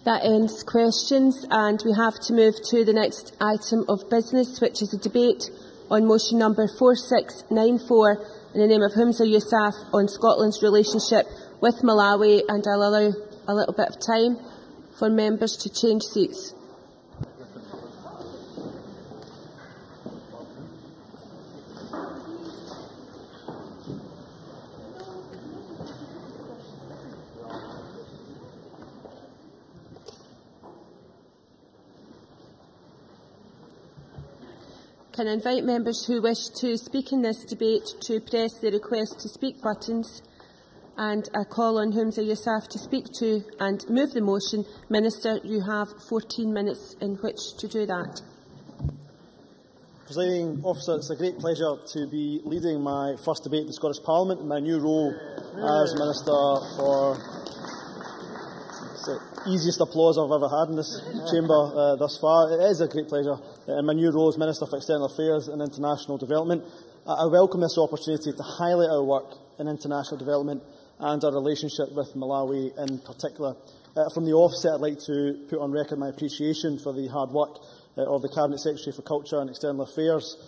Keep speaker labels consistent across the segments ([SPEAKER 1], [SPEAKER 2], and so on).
[SPEAKER 1] That ends questions, and we have to move to the next item of business, which is a debate on motion number 4694 in the name of Humza Yousaf on Scotland's relationship with Malawi, and I'll allow a little bit of time for members to change seats. Can I invite members who wish to speak in this debate to press the request to speak buttons, and I call on Humza Yousaf to speak to and move the motion. Minister, you have 14 minutes in which to do that.
[SPEAKER 2] Presiding Officer, it's a great pleasure to be leading my first debate in the Scottish Parliament in my new role as Minister for... It's the easiest applause I've ever had in this chamber thus far. It is a great pleasure in my new role as Minister for External Affairs and International Development. I welcome this opportunity to highlight our work in international development and our relationship with Malawi in particular. From the offset, I'd like to put on record my appreciation for the hard work of the Cabinet Secretary for Culture and External Affairs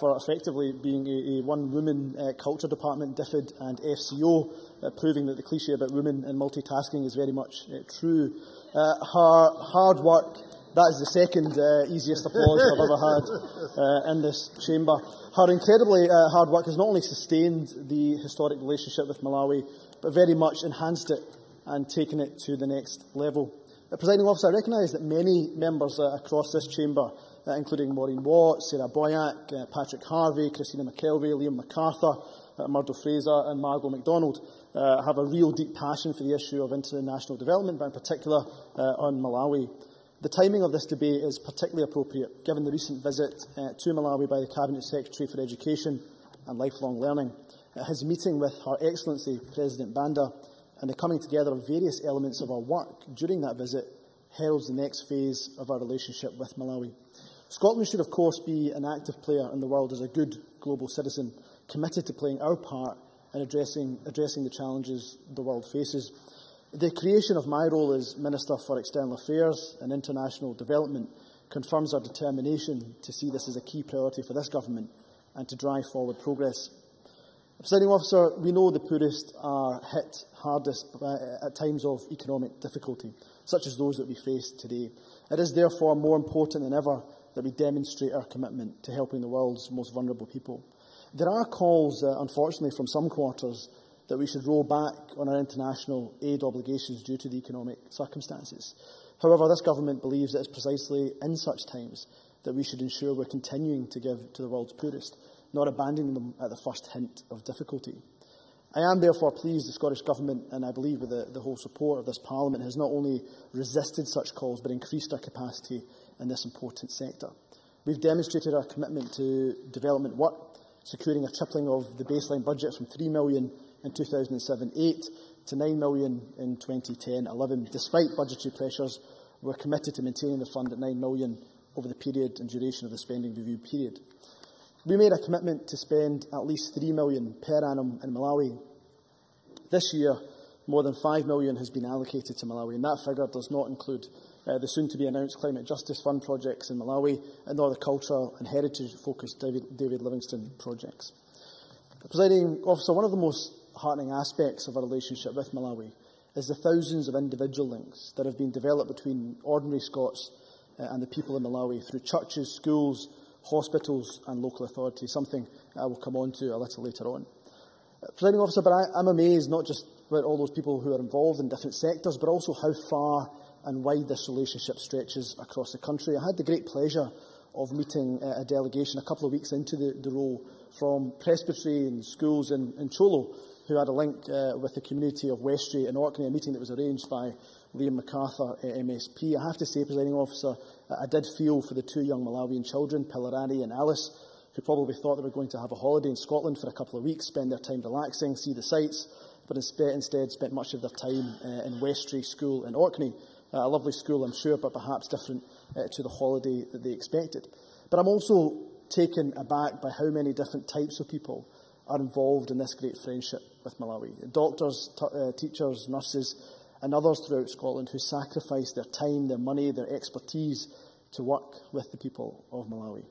[SPEAKER 2] for effectively being a one-woman culture department, DFID and FCO, proving that the cliché about women and multitasking is very much true. Her hard work, that is the second easiest applause I've ever had in this chamber. Her incredibly hard work has not only sustained the historic relationship with Malawi, but very much enhanced it and taken it to the next level. Presiding Officer, I recognise that many members across this chamber, including Maureen Watt, Sarah Boyack, Patrick Harvey, Christina McKelvey, Liam MacArthur, Murdo Fraser and Margot MacDonald, have a real deep passion for the issue of international development, but in particular on Malawi. The timing of this debate is particularly appropriate, given the recent visit to Malawi by the Cabinet Secretary for Education and Lifelong Learning. His meeting with Her Excellency President Banda and the coming together of various elements of our work during that visit heralds the next phase of our relationship with Malawi. Scotland should, of course, be an active player in the world as a good global citizen, committed to playing our part in addressing the challenges the world faces. The creation of my role as Minister for External Affairs and International Development confirms our determination to see this as a key priority for this government and to drive forward progress. Presiding Officer, we know the poorest are hit hardest at times of economic difficulty, such as those that we face today. It is therefore more important than ever that we demonstrate our commitment to helping the world's most vulnerable people. There are calls, unfortunately, from some quarters that we should roll back on our international aid obligations due to the economic circumstances. However, this government believes it is precisely in such times that we should ensure we're continuing to give to the world's poorest, not abandoning them at the first hint of difficulty. I am therefore pleased the Scottish Government, and I believe with the whole support of this Parliament, has not only resisted such calls but increased our capacity in this important sector. We've demonstrated our commitment to development work, securing a tripling of the baseline budget from £3 million in 2007-08 to £9 million in 2010-11. Despite budgetary pressures, we're committed to maintaining the fund at £9 million over the period and duration of the spending review period. We made a commitment to spend at least £3 million per annum in Malawi. This year, more than £5 million has been allocated to Malawi, and that figure does not include the soon-to-be-announced Climate Justice Fund projects in Malawi, nor the cultural and heritage-focused David Livingstone projects. Presiding Officer, one of the most heartening aspects of our relationship with Malawi is the thousands of individual links that have been developed between ordinary Scots and the people in Malawi through churches, schools, hospitals and local authorities, something I will come on to a little later on. Presiding Officer, but I'm amazed not just about all those people who are involved in different sectors, but also how far and wide this relationship stretches across the country. I had the great pleasure of meeting a delegation a couple of weeks into the role from Presbyterian schools in Cholo, who had a link with the community of Westray and Orkney, a meeting that was arranged by Liam MacArthur, MSP. I have to say, Presiding Officer, I did feel for the two young Malawian children, Pilarani and Alice, who probably thought they were going to have a holiday in Scotland for a couple of weeks, spend their time relaxing, see the sights, but instead spent much of their time in Westray School in Orkney. A lovely school, I'm sure, but perhaps different to the holiday that they expected. But I'm also taken aback by how many different types of people are involved in this great friendship with Malawi. Doctors, teachers, nurses, and others throughout Scotland who sacrifice their time, their money, their expertise to work with the people of Malawi.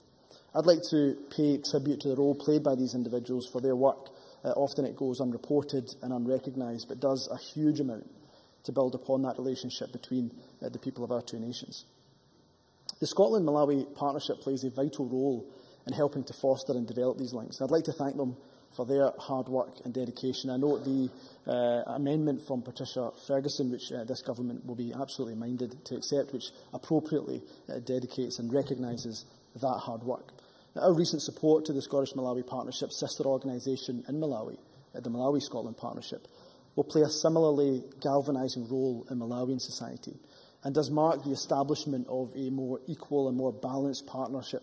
[SPEAKER 2] I'd like to pay tribute to the role played by these individuals for their work. Often it goes unreported and unrecognised, but does a huge amount to build upon that relationship between the people of our two nations. The Scotland-Malawi partnership plays a vital role in helping to foster and develop these links. I'd like to thank them for their hard work and dedication. I note the amendment from Patricia Ferguson, which this government will be absolutely minded to accept, which appropriately dedicates and recognises that hard work. Now, our recent support to the Scottish-Malawi Partnership sister organisation in Malawi, the Malawi-Scotland Partnership, will play a similarly galvanising role in Malawian society and does mark the establishment of a more equal and more balanced partnership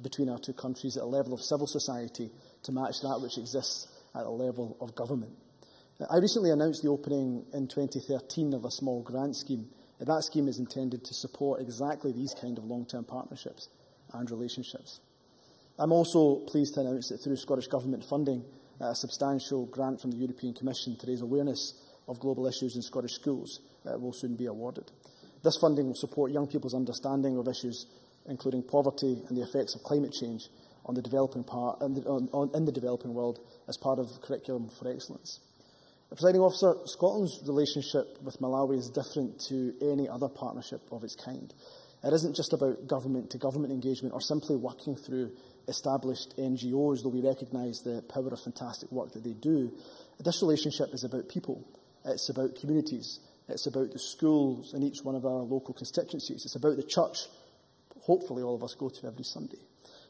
[SPEAKER 2] between our two countries at a level of civil society to match that which exists at a level of government. I recently announced the opening in 2013 of a small grant scheme. That scheme is intended to support exactly these kind of long-term partnerships and relationships. I'm also pleased to announce that through Scottish Government funding, a substantial grant from the European Commission to raise awareness of global issues in Scottish schools will soon be awarded. This funding will support young people's understanding of issues including poverty and the effects of climate change on the developing in the developing world as part of Curriculum for Excellence. Presiding Officer, Scotland's relationship with Malawi is different to any other partnership of its kind. It isn't just about government-to-government engagement or simply working through established NGOs, though we recognise the power of fantastic work that they do. This relationship is about people. It's about communities. It's about the schools in each one of our local constituencies. It's about the church, hopefully all of us go to every Sunday.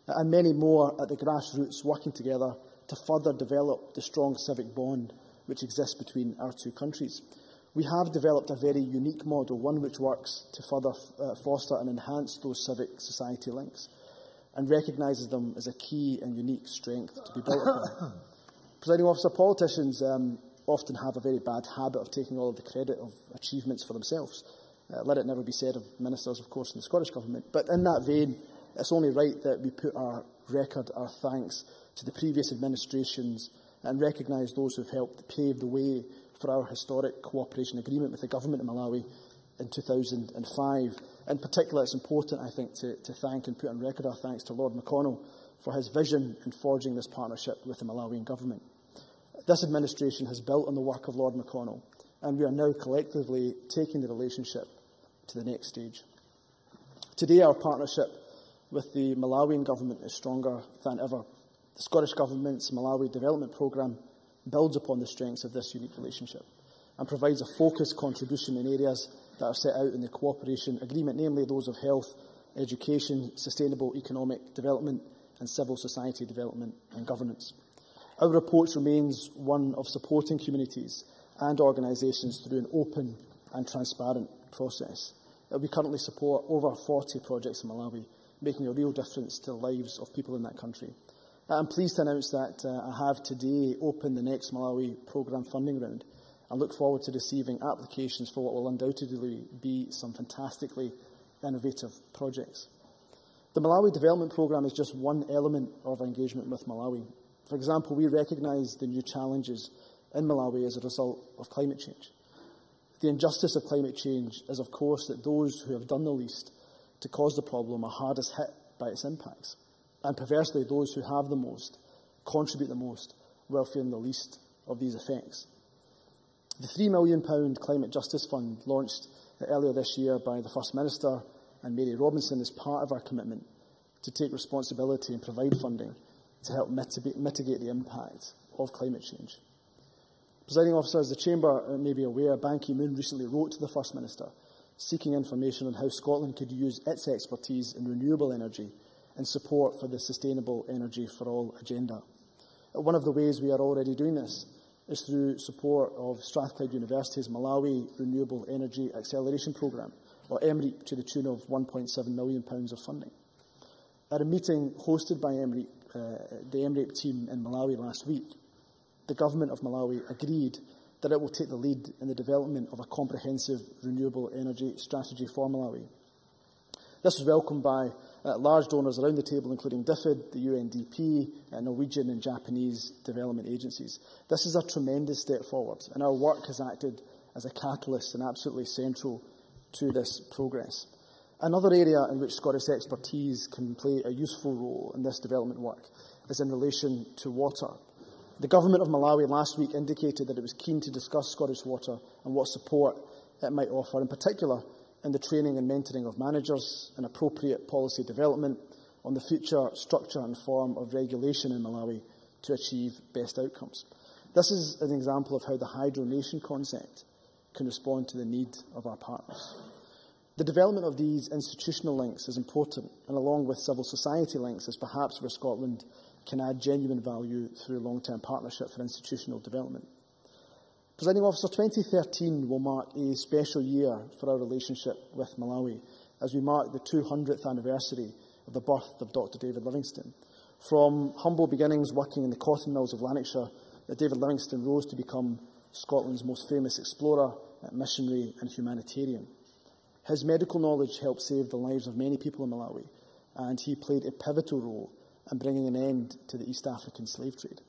[SPEAKER 2] And many more at the grassroots working together to further develop the strong civic bond which exists between our two countries. We have developed a very unique model, one which works to further foster and enhance those civic society links and recognises them as a key and unique strength to be built upon. Presiding Officer, politicians often have a very bad habit of taking all of the credit of achievements for themselves. Let it never be said of ministers, of course, in the Scottish Government. But in that vein, it's only right that we put our thanks to the previous administrations and recognise those who have helped pave the way for our historic cooperation agreement with the Government of Malawi in 2005. In particular, it's important, I think, to thank and put on record our thanks to Lord McConnell for his vision in forging this partnership with the Malawian Government. This administration has built on the work of Lord McConnell, and we are now collectively taking the relationship to the next stage. Today, our partnership with the Malawian Government is stronger than ever. The Scottish Government's Malawi Development Programme builds upon the strengths of this unique relationship and provides a focused contribution in areas that are set out in the cooperation agreement, namely those of health, education, sustainable economic development and civil society development and governance. Our approach remains one of supporting communities and organisations through an open and transparent process. We currently support over 40 projects in Malawi, making a real difference to the lives of people in that country. I'm pleased to announce that I have today opened the next Malawi programme funding round and look forward to receiving applications for what will undoubtedly be some fantastically innovative projects. The Malawi Development Programme is just one element of our engagement with Malawi. For example, we recognise the new challenges in Malawi as a result of climate change. The injustice of climate change is, of course, that those who have done the least to cause the problem are hardest hit by its impacts. And perversely, those who have the most, contribute the most, will feel the least of these effects. The £3 million Climate Justice Fund, launched earlier this year by the First Minister and Mary Robinson, is part of our commitment to take responsibility and provide funding to help mitigate the impact of climate change. Presiding Officer, as the Chamber may be aware, Ban Ki-moon recently wrote to the First Minister seeking information on how Scotland could use its expertise in renewable energy and support for the Sustainable Energy for All agenda. One of the ways we are already doing this is through support of Strathclyde University's Malawi Renewable Energy Acceleration Programme, or MREAP, to the tune of £1.7 million of funding. At a meeting hosted by the MREAP team in Malawi last week, the Government of Malawi agreed that it will take the lead in the development of a comprehensive renewable energy strategy for Malawi. This was welcomed by large donors around the table, including DFID, the UNDP, Norwegian and Japanese development agencies. This is a tremendous step forward, and our work has acted as a catalyst and absolutely central to this progress. Another area in which Scottish expertise can play a useful role in this development work is in relation to water. The Government of Malawi last week indicated that it was keen to discuss Scottish Water and what support it might offer, in particular in the training and mentoring of managers and appropriate policy development on the future structure and form of regulation in Malawi to achieve best outcomes. This is an example of how the Hydro Nation concept can respond to the need of our partners. The development of these institutional links is important, and along with civil society links is perhaps where Scotland can add genuine value through long-term partnership for institutional development. Presiding Officer, 2013 will mark a special year for our relationship with Malawi as we mark the 200th anniversary of the birth of Dr. David Livingstone. From humble beginnings working in the cotton mills of Lanarkshire, David Livingstone rose to become Scotland's most famous explorer, missionary and humanitarian. His medical knowledge helped save the lives of many people in Malawi, and he played a pivotal role in bringing an end to the East African slave trade.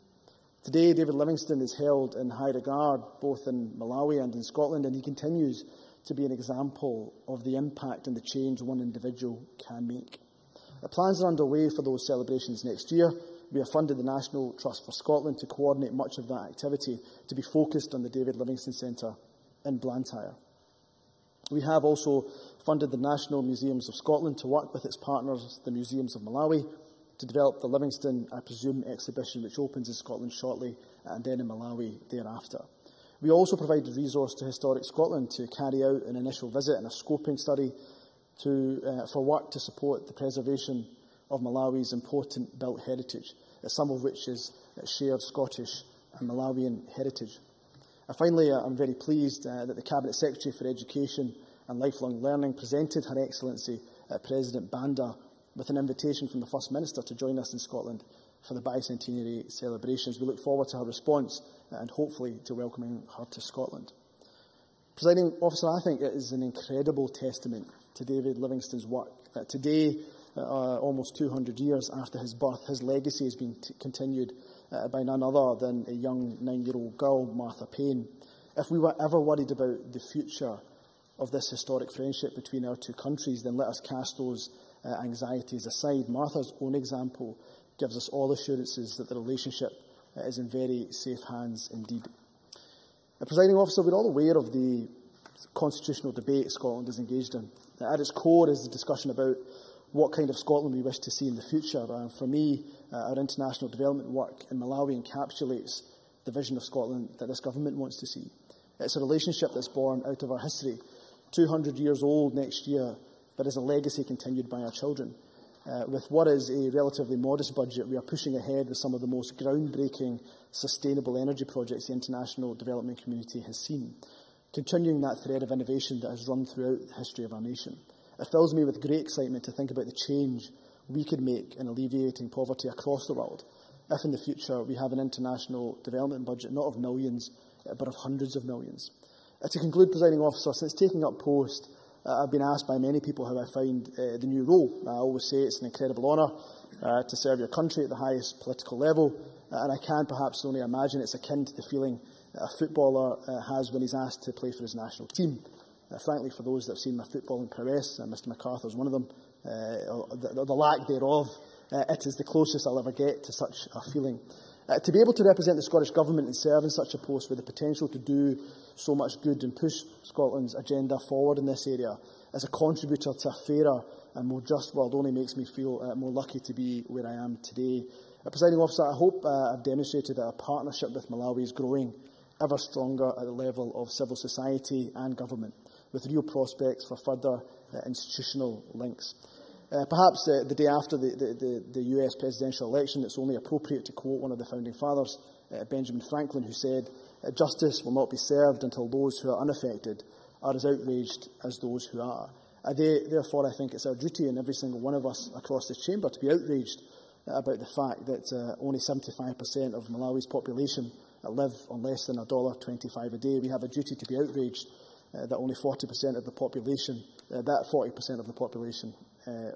[SPEAKER 2] Today, David Livingstone is held in high regard both in Malawi and in Scotland, and he continues to be an example of the impact and the change one individual can make. Plans are underway for those celebrations next year. We have funded the National Trust for Scotland to coordinate much of that activity to be focused on the David Livingstone Centre in Blantyre. We have also funded the National Museums of Scotland to work with its partners, the Museums of Malawi, to develop the Livingstone, I presume, exhibition, which opens in Scotland shortly and then in Malawi thereafter. We also provided resource to Historic Scotland to carry out an initial visit and a scoping study for work to support the preservation of Malawi's important built heritage, some of which is shared Scottish and Malawian heritage. Finally, I'm very pleased that the Cabinet Secretary for Education and Lifelong Learning presented Her Excellency President Banda with an invitation from the First Minister to join us in Scotland for the bicentenary celebrations. We look forward to her response and hopefully to welcoming her to Scotland. Presiding Officer, I think it is an incredible testament to David Livingstone's work. Today, almost 200 years after his birth, his legacy has been continued by none other than a young 9-year-old girl, Martha Payne. If we were ever worried about the future of this historic friendship between our two countries, then let us cast those anxieties aside. Martha's own example gives us all assurances that the relationship is in very safe hands indeed. Presiding Officer, we're all aware of the constitutional debate Scotland is engaged in. At its core is the discussion about what kind of Scotland we wish to see in the future. For me, our international development work in Malawi encapsulates the vision of Scotland that this government wants to see. It's a relationship that's born out of our history, 200 years old next year, but is a legacy continued by our children. With what is a relatively modest budget, we are pushing ahead with some of the most groundbreaking sustainable energy projects the international development community has seen, continuing that thread of innovation that has run throughout the history of our nation. It fills me with great excitement to think about the change we could make in alleviating poverty across the world if in the future we have an international development budget not of millions but of hundreds of millions. To conclude, Presiding Officer, since taking up post, I've been asked by many people how I find the new role. I always say it's an incredible honour to serve your country at the highest political level, and I can perhaps only imagine it's akin to the feeling a footballer has when he's asked to play for his national team. Frankly, for those that have seen my footballing prowess, Mr MacArthur is one of them, the lack thereof, it is the closest I'll ever get to such a feeling. To be able to represent the Scottish Government and serve in such a post with the potential to do so much good and push Scotland's agenda forward in this area as a contributor to a fairer and more just world only makes me feel more lucky to be where I am today. Presiding Officer, I hope I've demonstrated that our partnership with Malawi is growing ever stronger at the level of civil society and government, with real prospects for further institutional links. Perhaps the day after the US presidential election, it's only appropriate to quote one of the founding fathers, Benjamin Franklin, who said, "Justice will not be served until those who are unaffected are as outraged as those who are." Therefore, I think it's our duty, and every single one of us across this chamber, to be outraged about the fact that only 75% of Malawi's population live on less than $1.25 a day. We have a duty to be outraged that only 40% of the population,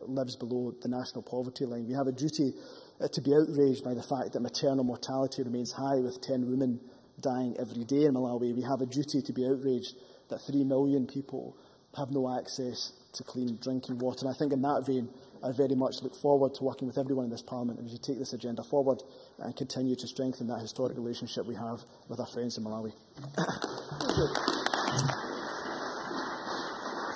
[SPEAKER 2] lives below the national poverty line. We have a duty to be outraged by the fact that maternal mortality remains high, with 10 women dying every day in Malawi. We have a duty to be outraged that 3 million people have no access to clean drinking water. And I think in that vein, I very much look forward to working with everyone in this Parliament as we take this agenda forward and continue to strengthen that historic relationship we have with our friends in Malawi.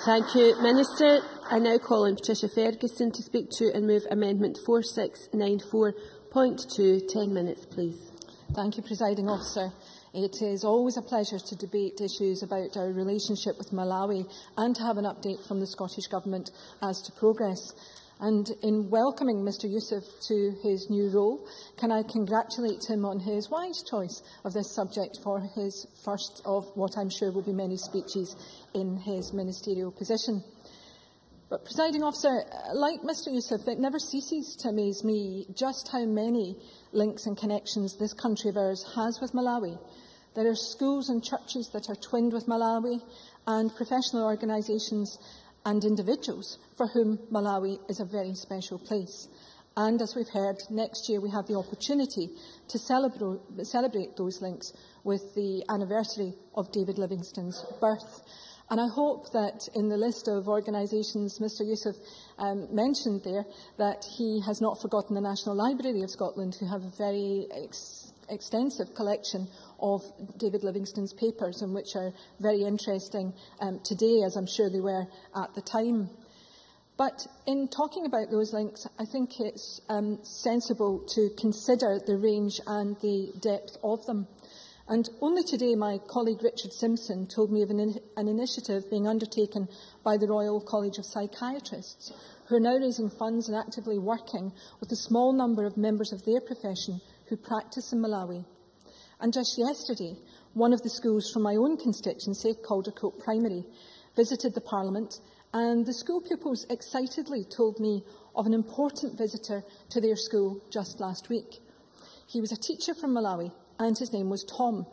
[SPEAKER 1] Thank you, Minister. I now call on Patricia Ferguson to speak to and move Amendment 4694.2. 10 minutes, please.
[SPEAKER 3] Thank you, Presiding Officer. It is always a pleasure to debate issues about our relationship with Malawi and to have an update from the Scottish Government as to progress. And in welcoming Mr Youssef to his new role, can I congratulate him on his wise choice of this subject for his first of what I'm sure will be many speeches in his ministerial position. But, Presiding Officer, like Mr Youssef, it never ceases to amaze me just how many links and connections this country of ours has with Malawi. There are schools and churches that are twinned with Malawi, and professional organisations and individuals for whom Malawi is a very special place. And as we've heard, next year we have the opportunity to celebrate those links with the anniversary of David Livingstone's birth. And I hope that in the list of organisations Mr Youssef mentioned there, that he has not forgotten the National Library of Scotland, who have a very extensive collection of David Livingstone's papers, and which are very interesting today, as I'm sure they were at the time. But in talking about those links, I think it's sensible to consider the range and the depth of them. And only today my colleague Richard Simpson told me of an initiative being undertaken by the Royal College of Psychiatrists, who are now raising funds and actively working with a small number of members of their profession who practice in Malawi. And just yesterday, one of the schools from my own constituency, Caldercote Primary, visited the Parliament, and the school pupils excitedly told me of an important visitor to their school just last week. He was a teacher from Malawi, and his name was Tom.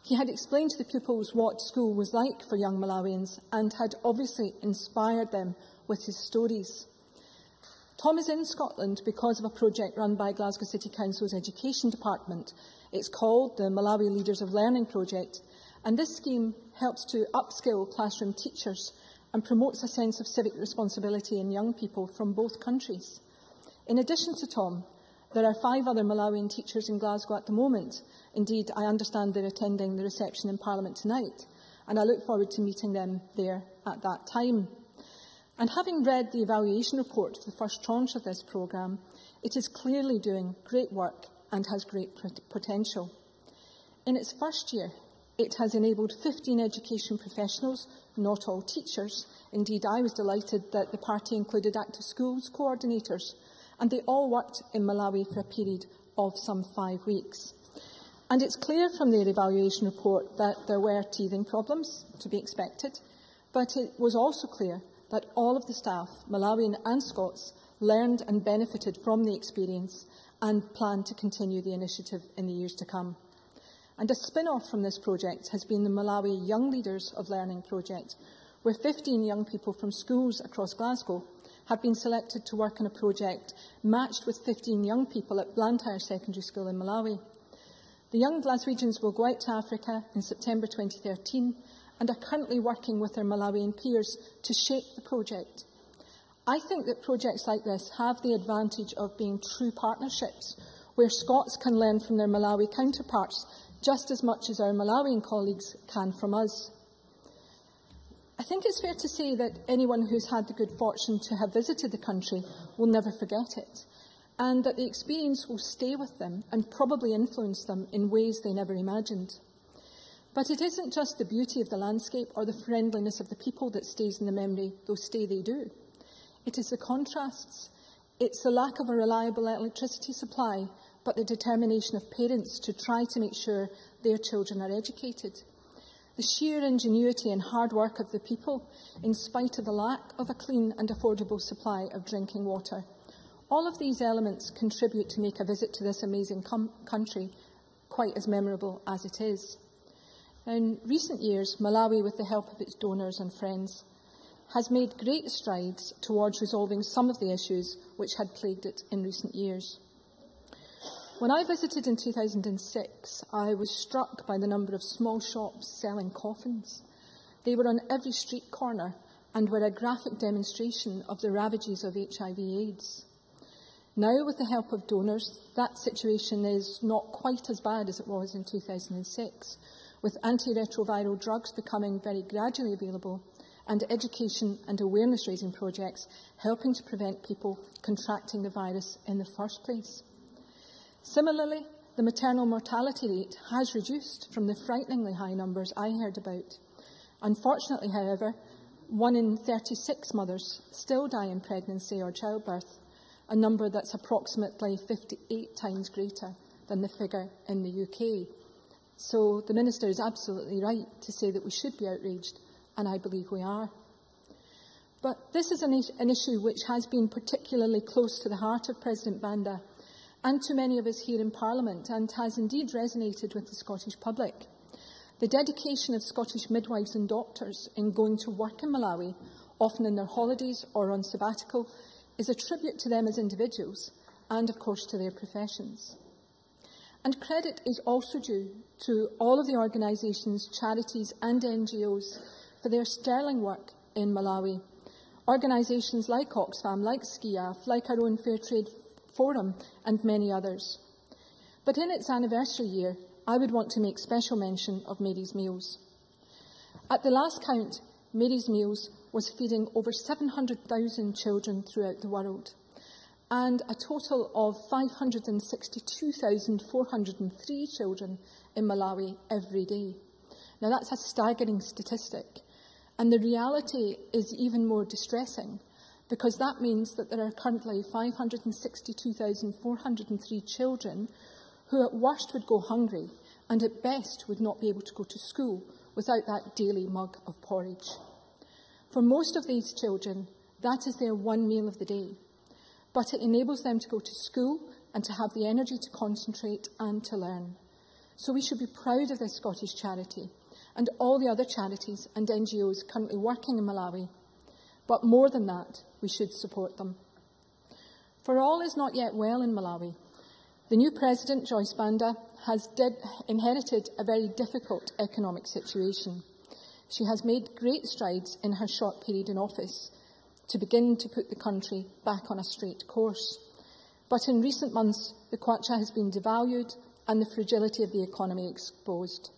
[SPEAKER 3] He had explained to the pupils what school was like for young Malawians and had obviously inspired them with his stories. Tom is in Scotland because of a project run by Glasgow City Council's Education Department. It's called the Malawi Leaders of Learning Project, and this scheme helps to upskill classroom teachers and promotes a sense of civic responsibility in young people from both countries. In addition to Tom, there are 5 other Malawian teachers in Glasgow at the moment. Indeed, I understand they're attending the reception in Parliament tonight, and I look forward to meeting them there at that time. And having read the evaluation report for the first tranche of this programme, it is clearly doing great work and has great potential. In its first year, it has enabled 15 education professionals, not all teachers. Indeed, I was delighted that the party included active schools coordinators, and they all worked in Malawi for a period of some 5 weeks. And it's clear from their evaluation report that there were teething problems, to be expected, but it was also clear that all of the staff, Malawian and Scots, learned and benefited from the experience and plan to continue the initiative in the years to come. And a spin-off from this project has been the Malawi Young Leaders of Learning project, where 15 young people from schools across Glasgow have been selected to work on a project matched with 15 young people at Blantyre Secondary School in Malawi. The young Glaswegians will go out to Africa in September 2013 and are currently working with their Malawian peers to shape the project. I think that projects like this have the advantage of being true partnerships, where Scots can learn from their Malawi counterparts just as much as our Malawian colleagues can from us. I think it's fair to say that anyone who's had the good fortune to have visited the country will never forget it, and that the experience will stay with them and probably influence them in ways they never imagined. But it isn't just the beauty of the landscape or the friendliness of the people that stays in the memory, though stay they do. It is the contrasts. It's the lack of a reliable electricity supply, but the determination of parents to try to make sure their children are educated. The sheer ingenuity and hard work of the people, in spite of the lack of a clean and affordable supply of drinking water. All of these elements contribute to make a visit to this amazing country quite as memorable as it is. In recent years, Malawi, with the help of its donors and friends, has made great strides towards resolving some of the issues which had plagued it in recent years. When I visited in 2006, I was struck by the number of small shops selling coffins. They were on every street corner and were a graphic demonstration of the ravages of HIV/AIDS. Now, with the help of donors, that situation is not quite as bad as it was in 2006, with antiretroviral drugs becoming very gradually available and education and awareness-raising projects helping to prevent people contracting the virus in the first place. Similarly, the maternal mortality rate has reduced from the frighteningly high numbers I heard about. Unfortunately, however, 1 in 36 mothers still die in pregnancy or childbirth, a number that's approximately 58 times greater than the figure in the UK. So the Minister is absolutely right to say that we should be outraged, and I believe we are. But this is an issue which has been particularly close to the heart of President Banda and to many of us here in Parliament, and has indeed resonated with the Scottish public. The dedication of Scottish midwives and doctors in going to work in Malawi, often in their holidays or on sabbatical, is a tribute to them as individuals and, of course, to their professions. And credit is also due to all of the organisations, charities and NGOs for their sterling work in Malawi. Organisations like Oxfam, like SCIAF, like our own Fair Trade Forum and many others. But in its anniversary year, I would want to make special mention of Mary's Meals. At the last count, Mary's Meals was feeding over 700,000 children throughout the world, and a total of 562,403 children in Malawi every day. Now, that's a staggering statistic, and the reality is even more distressing, because that means that there are currently 562,403 children who at worst would go hungry and at best would not be able to go to school without that daily mug of porridge. For most of these children, that is their one meal of the day, but it enables them to go to school and to have the energy to concentrate and to learn. So we should be proud of this Scottish charity and all the other charities and NGOs currently working in Malawi. But more than that, we should support them. For all is not yet well in Malawi. The new President, Joyce Banda, has inherited a very difficult economic situation. She has made great strides in her short period in office to begin to put the country back on a straight course. But in recent months, the kwacha has been devalued and the fragility of the economy exposed.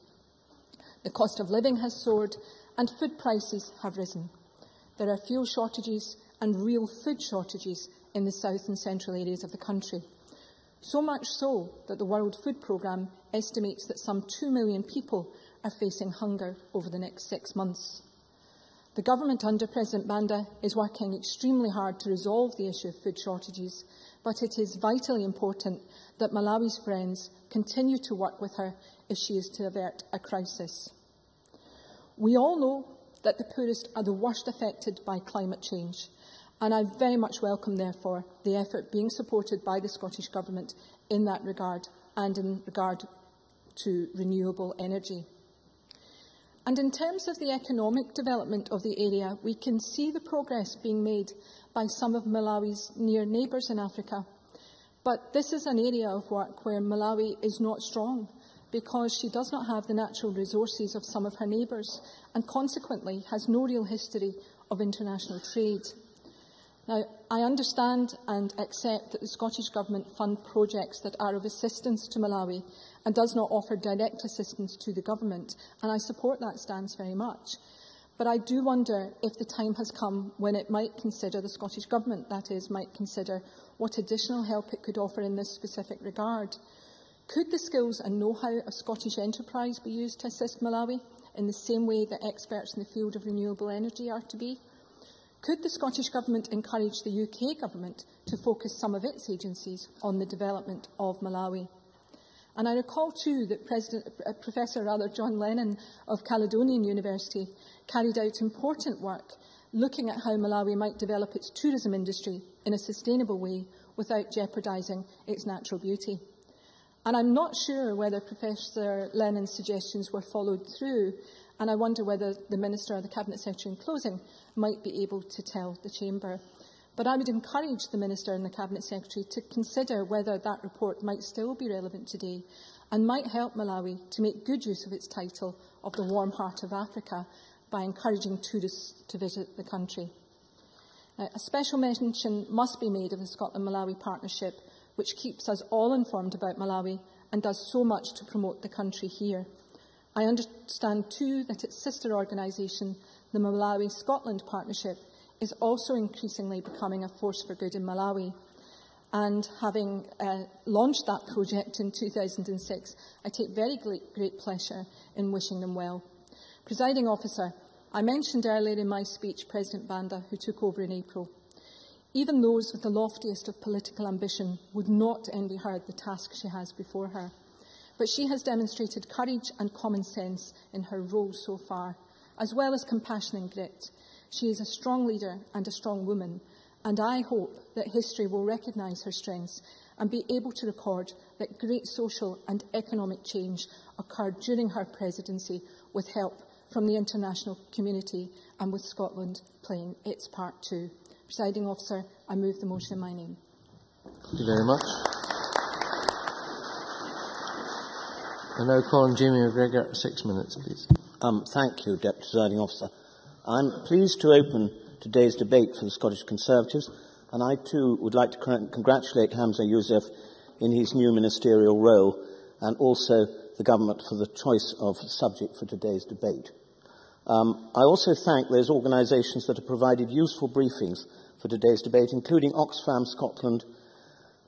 [SPEAKER 3] The cost of living has soared and food prices have risen. There are fuel shortages and real food shortages in the south and central areas of the country. So much so that the World Food Programme estimates that some 2 million people are facing hunger over the next 6 months. The government under President Banda is working extremely hard to resolve the issue of food shortages, but it is vitally important that Malawi's friends continue to work with her if she is to avert a crisis. We all know that the poorest are the worst affected by climate change, and I very much welcome, therefore, the effort being supported by the Scottish Government in that regard and in regard to renewable energy. And in terms of the economic development of the area, we can see the progress being made by some of Malawi's near neighbours in Africa. But this is an area of work where Malawi is not strong, because she does not have the natural resources of some of her neighbours and consequently has no real history of international trade. Now, I understand and accept that the Scottish Government fund projects that are of assistance to Malawi and does not offer direct assistance to the Government, and I support that stance very much. But I do wonder if the time has come when it might consider, the Scottish Government that is, might consider what additional help it could offer in this specific regard. Could the skills and know-how of Scottish enterprise be used to assist Malawi in the same way that experts in the field of renewable energy are to be? Could the Scottish Government encourage the UK Government to focus some of its agencies on the development of Malawi? And I recall too that Professor John Lennon of Caledonian University carried out important work looking at how Malawi might develop its tourism industry in a sustainable way without jeopardising its natural beauty. And I'm not sure whether Professor Lennon's suggestions were followed through, and I wonder whether the Minister or the Cabinet Secretary in closing might be able to tell the Chamber. But I would encourage the Minister and the Cabinet Secretary to consider whether that report might still be relevant today and might help Malawi to make good use of its title of the warm heart of Africa by encouraging tourists to visit the country. A special mention must be made of the Scotland-Malawi partnership, which keeps us all informed about Malawi and does so much to promote the country here. I understand too that its sister organisation, the Malawi-Scotland Partnership, is also increasingly becoming a force for good in Malawi. And having launched that project in 2006, I take very great pleasure in wishing them well. Presiding Officer, I mentioned earlier in my speech President Banda, who took over in April. Even those with the loftiest of political ambition would not envy her the task she has before her. But she has demonstrated courage and common sense in her role so far, as well as compassion and grit. She is a strong leader and a strong woman, and I hope that history will recognise her strengths and be able to record that great social and economic change occurred during her presidency with help from the international community and with Scotland playing its part too. Presiding Officer, I move the motion in my name.
[SPEAKER 4] Thank you very much. I now call on Jamie McGregor, 6 minutes, please.
[SPEAKER 5] Thank you, Deputy Presiding Officer. I'm pleased to open today's debate for the Scottish Conservatives, and I too would like to congratulate Hamza Yousaf in his new ministerial role, and also the Government for the choice of subject for today's debate. I also thank those organisations that have provided useful briefings for today's debate, including Oxfam Scotland.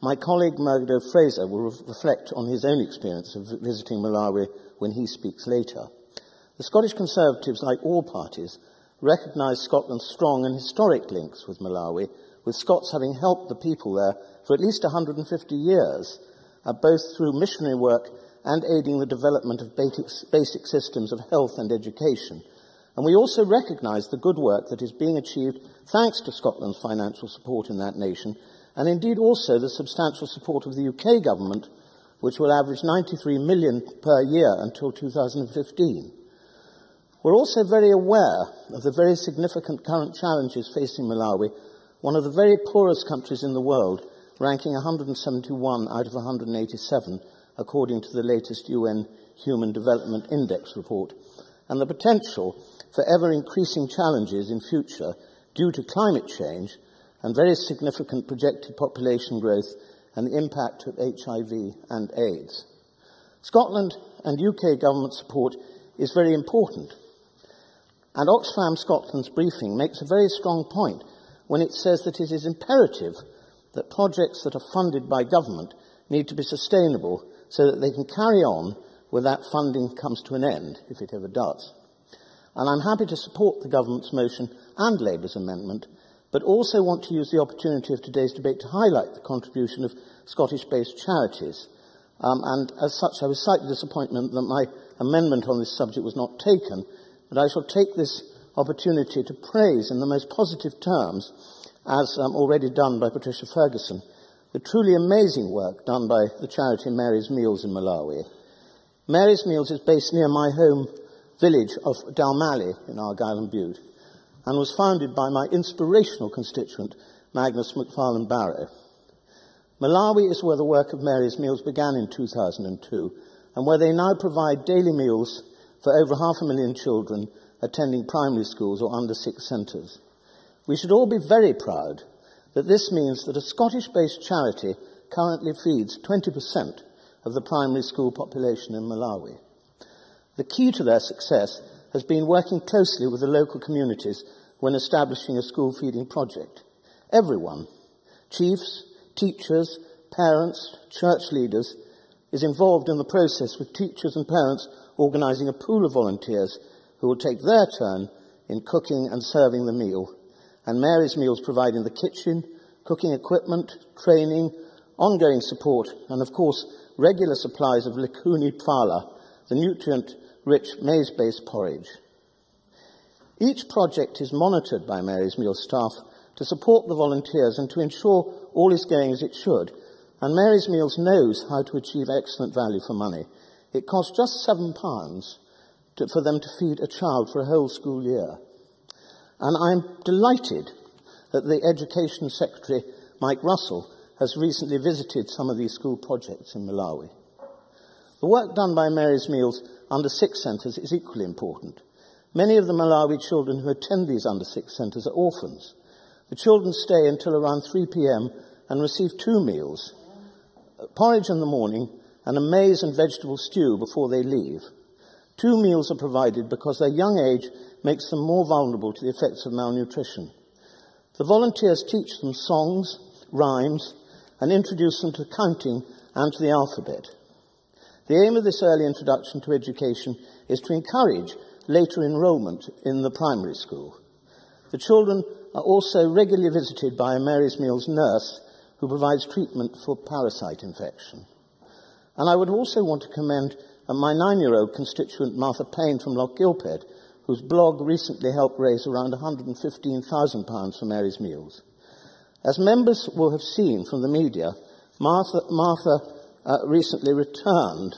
[SPEAKER 5] My colleague Murdo Fraser will reflect on his own experience of visiting Malawi when he speaks later. The Scottish Conservatives, like all parties, recognise Scotland's strong and historic links with Malawi, with Scots having helped the people there for at least 150 years, both through missionary work and aiding the development of basic systems of health and education. And we also recognise the good work that is being achieved thanks to Scotland's financial support in that nation, and indeed also the substantial support of the UK government, which will average 93 million per year until 2015. We're also very aware of the very significant current challenges facing Malawi, one of the very poorest countries in the world, ranking 171 out of 187, according to the latest UN Human Development Index report, and the potential for ever-increasing challenges in future due to climate change and very significant projected population growth and the impact of HIV and AIDS. Scotland and UK government support is very important, and Oxfam Scotland's briefing makes a very strong point when it says that it is imperative that projects that are funded by government need to be sustainable so that they can carry on when that funding comes to an end, if it ever does. And I'm happy to support the government's motion and Labour's amendment, but also want to use the opportunity of today's debate to highlight the contribution of Scottish-based charities. And as such, I was slightly disappointed that my amendment on this subject was not taken, but I shall take this opportunity to praise in the most positive terms, as already done by Patricia Ferguson, the truly amazing work done by the charity Mary's Meals in Malawi. Mary's Meals is based near my home village of Dalmally in Argyll and Bute, and was founded by my inspirational constituent, Magnus MacFarlane Barrow. Malawi is where the work of Mary's Meals began in 2002, and where they now provide daily meals for over 500,000 children attending primary schools or under 6 centres. We should all be very proud that this means that a Scottish-based charity currently feeds 20% of the primary school population in Malawi. The key to their success has been working closely with the local communities when establishing a school feeding project. Everyone, chiefs, teachers, parents, church leaders, is involved in the process, with teachers and parents organising a pool of volunteers who will take their turn in cooking and serving the meal, and Mary's Meals providing the kitchen, cooking equipment, training, ongoing support, and of course regular supplies of likuni pfala, the nutrient-rich maize-based porridge. Each project is monitored by Mary's Meals staff to support the volunteers and to ensure all is going as it should, and Mary's Meals knows how to achieve excellent value for money. It costs just £7 for them to feed a child for a whole school year. And I'm delighted that the Education Secretary, Mike Russell, has recently visited some of these school projects in Malawi. The work done by Mary's Meals under 6 centres is equally important. Many of the Malawi children who attend these under 6 centres are orphans. The children stay until around 3 p.m. and receive 2 meals, porridge in the morning and a maize and vegetable stew before they leave. 2 meals are provided because their young age makes them more vulnerable to the effects of malnutrition. The volunteers teach them songs, rhymes, and introduce them to counting and to the alphabet. The aim of this early introduction to education is to encourage later enrolment in the primary school. The children are also regularly visited by a Mary's Meals nurse who provides treatment for parasite infection. And I would also want to commend my 9-year-old constituent Martha Payne from Loch Gilphead, whose blog recently helped raise around £115,000 for Mary's Meals. As members will have seen from the media, Martha recently returned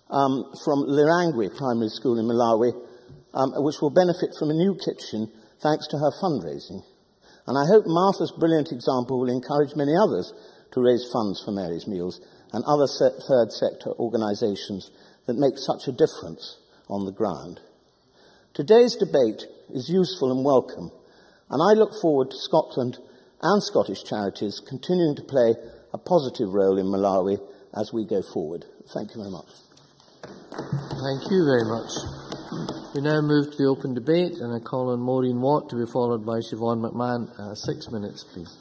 [SPEAKER 5] from Lirangwe Primary School in Malawi, which will benefit from a new kitchen thanks to her fundraising. And I hope Martha's brilliant example will encourage many others to raise funds for Mary's Meals and other third sector organisations that make such a difference on the ground. Today's debate is useful and welcome, and I look forward to Scotland and Scottish charities continuing to play a positive role in Malawi as we go forward. Thank you very much.
[SPEAKER 4] Thank you very much. We now move to the open debate, and I call on Maureen Watt to be followed by Siobhan McMahon. 6 minutes, please.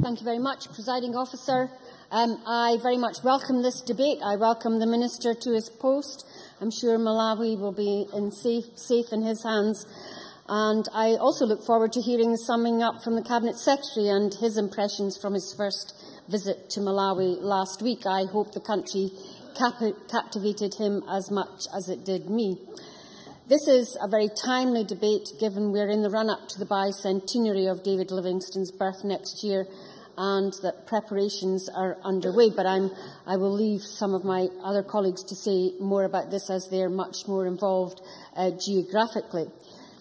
[SPEAKER 6] Thank you very much, Presiding Officer. I very much welcome this debate. I welcome the Minister to his post. I'm sure Malawi will be safe in his hands. And I also look forward to hearing the summing up from the Cabinet Secretary and his impressions from his first visit to Malawi last week. I hope the country captivated him as much as it did me. This is a very timely debate, given we're in the run-up to the bicentenary of David Livingstone's birth next year, and that preparations are underway. But I will leave some of my other colleagues to say more about this, as they are much more involved geographically.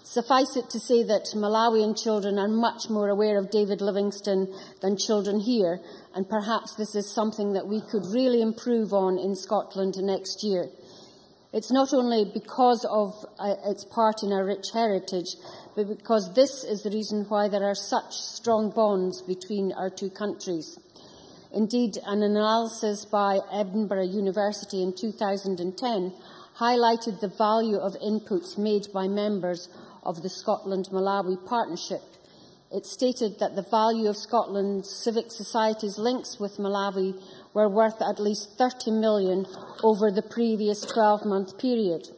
[SPEAKER 6] Suffice it to say that Malawian children are much more aware of David Livingstone than children here, and perhaps this is something that we could really improve on in Scotland next year. It's not only because of its part in our rich heritage, but because this is the reason why there are such strong bonds between our two countries. Indeed, an analysis by Edinburgh University in 2010 highlighted the value of inputs made by members of the Scotland-Malawi Partnership. It stated that the value of Scotland's civic society's links with Malawi were worth at least £30 million over the previous 12-month period.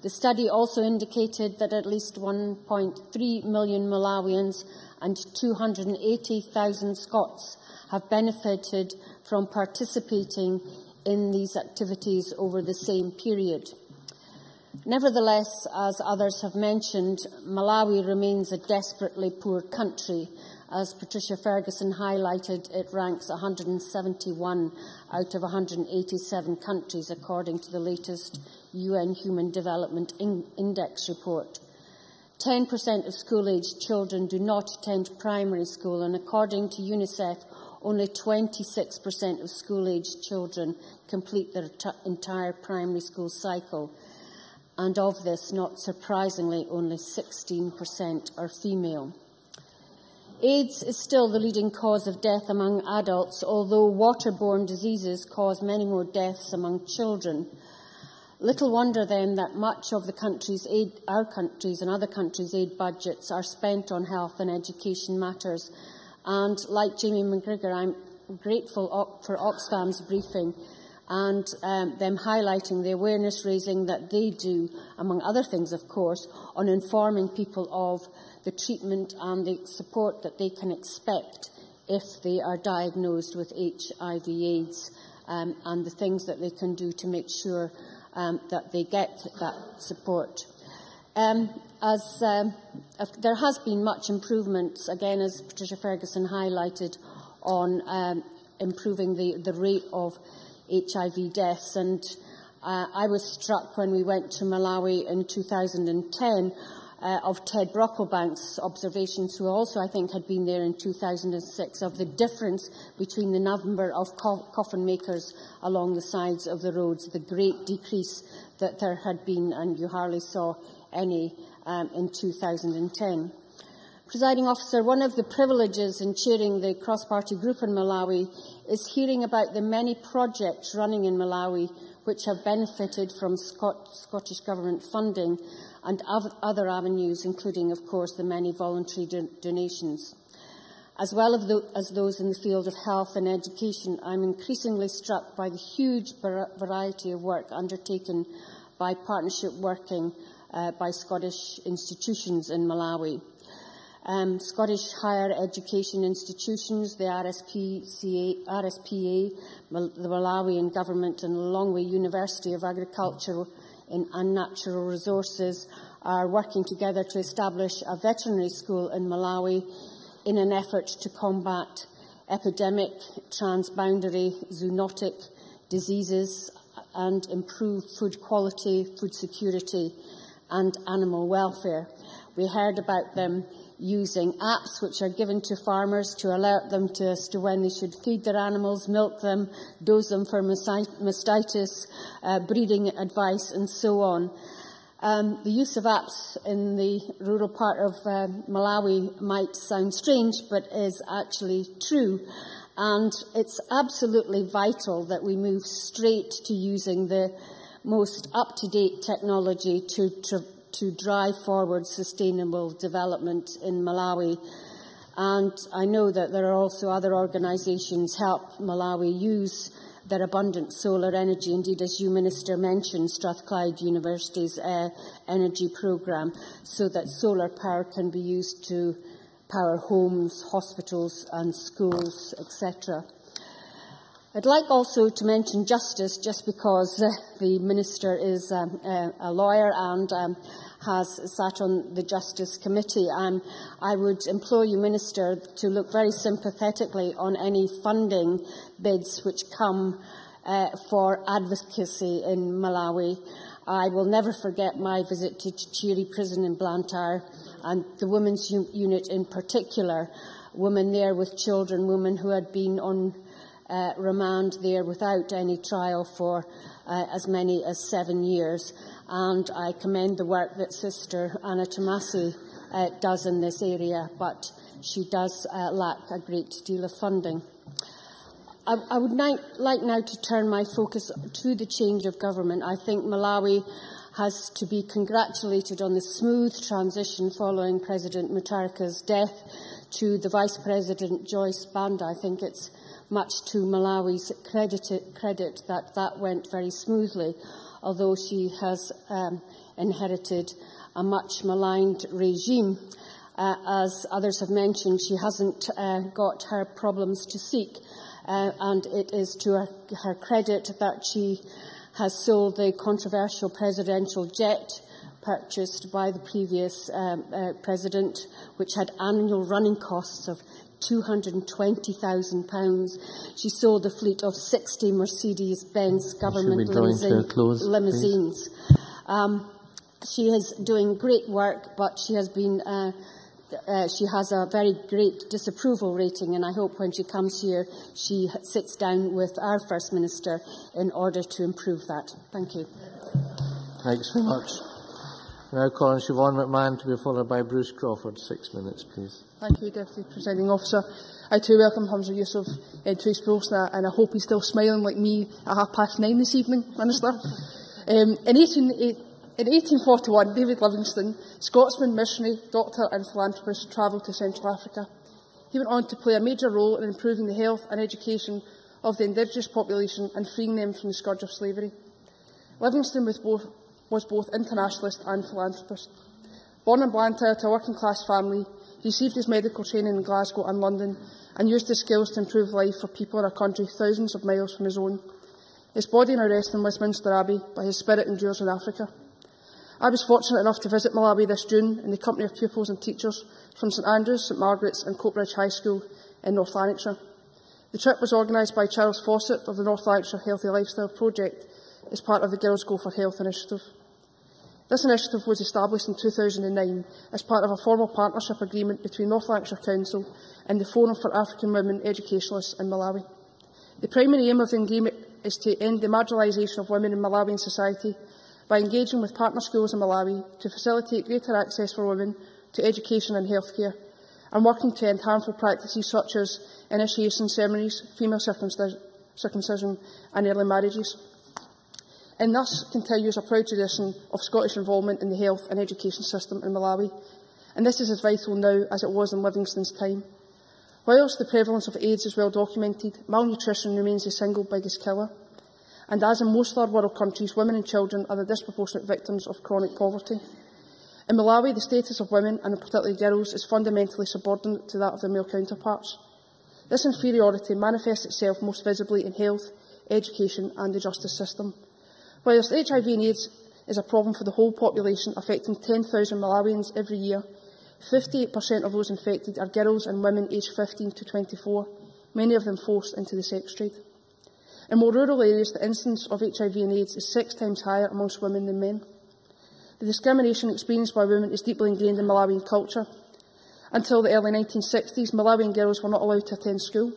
[SPEAKER 6] The study also indicated that at least 1.3 million Malawians and 280,000 Scots have benefited from participating in these activities over the same period. Nevertheless, as others have mentioned, Malawi remains a desperately poor country. As Patricia Ferguson highlighted, it ranks 171 out of 187 countries, according to the latest UN Human Development Index report. 10% of school-aged children do not attend primary school, and according to UNICEF, only 26% of school-aged children complete their entire primary school cycle. And of this, not surprisingly, only 16% are female. AIDS is still the leading cause of death among adults, although waterborne diseases cause many more deaths among children. Little wonder, then, that much of our country's and other countries' aid budgets are spent on health and education matters. And like Jamie McGrigor, I'm grateful for Oxfam's briefing and them highlighting the awareness raising that they do, among other things, of course, on informing people of the treatment and the support that they can expect if they are diagnosed with HIV/AIDS, and the things that they can do to make sure that they get that support. There has been much improvement, again, as Patricia Ferguson highlighted, on improving the rate of HIV deaths, and I was struck when we went to Malawi in 2010 of Ted Brocklebank's observations, who also, I think, had been there in 2006, of the difference between the number of coffin makers along the sides of the roads, the great decrease that there had been, and you hardly saw any in 2010. Presiding Officer, one of the privileges in chairing the cross-party group in Malawi is hearing about the many projects running in Malawi which have benefited from Scottish Government funding and other avenues, including, of course, the many voluntary donations. As well as those in the field of health and education, I'm increasingly struck by the huge variety of work undertaken by partnership working by Scottish institutions in Malawi. Scottish higher education institutions, the RSPA, the Malawian Government and the Lilongwe University of Agriculture and Natural Resources are working together to establish a veterinary school in Malawi in an effort to combat epidemic, transboundary zoonotic diseases and improve food quality, food security and animal welfare. We heard about them using apps which are given to farmers to alert them as to when they should feed their animals, milk them, dose them for mastitis, breeding advice and so on. The use of apps in the rural part of Malawi might sound strange, but is actually true. And it's absolutely vital that we move straight to using the most up-to-date technology to drive forward sustainable development in Malawi. And I know that there are also other organisations help Malawi use their abundant solar energy. Indeed, as you, Minister, mentioned, Strathclyde University's energy programme, so that solar power can be used to power homes, hospitals and schools, etc. I'd like also to mention justice, just because the Minister is a lawyer and has sat on the Justice Committee. I would implore you, Minister, to look very sympathetically on any funding bids which come for advocacy in Malawi. I will never forget my visit to Chiri Prison in Blantyre, and the women's unit in particular, women there with children, women who had been on remand there without any trial for as many as 7 years. And I commend the work that Sister Anna Tomasi does in this area, but she does lack a great deal of funding. I would like now to turn my focus to the change of government. I think Malawi has to be congratulated on the smooth transition following President Mutharika's death to the Vice President Joyce Banda. I think it's much to Malawi's credit that that went very smoothly, although she has inherited a much maligned regime. As others have mentioned, she hasn't got her problems to seek, and it is to her credit that she has sold the controversial presidential jet purchased by the previous president, which had annual running costs of £220,000. She sold a fleet of 60 Mercedes-Benz government limousines. She is doing great work, but she has been she has a very great disapproval rating, and I hope when she comes here she sits down with our First Minister in order to improve that. Thank you.
[SPEAKER 4] Thanks very much. Now call on Siobhan McMahon to be followed by Bruce Crawford. 6 minutes, please.
[SPEAKER 7] Thank you, Deputy Presiding Officer. I too welcome Hamza Yusuf to his post, and I hope he's still smiling like me at 9:30 this evening, Minister. In 1841, David Livingstone, Scotsman, missionary, doctor and philanthropist, travelled to Central Africa. He went on to play a major role in improving the health and education of the indigenous population and freeing them from the scourge of slavery. Livingstone was both internationalist and philanthropist. Born in Blantyre to a working-class family, he received his medical training in Glasgow and London and used his skills to improve life for people in a country thousands of miles from his own. His body now rests in Westminster Abbey, but his spirit endures in Africa. I was fortunate enough to visit Malawi this June in the company of pupils and teachers from St Andrews, St Margaret's and Coatbridge High School in North Lanarkshire. The trip was organised by Charles Fawcett of the North Lanarkshire Healthy Lifestyle Project as part of the Girls Go for Health initiative. This initiative was established in 2009 as part of a formal partnership agreement between North Lancashire Council and the Forum for African Women Educationalists in Malawi. The primary aim of the agreement is to end the marginalisation of women in Malawian society by engaging with partner schools in Malawi to facilitate greater access for women to education and healthcare, and working to end harmful practices such as initiation ceremonies, female circumcision and early marriages. And thus continues a proud tradition of Scottish involvement in the health and education system in Malawi, and this is as vital now as it was in Livingstone's time. Whilst the prevalence of AIDS is well documented, malnutrition remains the single biggest killer. And as in most third world countries, women and children are the disproportionate victims of chronic poverty. In Malawi, the status of women, and particularly girls, is fundamentally subordinate to that of their male counterparts. This inferiority manifests itself most visibly in health, education and the justice system. Whilst HIV and AIDS is a problem for the whole population, affecting 10,000 Malawians every year, 58% of those infected are girls and women aged 15 to 24, many of them forced into the sex trade. In more rural areas, the incidence of HIV and AIDS is 6 times higher amongst women than men. The discrimination experienced by women is deeply ingrained in Malawian culture. Until the early 1960s, Malawian girls were not allowed to attend school.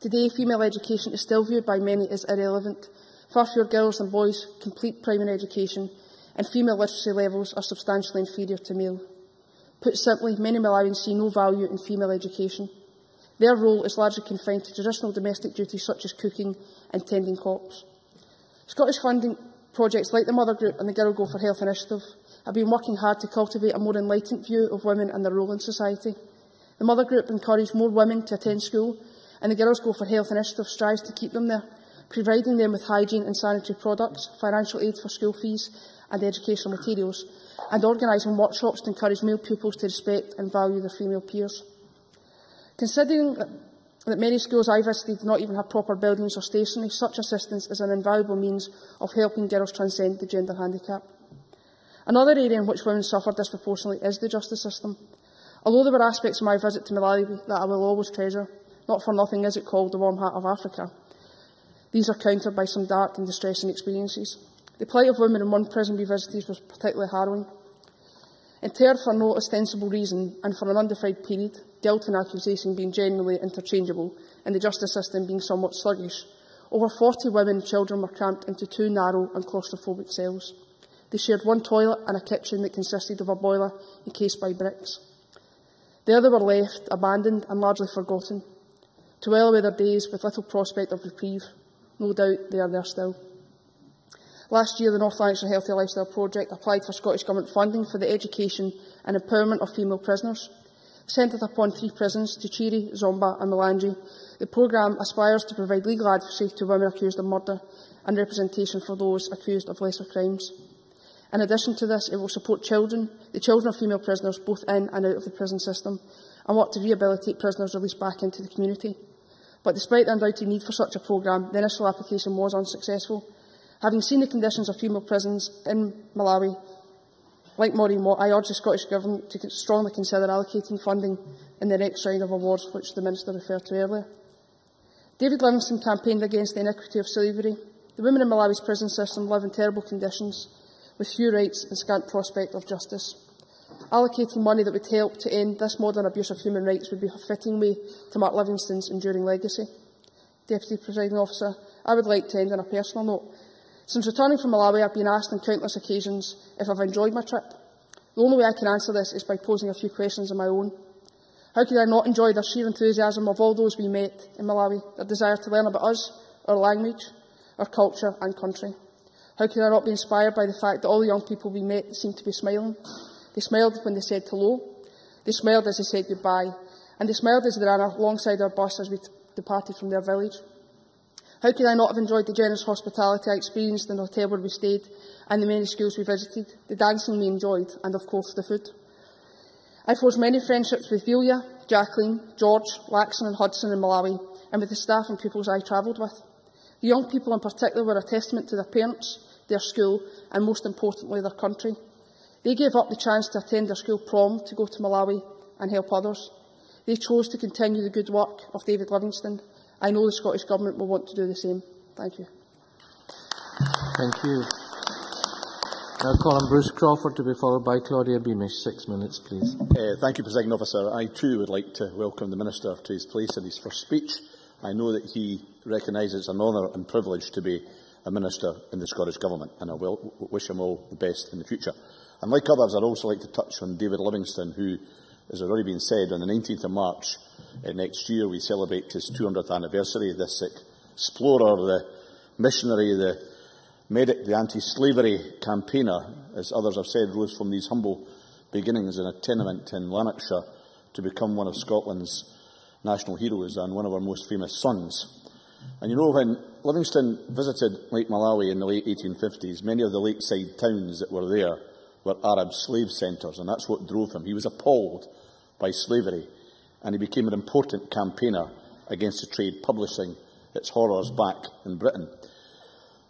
[SPEAKER 7] Today, female education is still viewed by many as irrelevant. Far fewer girls than boys complete primary education, and female literacy levels are substantially inferior to male. Put simply, many Malawians see no value in female education. Their role is largely confined to traditional domestic duties such as cooking and tending crops. Scottish funding projects like the Mother Group and the Girl Go for Health initiative have been working hard to cultivate a more enlightened view of women and their role in society. The Mother Group encouraged more women to attend school, and the Girls Go for Health initiative strives to keep them there, providing them with hygiene and sanitary products, financial aid for school fees and educational materials, and organising workshops to encourage male pupils to respect and value their female peers. Considering that many schools I visited do not even have proper buildings or stationery, such assistance is an invaluable means of helping girls transcend the gender handicap. Another area in which women suffer disproportionately is the justice system. Although there were aspects of my visit to Malawi that I will always treasure, not for nothing is it called the warm heart of Africa, these are countered by some dark and distressing experiences. The plight of women in one prison we visited was particularly harrowing. Interred for no ostensible reason and for an undefined period, guilt and accusation being generally interchangeable and the justice system being somewhat sluggish, over 40 women and children were cramped into 2 narrow and claustrophobic cells. They shared one toilet and a kitchen that consisted of a boiler encased by bricks. There they were left, abandoned and largely forgotten, to while away their days with little prospect of reprieve. No doubt they are there still. Last year, the North Lancashire Healthy Lifestyle Project applied for Scottish Government funding for the education and empowerment of female prisoners. Centred upon 3 prisons, Tuchiri, Zomba and Malawi, the programme aspires to provide legal advocacy to women accused of murder and representation for those accused of lesser crimes. In addition to this, it will support the children of female prisoners both in and out of the prison system, and work to rehabilitate prisoners released back into the community. But despite the undoubted need for such a programme, the initial application was unsuccessful. Having seen the conditions of female prisons in Malawi, like Maureen Watt, I urge the Scottish Government to strongly consider allocating funding in the next round of awards, which the Minister referred to earlier. David Livingstone campaigned against the iniquity of slavery. The women in Malawi's prison system live in terrible conditions, with few rights and scant prospect of justice. Allocating money that would help to end this modern abuse of human rights would be a fitting way to mark Livingstone's enduring legacy. Deputy Presiding Officer, I would like to end on a personal note. Since returning from Malawi, I have been asked on countless occasions if I have enjoyed my trip. The only way I can answer this is by posing a few questions of my own. How could I not enjoy the sheer enthusiasm of all those we met in Malawi, their desire to learn about us, our language, our culture and country? How could I not be inspired by the fact that all the young people we met seemed to be smiling? They smiled when they said hello, they smiled as they said goodbye, and they smiled as they ran alongside our bus as we departed from their village. How could I not have enjoyed the generous hospitality I experienced in the hotel where we stayed and the many schools we visited, the dancing we enjoyed, and of course the food? I forged many friendships with Velia, Jacqueline, George, Laxon and Hudson in Malawi, and with the staff and pupils I travelled with. The young people in particular were a testament to their parents, their school, and most importantly their country. They gave up the chance to attend their school prom to go to Malawi and help others. They chose to continue the good work of David Livingstone. I know the Scottish Government will want to do the same. Thank you.
[SPEAKER 4] Thank you. Now call on Bruce Crawford to be followed by Claudia Beamish. 6 minutes, please.
[SPEAKER 8] Thank you, Presiding Officer. I too would like to welcome the Minister to his place in his first speech. I know that he recognises an honour and privilege to be a Minister in the Scottish Government, and I will wish him all the best in the future. And like others, I'd also like to touch on David Livingstone, who, as has already been said, on the 19th of March next year we celebrate his 200th anniversary. This explorer, the missionary, the medic, the anti-slavery campaigner, as others have said, rose from these humble beginnings in a tenement in Lanarkshire to become one of Scotland's national heroes and one of our most famous sons. And you know, when Livingstone visited Lake Malawi in the late 1850s, many of the lakeside towns that were there were Arab slave centres, and that's what drove him. He was appalled by slavery, and he became an important campaigner against the trade, publishing its horrors back in Britain.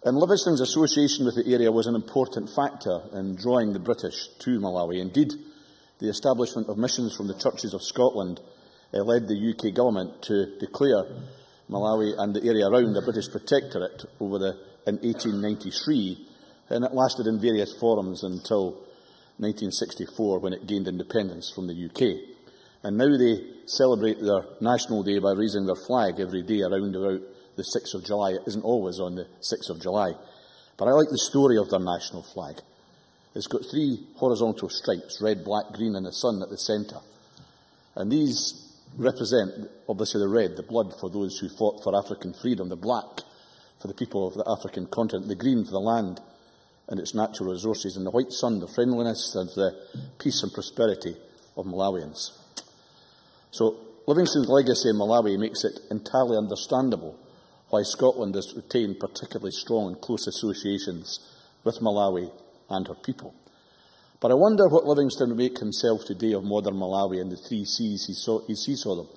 [SPEAKER 8] And Livingstone's association with the area was an important factor in drawing the British to Malawi. Indeed, the establishment of missions from the churches of Scotland led the UK government to declare Malawi and the area around a British protectorate in 1893, and it lasted in various forums until 1964, when it gained independence from the UK. And now they celebrate their National Day by raising their flag every day around about the 6th of July. It isn't always on the 6th of July. But I like the story of their national flag. It's got 3 horizontal stripes, red, black, green, and a sun at the centre. And these represent, obviously, the red, the blood for those who fought for African freedom, the black for the people of the African continent, the green for the land and its natural resources, and the white sun, the friendliness and the peace and prosperity of Malawians. So Livingstone's legacy in Malawi makes it entirely understandable why Scotland has retained particularly strong and close associations with Malawi and her people. But I wonder what Livingstone would make himself today of modern Malawi and the 3 C's he saw them: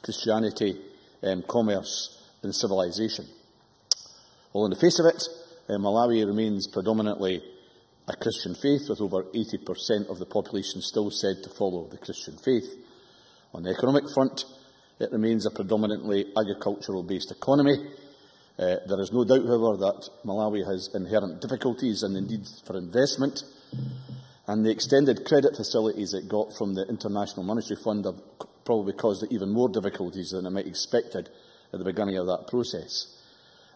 [SPEAKER 8] Christianity, commerce and civilization. Well, on the face of it, Malawi remains predominantly a Christian faith, with over 80% of the population still said to follow the Christian faith. On the economic front, it remains a predominantly agricultural-based economy. There is no doubt, however, that Malawi has inherent difficulties and the need for investment, and the extended credit facilities it got from the International Monetary Fund have probably caused it even more difficulties than I might have expected at the beginning of that process.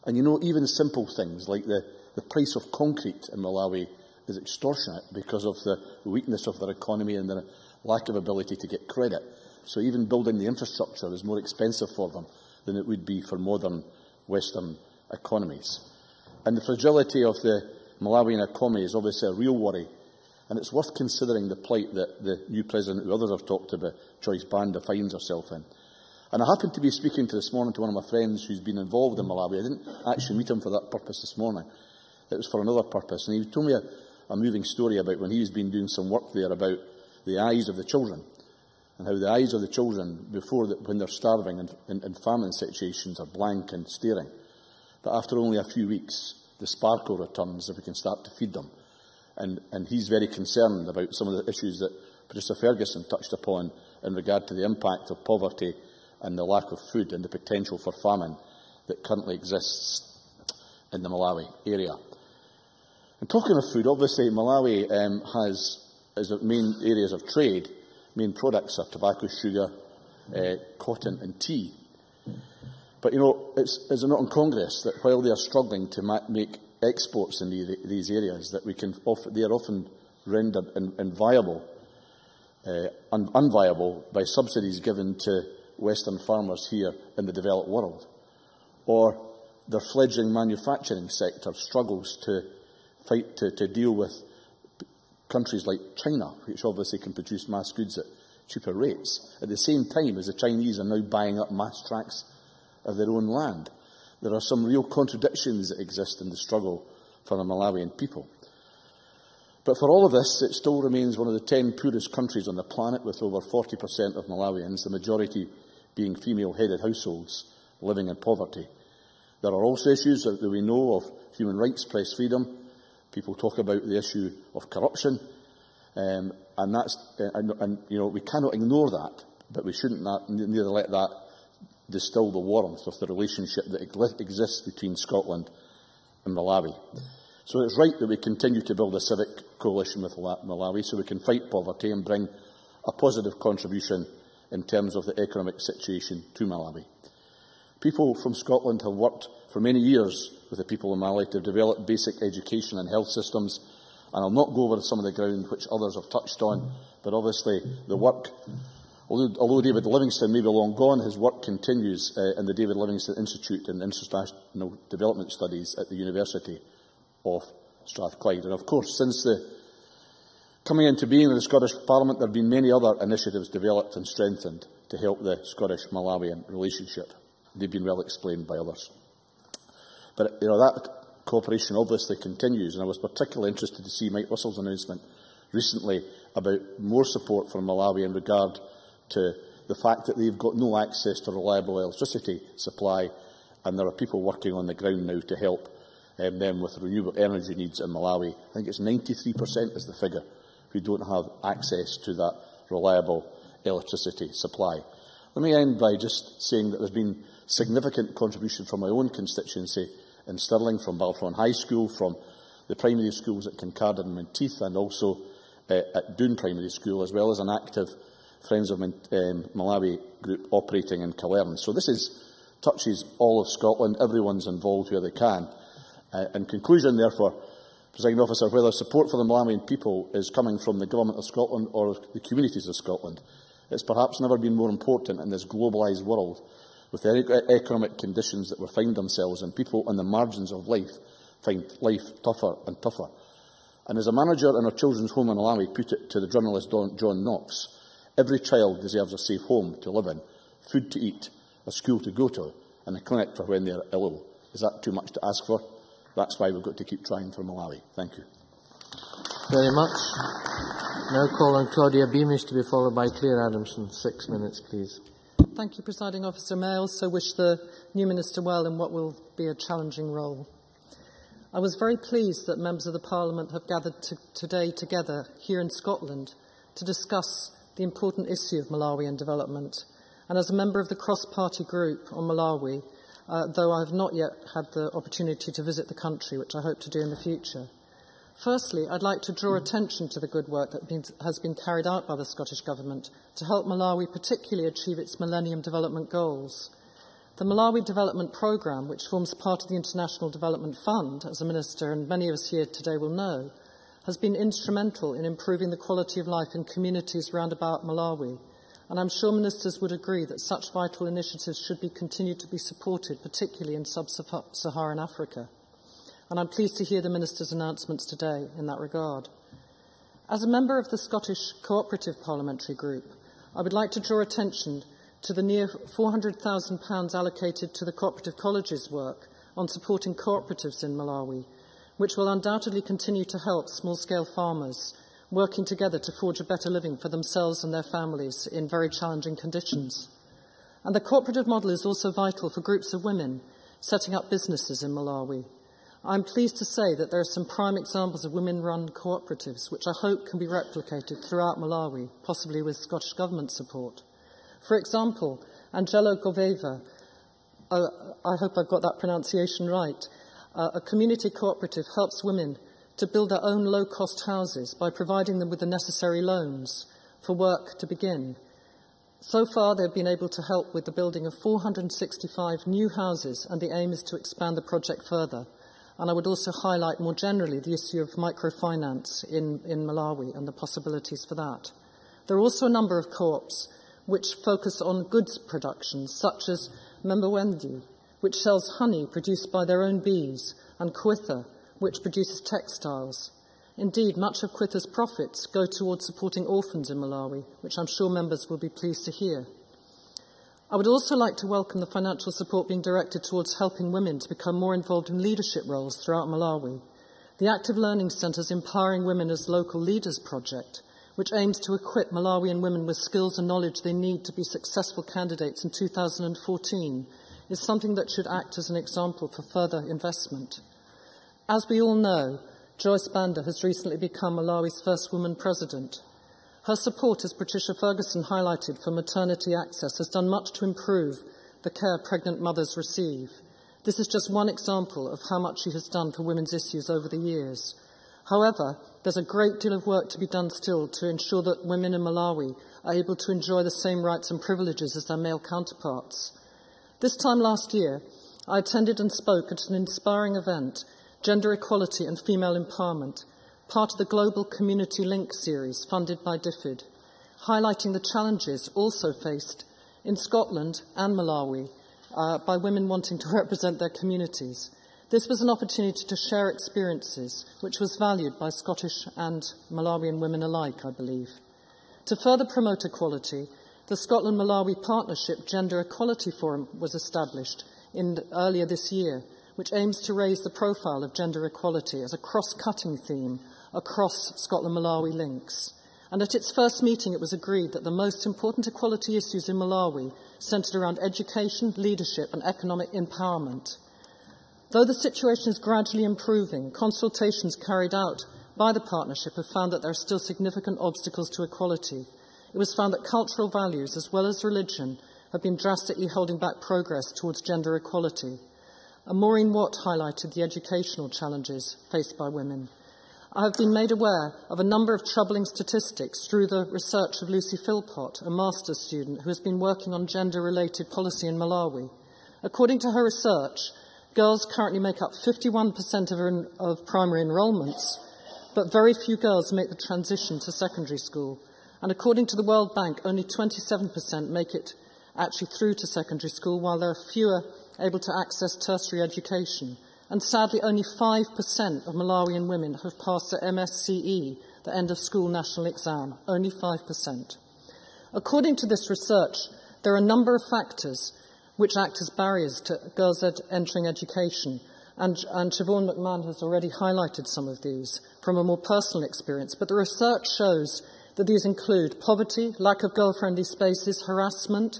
[SPEAKER 8] And you know, even simple things like the price of concrete in Malawi is extortionate because of the weakness of their economy and their lack of ability to get credit. So even building the infrastructure is more expensive for them than it would be for modern Western economies. And the fragility of the Malawian economy is obviously a real worry, and it's worth considering the plight that the new president, who others have talked about, Joyce Banda, finds herself in. And I happened to be speaking this morning to one of my friends who's been involved in Malawi. I didn't actually meet him for that purpose this morning. It was for another purpose. And he told me a moving story about when he's been doing some work there about the eyes of the children, and how the eyes of the children, when they're starving and in famine situations, are blank and staring. But after only a few weeks, the sparkle returns if we can start to feed them. And he's very concerned about some of the issues that Producer Ferguson touched upon in regard to the impact of poverty and the lack of food and the potential for famine that currently exists in the Malawi area. And talking of food, obviously Malawi has, as the main areas of trade, main products are tobacco, sugar, cotton and tea. But you know, is it not in Congress that while they are struggling to make exports in these areas, that they are often rendered unviable by subsidies given to Western farmers here in the developed world, or their fledgling manufacturing sector struggles to deal with countries like China, which obviously can produce mass goods at cheaper rates, at the same time as the Chinese are now buying up mass tracts of their own land. There are some real contradictions that exist in the struggle for the Malawian people. But for all of this, it still remains one of the 10 poorest countries on the planet, with over 40% of Malawians, the majority being female-headed households living in poverty. There are also issues that we know of: human rights, press freedom. People talk about the issue of corruption, and you know, we cannot ignore that, but we shouldn't neither let that distill the warmth of the relationship that exists between Scotland and Malawi. So it's right that we continue to build a civic coalition with Malawi so we can fight poverty and bring a positive contribution in terms of the economic situation to Malawi. People from Scotland have worked for many years with the people of Malawi to develop basic education and health systems, and I'll not go over some of the ground which others have touched on, but obviously the work, although David Livingstone may be long gone, his work continues in the David Livingstone Institute in International Development Studies at the University of Strathclyde. And of course, since the coming into being of the Scottish Parliament, there have been many other initiatives developed and strengthened to help the Scottish-Malawian relationship. They've been well explained by others. But that cooperation obviously continues, and I was particularly interested to see Mike Russell's announcement recently about more support from Malawi in regard to the fact that they've got no access to reliable electricity supply, and there are people working on the ground now to help them with renewable energy needs in Malawi. I think it's 93% is the figure who don't have access to that reliable electricity supply. Let me end by just saying that there's been significant contribution from my own constituency in Stirling, from Balfron High School, from the primary schools at Kincardine and Menteith, and also at Doon Primary School, as well as an active Friends of Malawi group operating in Killarn. So this touches all of Scotland. Everyone's involved where they can. In conclusion, therefore, Presiding Officer, whether support for the Malawian people is coming from the Government of Scotland or the communities of Scotland, it's perhaps never been more important in this globalised world, with the economic conditions that we find themselves in. People on the margins of life find life tougher and tougher. And as a manager in our children's home in Malawi put it to the journalist John Knox, every child deserves a safe home to live in, food to eat, a school to go to, and a clinic for when they are ill. Is that too much to ask for? That's why we've got to keep trying for Malawi. Thank you.
[SPEAKER 4] Very much. Now call on Claudia Beamish to be followed by Claire Adamson. 6 minutes, please.
[SPEAKER 9] Thank you, Presiding Officer. May I also wish the new Minister well in what will be a challenging role. I was very pleased that members of the Parliament have gathered today together here in Scotland to discuss the important issue of Malawian development. And as a member of the cross-party group on Malawi, though I have not yet had the opportunity to visit the country, which I hope to do in the future. Firstly, I'd like to draw attention to the good work that has been carried out by the Scottish Government to help Malawi particularly achieve its Millennium Development Goals. The Malawi Development Programme, which forms part of the International Development Fund, as a Minister and many of us here today will know, has been instrumental in improving the quality of life in communities round about Malawi. And I'm sure Ministers would agree that such vital initiatives should be continued to be supported, particularly in sub-Saharan Africa. And I'm pleased to hear the Minister's announcements today in that regard. As a member of the Scottish Cooperative Parliamentary Group, I would like to draw attention to the near £400,000 allocated to the Cooperative College's work on supporting cooperatives in Malawi, which will undoubtedly continue to help small-scale farmers working together to forge a better living for themselves and their families in very challenging conditions. And the cooperative model is also vital for groups of women setting up businesses in Malawi. I'm pleased to say that there are some prime examples of women-run cooperatives, which I hope can be replicated throughout Malawi, possibly with Scottish Government support. For example, Angelo Goveva, I hope I've got that pronunciation right, a community cooperative helps women to build their own low-cost houses by providing them with the necessary loans for work to begin. So far, they've been able to help with the building of 465 new houses, and the aim is to expand the project further. And I would also highlight more generally the issue of microfinance in Malawi and the possibilities for that. There are also a number of co-ops which focus on goods production, such as Membewendi, which sells honey produced by their own bees, and Kwitha, which produces textiles. Indeed, much of Kwitha's profits go towards supporting orphans in Malawi, which I'm sure members will be pleased to hear. I would also like to welcome the financial support being directed towards helping women to become more involved in leadership roles throughout Malawi. The Active Learning Centre's Empowering Women as Local Leaders project, which aims to equip Malawian women with skills and knowledge they need to be successful candidates in 2014, is something that should act as an example for further investment. As we all know, Joyce Banda has recently become Malawi's first woman president. Her support, as Patricia Ferguson highlighted, for maternity access has done much to improve the care pregnant mothers receive. This is just one example of how much she has done for women's issues over the years. However, there's a great deal of work to be done still to ensure that women in Malawi are able to enjoy the same rights and privileges as their male counterparts. This time last year, I attended and spoke at an inspiring event, Gender Equality and Female Empowerment, part of the Global Community Link series funded by DFID, highlighting the challenges also faced in Scotland and Malawi by women wanting to represent their communities. This was an opportunity to share experiences, which was valued by Scottish and Malawian women alike, I believe. To further promote equality, the Scotland-Malawi Partnership Gender Equality Forum was established earlier this year, which aims to raise the profile of gender equality as a cross-cutting theme across Scotland-Malawi links. And at its first meeting, it was agreed that the most important equality issues in Malawi centred around education, leadership and economic empowerment. Though the situation is gradually improving, consultations carried out by the partnership have found that there are still significant obstacles to equality. It was found that cultural values, as well as religion, have been drastically holding back progress towards gender equality. And Maureen Watt highlighted the educational challenges faced by women. I have been made aware of a number of troubling statistics through the research of Lucy Philpott, a master's student who has been working on gender-related policy in Malawi. According to her research, girls currently make up 51% of primary enrolments, but very few girls make the transition to secondary school. And according to the World Bank, only 27% make it actually through to secondary school, while there are fewer able to access tertiary education. And sadly, only 5% of Malawian women have passed the MSCE, the end of school national exam. Only 5%. According to this research, there are a number of factors which act as barriers to girls entering education. And Siobhan McMahon has already highlighted some of these from a more personal experience. But the research shows that these include poverty, lack of girl-friendly spaces, harassment,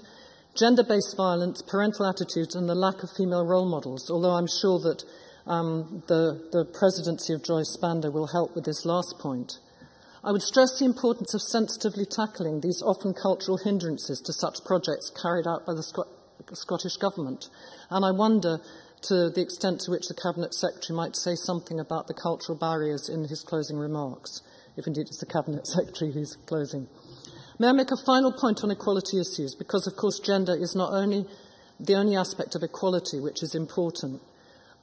[SPEAKER 9] gender-based violence, parental attitudes, and the lack of female role models, although I'm sure that the presidency of Joyce Spanda will help with this last point. I would stress the importance of sensitively tackling these often cultural hindrances to such projects carried out by the Scottish Government, and I wonder to the extent to which the Cabinet Secretary might say something about the cultural barriers in his closing remarks, if indeed it's the Cabinet Secretary who's closing. May I make a final point on equality issues, because of course gender is not only the only aspect of equality which is important.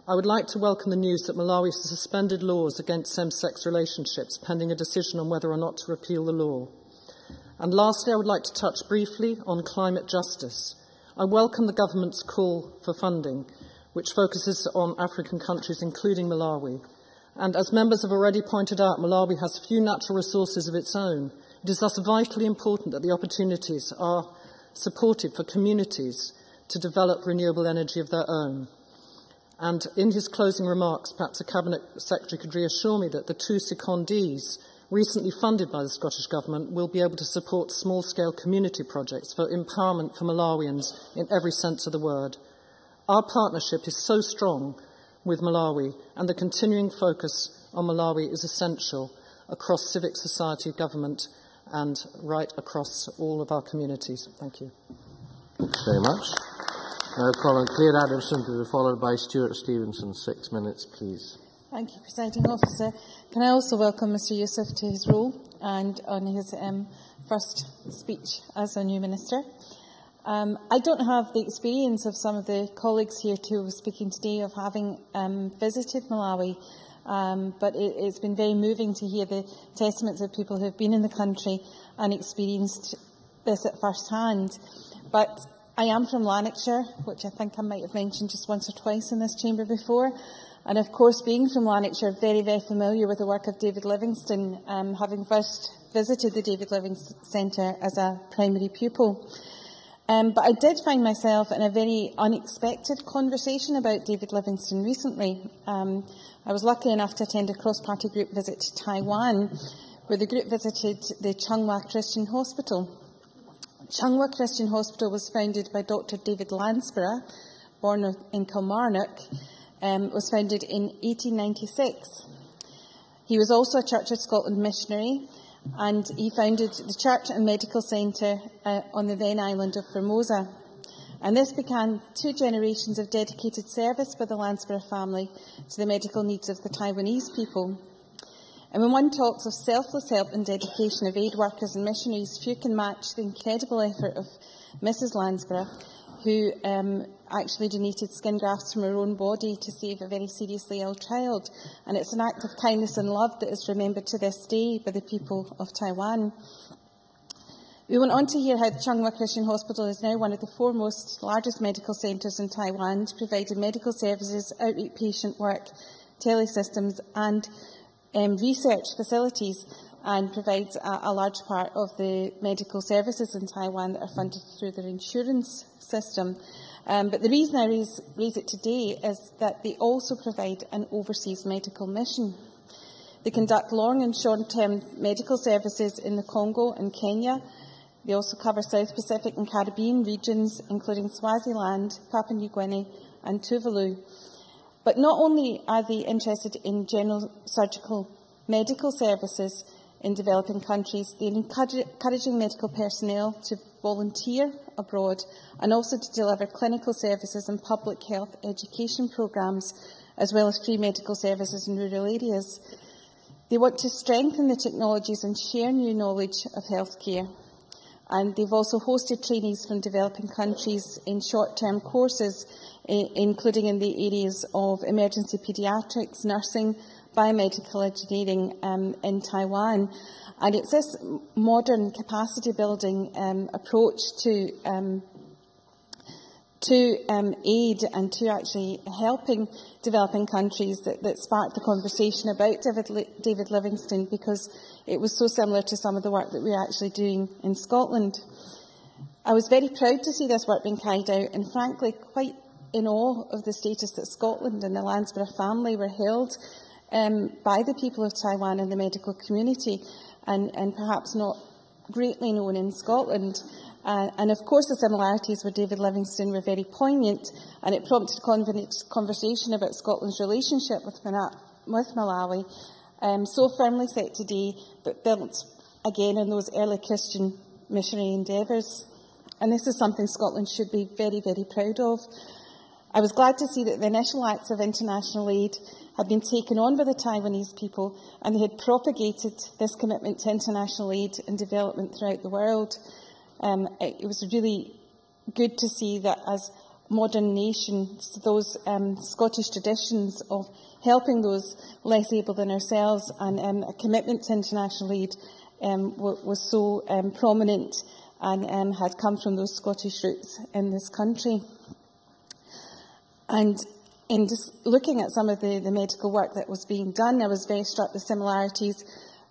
[SPEAKER 9] I would like to welcome the news that Malawi has suspended laws against same-sex relationships pending a decision on whether or not to repeal the law. And lastly, I would like to touch briefly on climate justice. I welcome the government's call for funding, which focuses on African countries, including Malawi. And as members have already pointed out, Malawi has few natural resources of its own. It is thus vitally important that the opportunities are supported for communities to develop renewable energy of their own. And in his closing remarks, perhaps the Cabinet Secretary could reassure me that the 2 secondees recently funded by the Scottish Government will be able to support small-scale community projects for empowerment for Malawians in every sense of the word. Our partnership is so strong with Malawi, and the continuing focus on Malawi is essential across civic society, government, and right across all of our communities. Thank you.
[SPEAKER 4] Thanks very much. Now, Colin Claire Adamson to be followed by Stuart Stevenson. 6 minutes, please.
[SPEAKER 10] Thank you, Presiding Officer. Can I also welcome Mr Youssef to his role and on his first speech as a new Minister. I don't have the experience of some of the colleagues here who were speaking today of having visited Malawi, but it's been very moving to hear the testaments of people who have been in the country and experienced this at first hand. But I am from Lanarkshire, which I think I might have mentioned just once or twice in this chamber before. And of course, being from Lanarkshire, very, very familiar with the work of David Livingstone, having first visited the David Livingstone Centre as a primary pupil. But I did find myself in a very unexpected conversation about David Livingstone recently. I was lucky enough to attend a cross-party group visit to Taiwan, where the group visited the Changhua Christian Hospital. Changhua Christian Hospital was founded by Dr David Lansborough, born in Kilmarnock, was founded in 1896. He was also a Church of Scotland missionary, and he founded the Church and Medical Centre on the then island of Formosa. And this began 2 generations of dedicated service by the Landsborough family to the medical needs of the Taiwanese people. And when one talks of selfless help and dedication of aid workers and missionaries, few can match the incredible effort of Mrs Landsborough, who actually donated skin grafts from her own body to save a very seriously ill child. And it's an act of kindness and love that is remembered to this day by the people of Taiwan. We went on to hear how the Chung-Ma Christian Hospital is now one of the foremost, largest medical centres in Taiwan, providing medical services, outreach patient work, telesystems and research facilities, and provides a large part of the medical services in Taiwan that are funded through their insurance system. But the reason I raise it today is that they also provide an overseas medical mission. They conduct long and short-term medical services in the Congo and Kenya. They also cover South Pacific and Caribbean regions, including Swaziland, Papua New Guinea and Tuvalu. But not only are they interested in general surgical medical services in developing countries, they're encouraging medical personnel to volunteer abroad and also to deliver clinical services and public health education programmes, as well as free medical services in rural areas. They want to strengthen the technologies and share new knowledge of healthcare. And they've also hosted trainees from developing countries in short-term courses, including in the areas of emergency paediatrics, nursing, biomedical engineering in Taiwan. And it's this modern capacity building approach to aid and to actually helping developing countries that sparked the conversation about David Livingstone, because it was so similar to some of the work that we are actually doing in Scotland. I was very proud to see this work being carried out, and frankly quite in awe of the status that Scotland and the Landsborough family were held by the people of Taiwan and the medical community, and perhaps not greatly known in Scotland. And of course the similarities with David Livingstone were very poignant, and it prompted a conversation about Scotland's relationship with Malawi, so firmly set today, but built again on those early Christian missionary endeavours. And this is something Scotland should be very, very proud of. I was glad to see that the initial acts of international aid had been taken on by the Taiwanese people, and they had propagated this commitment to international aid and development throughout the world. It was really good to see that as modern nations, those Scottish traditions of helping those less able than ourselves and a commitment to international aid was so prominent and had come from those Scottish roots in this country. And in just looking at some of the medical work that was being done, I was very struck with the similarities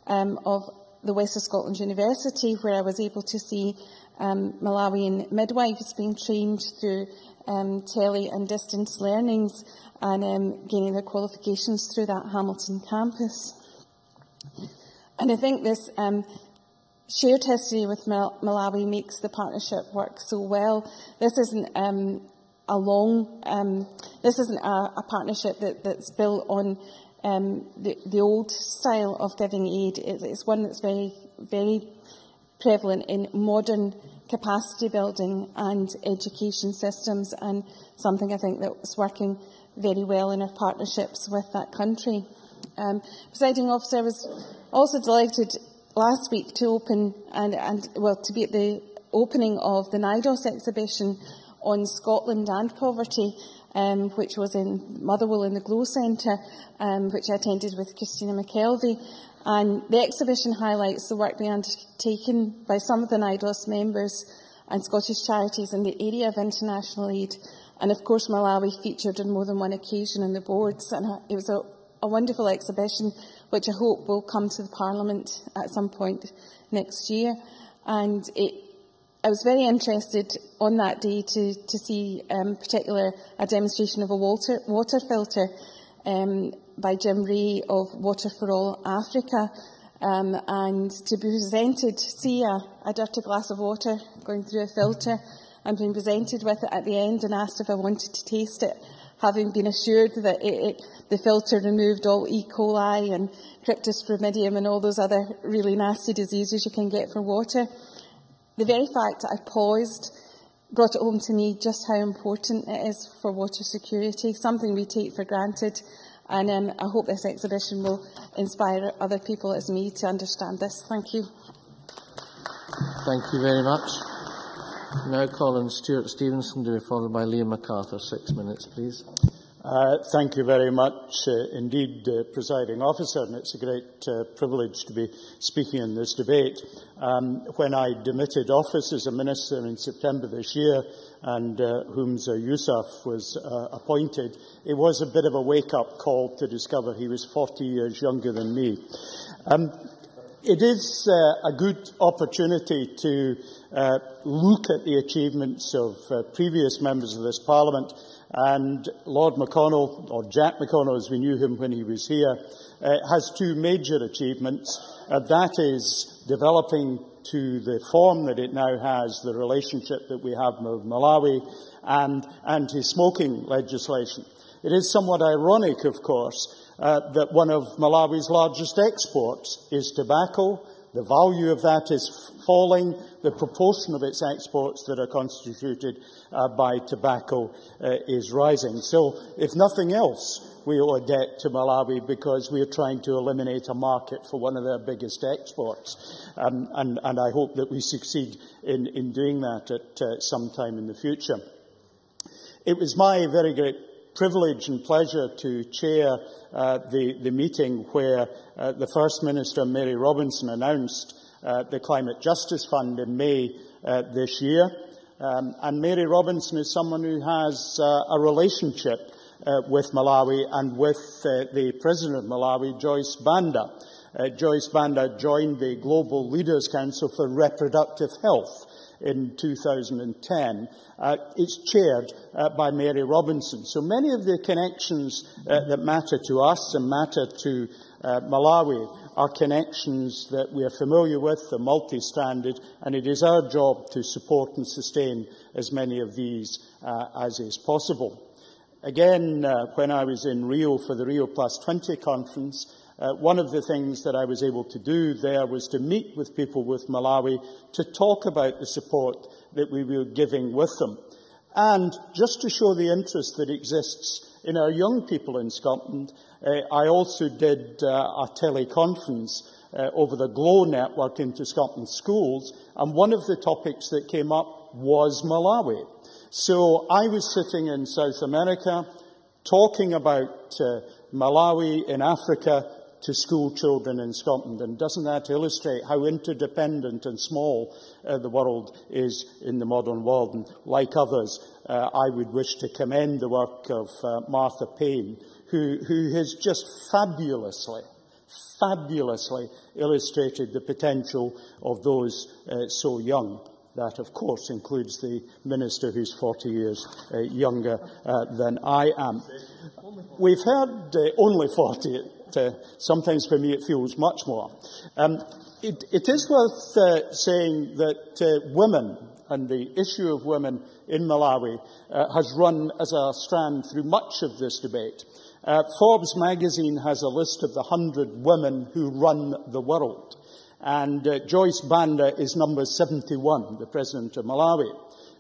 [SPEAKER 10] of the West of Scotland University, where I was able to see Malawian midwives being trained through tele and distance learnings and gaining their qualifications through that Hamilton campus. And I think this shared history with Malawi makes the partnership work so well. This isn't this isn't a partnership that's built on the old style of giving aid. It's one that's very, very prevalent in modern capacity building and education systems, and something I think that's working very well in our partnerships with that country. Presiding Officer, I was also delighted last week to open to be at the opening of the NIDOS exhibition on Scotland and poverty, which was in Motherwell in the Glow Centre, which I attended with Christina McKelvey. And the exhibition highlights the work being undertaken by some of the NIDOS members and Scottish charities in the area of international aid. And of course Malawi featured on more than one occasion on the boards, and it was a wonderful exhibition which I hope will come to the Parliament at some point next year. And I was very interested on that day to see particular a demonstration of a water filter by Jim Ray of Water for All Africa, and to be presented, see a dirty glass of water going through a filter and being presented with it at the end and asked if I wanted to taste it, having been assured that the filter removed all E. coli and cryptosporidium and all those other really nasty diseases you can get from water. The very fact that I paused, brought it home to me just how important it is for water security, something we take for granted. And I hope this exhibition will inspire other people as me to understand this. Thank you.
[SPEAKER 4] Thank you very much. Now Colin Stewart Stevenson to be followed by Liam MacArthur. 6 minutes, please.
[SPEAKER 11] Thank you very much indeed, Presiding Officer, and it's a great privilege to be speaking in this debate. When I demitted office as a Minister in September this year, and Humza Yousaf was appointed, it was a bit of a wake-up call to discover he was 40 years younger than me. It is a good opportunity to look at the achievements of previous members of this Parliament, and Lord McConnell, or Jack McConnell as we knew him when he was here, has two major achievements. That is developing to the form that it now has the relationship that we have with Malawi and anti-smoking legislation. It is somewhat ironic, of course, that one of Malawi's largest exports is tobacco. The value of that is falling. The proportion of its exports that are constituted by tobacco is rising. So, if nothing else, we owe a debt to Malawi because we are trying to eliminate a market for one of their biggest exports. And I hope that we succeed in doing that at some time in the future. It was my very great privilege and pleasure to chair the meeting where the First Minister, Mary Robinson, announced the Climate Justice Fund in May this year. And Mary Robinson is someone who has a relationship with Malawi and with the President of Malawi, Joyce Banda. Joyce Banda joined the Global Leaders Council for Reproductive Health in 2010. It's chaired by Mary Robinson. So many of the connections that matter to us and matter to Malawi are connections that we are familiar with, are multi-stranded, and it is our job to support and sustain as many of these as is possible. Again, when I was in Rio for the Rio Plus 20 conference, one of the things that I was able to do there was to meet with people with Malawi to talk about the support that we were giving with them. And just to show the interest that exists in our young people in Scotland, I also did a teleconference over the GLOW network into Scotland schools, and one of the topics that came up was Malawi. So I was sitting in South America talking about Malawi in Africa to school children in Scotland. And doesn't that illustrate how interdependent and small the world is in the modern world? And like others, I would wish to commend the work of Martha Payne, who has just fabulously illustrated the potential of those so young. That, of course, includes the Minister who's 40 years younger than I am. We've heard only 40. Sometimes for me it feels much more. It is worth saying that women and the issue of women in Malawi has run as a strand through much of this debate. Forbes magazine has a list of the 100 women who run the world. And Joyce Banda is number 71, the President of Malawi.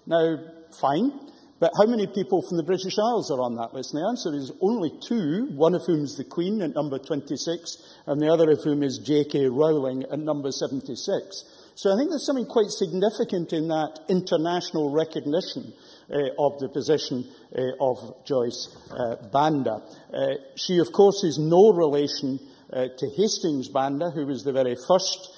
[SPEAKER 11] Now, fine, but how many people from the British Isles are on that list? And the answer is only 2, one of whom is the Queen at number 26, and the other of whom is J.K. Rowling at number 76. So I think there's something quite significant in that international recognition of the position of Joyce Banda. She, of course, is no relation to Hastings Banda, who was the very first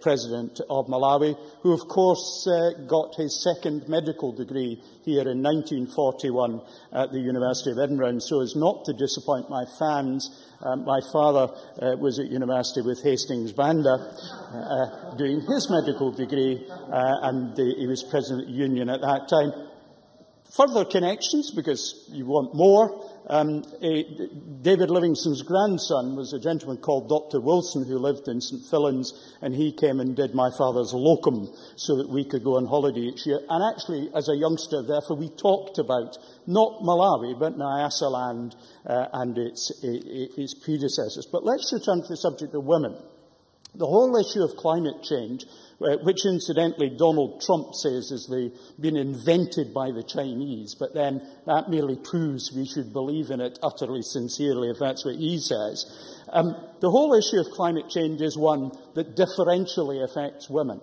[SPEAKER 11] President of Malawi, who, of course, got his second medical degree here in 1941 at the University of Edinburgh. And so as not to disappoint my fans, my father was at university with Hastings Banda doing his medical degree, and he was President of the Union at that time. Further connections, because you want more. David Livingstone's grandson was a gentleman called Dr. Wilson who lived in St. Fillan's, and he came and did my father's locum so that we could go on holiday each year. And actually, as a youngster, therefore, we talked about not Malawi, but Nyasaland and its predecessors. But let's return to the subject of women. The whole issue of climate change, which incidentally Donald Trump says has been invented by the Chinese, but then that merely proves we should believe in it utterly sincerely if that's what he says. The whole issue of climate change is one that differentially affects women.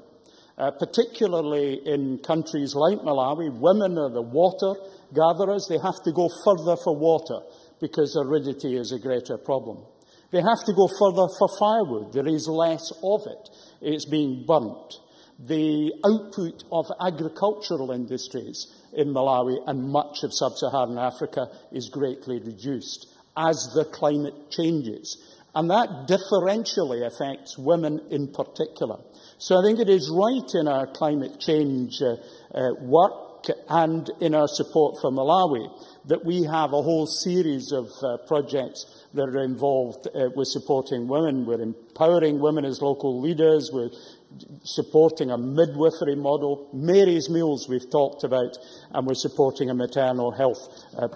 [SPEAKER 11] Particularly in countries like Malawi, women are the water gatherers. They have to go further for water because aridity is a greater problem. They have to go further for firewood. There is less of it. It's being burnt. The output of agricultural industries in Malawi and much of sub-Saharan Africa is greatly reduced as the climate changes. And that differentially affects women in particular. So I think it is right in our climate change work and in our support for Malawi that we have a whole series of projects that are involved with supporting women. We're empowering women as local leaders. We're supporting a midwifery model. Mary's Meals we've talked about, and we're supporting a maternal health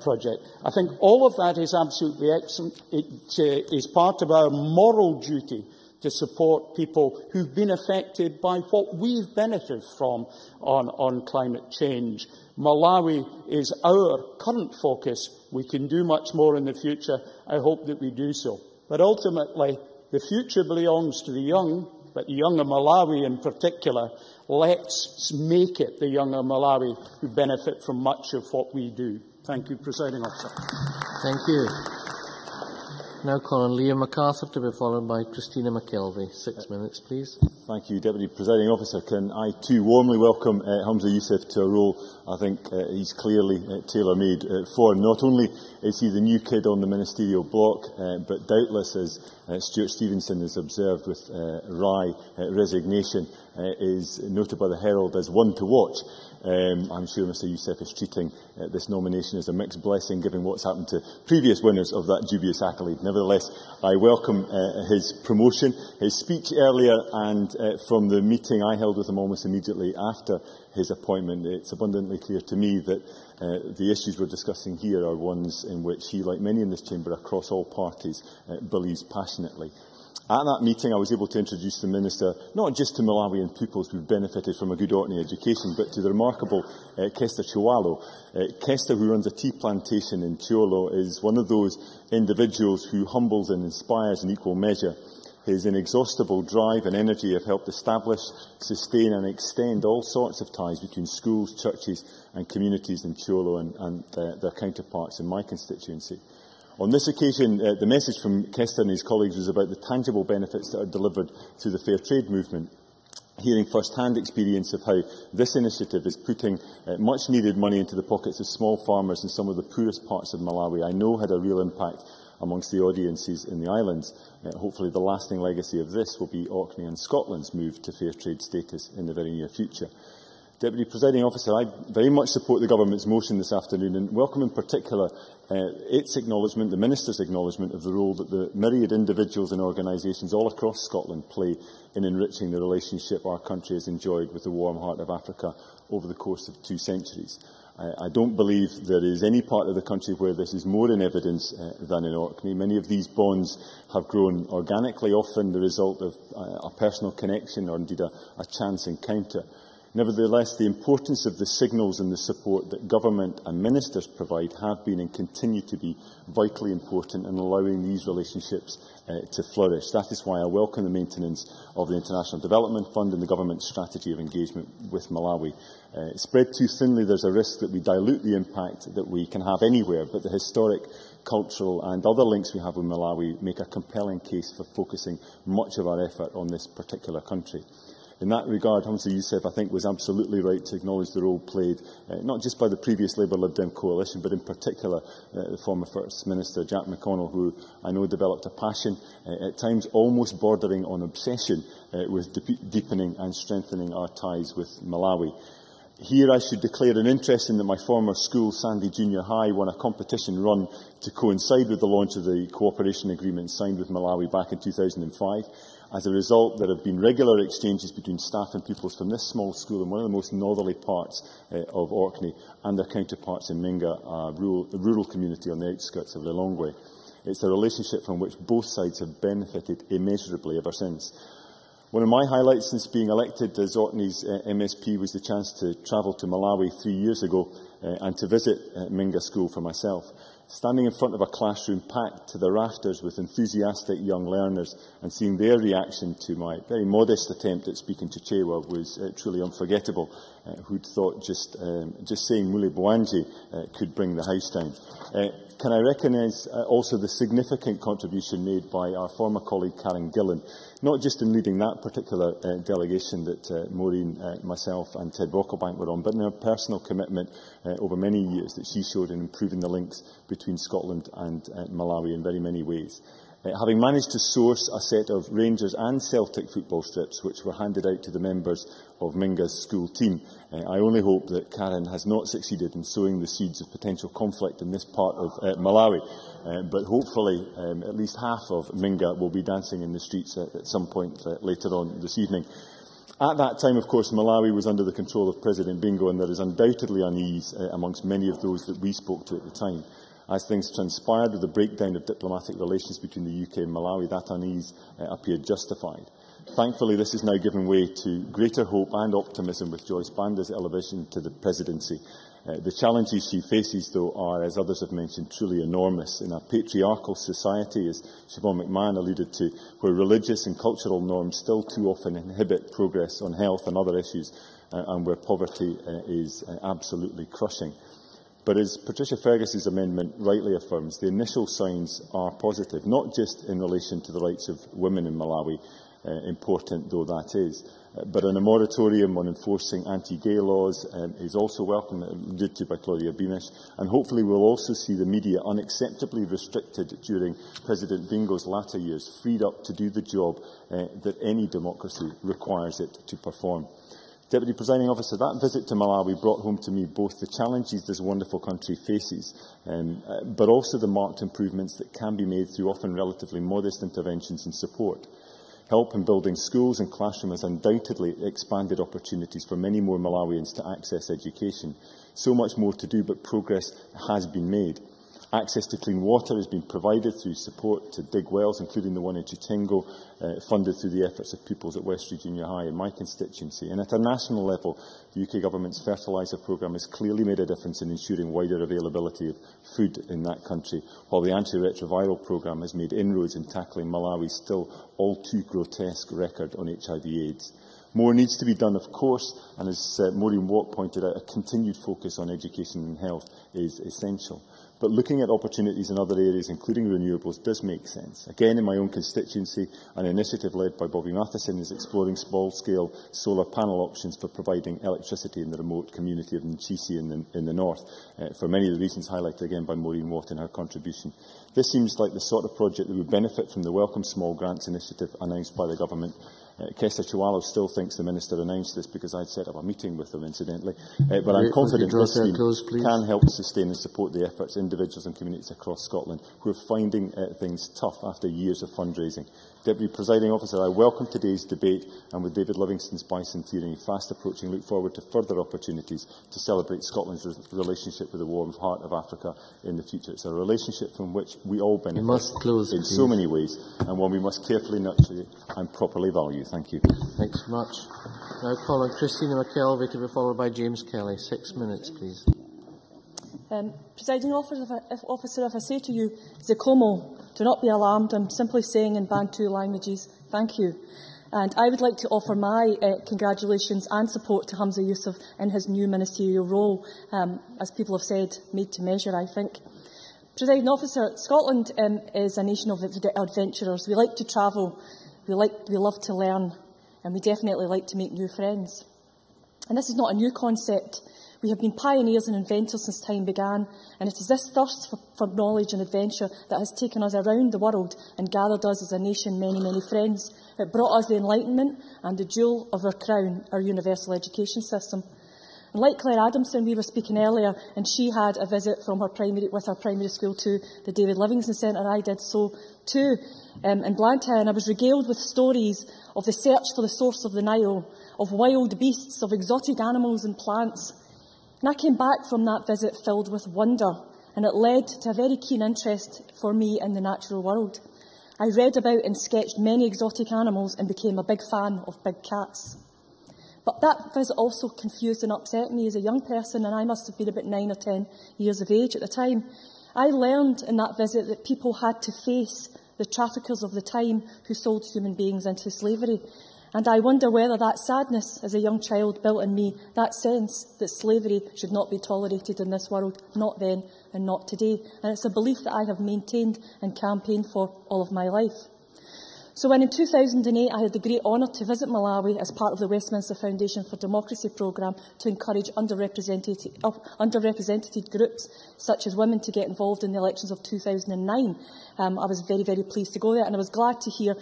[SPEAKER 11] project. I think all of that is absolutely excellent. It is part of our moral duty to support people who've been affected by what we've benefited from on climate change. Malawi is our current focus. We can do much more in the future. I hope that we do so. But ultimately, the future belongs to the young, but the young of Malawi in particular. Let's make it the young of Malawi who benefit from much of what we do. Thank you, Presiding Officer.
[SPEAKER 4] Thank you. Now call on Liam MacArthur to be followed by Christina McKelvey. 6 minutes, please.
[SPEAKER 12] Thank you, Deputy Presiding Officer. Can I too warmly welcome Hamza Youssef to a role I think he's clearly tailor-made for. Not only is he the new kid on the ministerial block, but doubtless, as Stuart Stevenson has observed with wry resignation, is noted by the Herald as one to watch. I'm sure Mr Youssef is treating this nomination as a mixed blessing, given what's happened to previous winners of that dubious accolade. Nevertheless, I welcome his promotion. His speech earlier and from the meeting I held with him almost immediately after his appointment, it's abundantly clear to me that the issues we're discussing here are ones in which he, like many in this chamber across all parties, believes passionately. At that meeting, I was able to introduce the Minister not just to Malawian pupils who've benefited from a good Orkney education, but to the remarkable Kester Chiwalo. Kester, who runs a tea plantation in Chiolo, is one of those individuals who humbles and inspires in equal measure. His inexhaustible drive and energy have helped establish, sustain and extend all sorts of ties between schools, churches and communities in Chiolo and their counterparts in my constituency. On this occasion, the message from Kester and his colleagues was about the tangible benefits that are delivered through the fair trade movement. Hearing first-hand experience of how this initiative is putting much-needed money into the pockets of small farmers in some of the poorest parts of Malawi, I know had a real impact amongst the audiences in the islands. Hopefully the lasting legacy of this will be Orkney and Scotland's move to fair trade status in the very near future. Deputy Presiding Officer, I very much support the Government's motion this afternoon and welcome in particular its acknowledgement, the Minister's acknowledgement of the role that the myriad individuals and organisations all across Scotland play in enriching the relationship our country has enjoyed with the warm heart of Africa over the course of 2 centuries. I don't believe there is any part of the country where this is more in evidence than in Orkney. Many of these bonds have grown organically, often the result of a personal connection or indeed a chance encounter. Nevertheless, the importance of the signals and the support that government and ministers provide have been and continue to be vitally important in allowing these relationships to flourish. That is why I welcome the maintenance of the International Development Fund and the government's strategy of engagement with Malawi. Spread too thinly, there's a risk that we dilute the impact that we can have anywhere, but the historic, cultural and other links we have with Malawi make a compelling case for focusing much of our effort on this particular country. In that regard, Hamza Youssef, I think, was absolutely right to acknowledge the role played, not just by the previous Labour-Lib Dem coalition, but in particular the former First Minister, Jack McConnell, who I know developed a passion, at times almost bordering on obsession, with deepening and strengthening our ties with Malawi. Here I should declare an interest in that my former school, Sandy Junior High, won a competition run to coincide with the launch of the cooperation agreement signed with Malawi back in 2005. As a result, there have been regular exchanges between staff and pupils from this small school in one of the most northerly parts of Orkney and their counterparts in Minga, a rural community on the outskirts of Lilongwe. It's a relationship from which both sides have benefited immeasurably ever since. One of my highlights since being elected as Orkney's MSP was the chance to travel to Malawi 3 years ago and to visit Minga School for myself. Standing in front of a classroom packed to the rafters with enthusiastic young learners and seeing their reaction to my very modest attempt at speaking Chichewa was truly unforgettable. Who'd thought just saying Mule Boanje could bring the house down? Can I recognise also the significant contribution made by our former colleague Karen Gillan, not just in leading that particular delegation that Maureen, myself and Ted Brocklebank were on, but in her personal commitment over many years that she showed in improving the links between Scotland and Malawi in very many ways. Having managed to source a set of Rangers and Celtic football strips which were handed out to the members of Minga's school team, I only hope that Karen has not succeeded in sowing the seeds of potential conflict in this part of Malawi. But hopefully at least half of Minga will be dancing in the streets at some point later on this evening. At that time, of course, Malawi was under the control of President Bingo, and there is undoubtedly unease amongst many of those that we spoke to at the time. As things transpired with the breakdown of diplomatic relations between the UK and Malawi, that unease appeared justified. Thankfully, this has now given way to greater hope and optimism with Joyce Banda's elevation to the presidency. The challenges she faces, though, are, as others have mentioned, truly enormous. In a patriarchal society, as Siobhan McMahon alluded to, where religious and cultural norms still too often inhibit progress on health and other issues, and where poverty is absolutely crushing. But as Patricia Fergus's amendment rightly affirms, the initial signs are positive, not just in relation to the rights of women in Malawi, important though that is, but a moratorium on enforcing anti-gay laws is also welcome, alluded to by Claudia Beamish, and hopefully we'll also see the media unacceptably restricted during President Bingo's latter years, freed up to do the job that any democracy requires it to perform. Deputy Presiding Officer, that visit to Malawi brought home to me both the challenges this wonderful country faces, but also the marked improvements that can be made through often relatively modest interventions and support. Help in building schools and classrooms has undoubtedly expanded opportunities for many more Malawians to access education. So much more to do, but progress has been made. Access to clean water has been provided through support to dig wells, including the one in Chitengo, funded through the efforts of pupils at Westry Junior High in my constituency. And at a national level, the UK Government's fertiliser programme has clearly made a difference in ensuring wider availability of food in that country, while the antiretroviral programme has made inroads in tackling Malawi's still all too grotesque record on HIV/AIDS. More needs to be done, of course, and as Maureen Watt pointed out, a continued focus on education and health is essential. But looking at opportunities in other areas, including renewables, does make sense. Again, in my own constituency, an initiative led by Bobby Matheson is exploring small-scale solar panel options for providing electricity in the remote community of Nchisi in the north, for many of the reasons highlighted again by Maureen Watt in her contribution. This seems like the sort of project that would benefit from the welcome small grants initiative announced by the government. Kester Chiwalo still thinks the Minister announced this because I'd set up a meeting with them, incidentally. But I'm confident this scheme can help sustain and support the efforts of individuals and communities across Scotland who are finding things tough after years of fundraising. Deputy Presiding Officer, I welcome today's debate, and with David Livingston's bicentenary fast approaching, look forward to further opportunities to celebrate Scotland's relationship with the warm heart of Africa in the future. It's a relationship from which we all benefit in so many ways, and one we must carefully nurture and properly value. Thank you.
[SPEAKER 4] Thanks so much. Now call on Christina McKelvey to be followed by James Kelly. 6 minutes, please.
[SPEAKER 13] Presiding Officer, if I say to you, Zikomo, do not be alarmed. I'm simply saying in Bantu languages, thank you. And I would like to offer my congratulations and support to Hamza Yusuf in his new ministerial role, as people have said, made to measure, I think. Presiding Officer, Scotland is a nation of adventurers. We like to travel, we love to learn, and we definitely like to make new friends. And this is not a new concept. We have been pioneers and inventors since time began, and it is this thirst for knowledge and adventure that has taken us around the world and gathered us as a nation many, many friends. It brought us the Enlightenment and the jewel of our crown, our universal education system. And like Claire Adamson, we were speaking earlier, and she had a visit from with her primary school to the David Livingston Centre. I did so too in Blantyre, and I was regaled with stories of the search for the source of the Nile, of wild beasts, of exotic animals and plants. And I came back from that visit filled with wonder, and it led to a very keen interest for me in the natural world. I read about and sketched many exotic animals and became a big fan of big cats. But that visit also confused and upset me as a young person, and I must have been about 9 or 10 years of age at the time. I learned in that visit that people had to face the traffickers of the time who sold human beings into slavery. And I wonder whether that sadness as a young child built in me that sense that slavery should not be tolerated in this world, not then and not today. And it's a belief that I have maintained and campaigned for all of my life. So when in 2008 I had the great honour to visit Malawi as part of the Westminster Foundation for Democracy programme to encourage underrepresented groups such as women to get involved in the elections of 2009, I was very, very pleased to go there, and I was glad to hear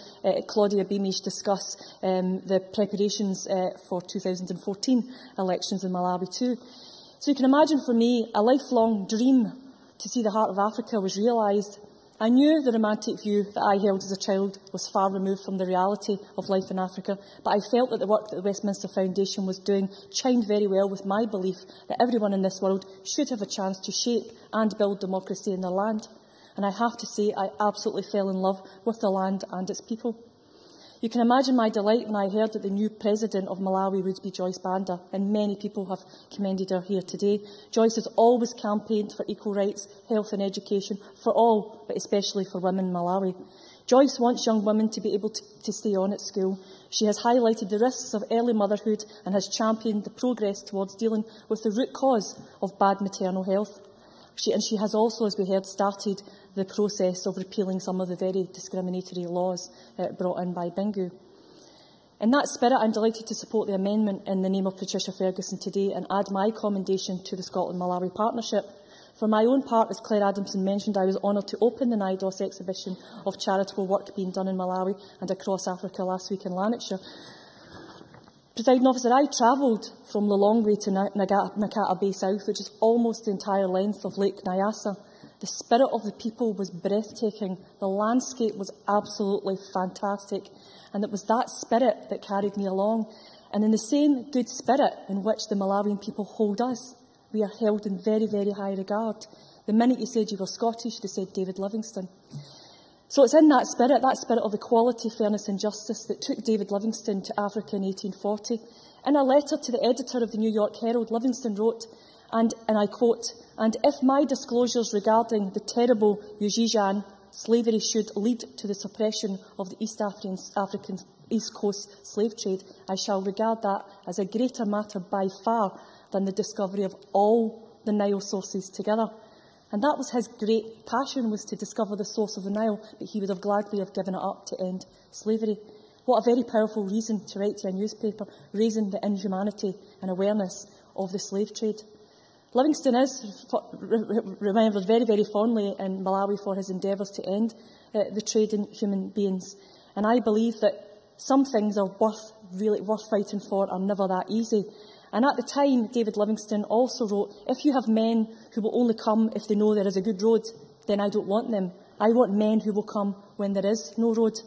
[SPEAKER 13] Claudia Beamish discuss the preparations for 2014 elections in Malawi too. So you can imagine for me a lifelong dream to see the heart of Africa was realised. I knew the romantic view that I held as a child was far removed from the reality of life in Africa, but I felt that the work that the Westminster Foundation was doing chimed very well with my belief that everyone in this world should have a chance to shape and build democracy in their land. And I have to say, I absolutely fell in love with the land and its people. You can imagine my delight when I heard that the new president of Malawi would be Joyce Banda, and many people have commended her here today. Joyce has always campaigned for equal rights, health and education for all, but especially for women in Malawi. Joyce wants young women to be able to stay on at school. She has highlighted the risks of early motherhood and has championed the progress towards dealing with the root cause of bad maternal health. She has also, as we heard, started the process of repealing some of the very discriminatory laws brought in by Bingu. In that spirit, I'm delighted to support the amendment in the name of Patricia Ferguson today and add my commendation to the Scotland-Malawi partnership. For my own part, as Claire Adamson mentioned, I was honoured to open the NIDOS exhibition of charitable work being done in Malawi and across Africa last week in Lanarkshire. Presiding Officer, I travelled from Lilongwe to Nakata Bay South, which is almost the entire length of Lake Nyasa. The spirit of the people was breathtaking. The landscape was absolutely fantastic. And it was that spirit that carried me along. And in the same good spirit in which the Malawian people hold us, we are held in very, very high regard. The minute you said you were Scottish, they said David Livingstone. So it's in that spirit of equality, fairness and justice that took David Livingstone to Africa in 1840. In a letter to the editor of the New York Herald, Livingstone wrote, and I quote, "And if my disclosures regarding the terrible Ujijan slavery should lead to the suppression of the East African East Coast slave trade, I shall regard that as a greater matter by far than the discovery of all the Nile sources together." And that was his great passion, was to discover the source of the Nile, but he would have gladly have given it up to end slavery. What a very powerful reason to write to a newspaper, raising the inhumanity and awareness of the slave trade. Livingstone is remembered very, very fondly in Malawi for his endeavours to end the trade in human beings. And I believe that some things are really worth fighting for, are never that easy. And at the time, David Livingstone also wrote, "If you have men who will only come if they know there is a good road, then I don't want them. I want men who will come when there is no road."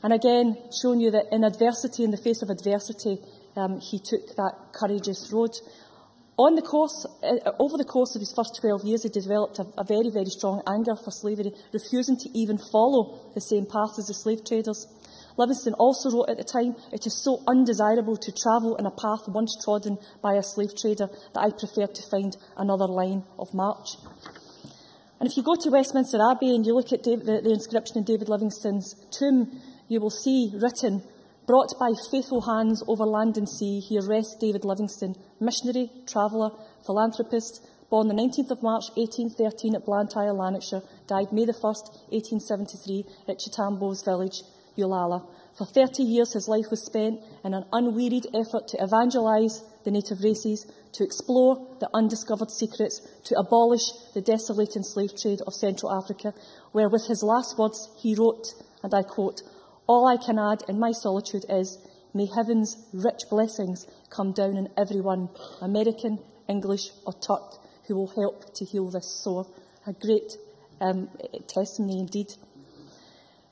[SPEAKER 13] And again, showing you that in adversity, in the face of adversity, he took that courageous road. Over the course of his first 12 years, he developed a very, very strong anger for slavery, refusing to even follow the same path as the slave traders. Livingstone also wrote at the time, "It is so undesirable to travel in a path once trodden by a slave trader that I prefer to find another line of march." And if you go to Westminster Abbey and you look at the inscription in David Livingstone's tomb, you will see written, "Brought by faithful hands over land and sea, here rests David Livingstone, missionary, traveller, philanthropist, born the 19th of March 1813 at Blantyre, Lanarkshire, died May the 1st, 1873 at Chitambos village, Ulala. For 30 years his life was spent in an unwearied effort to evangelise the native races, to explore the undiscovered secrets, to abolish the desolating slave trade of Central Africa, where with his last words he wrote, and I quote, 'All I can add in my solitude is, may heaven's rich blessings come down on everyone, American, English or Turk, who will help to heal this sore.'" A great testimony indeed.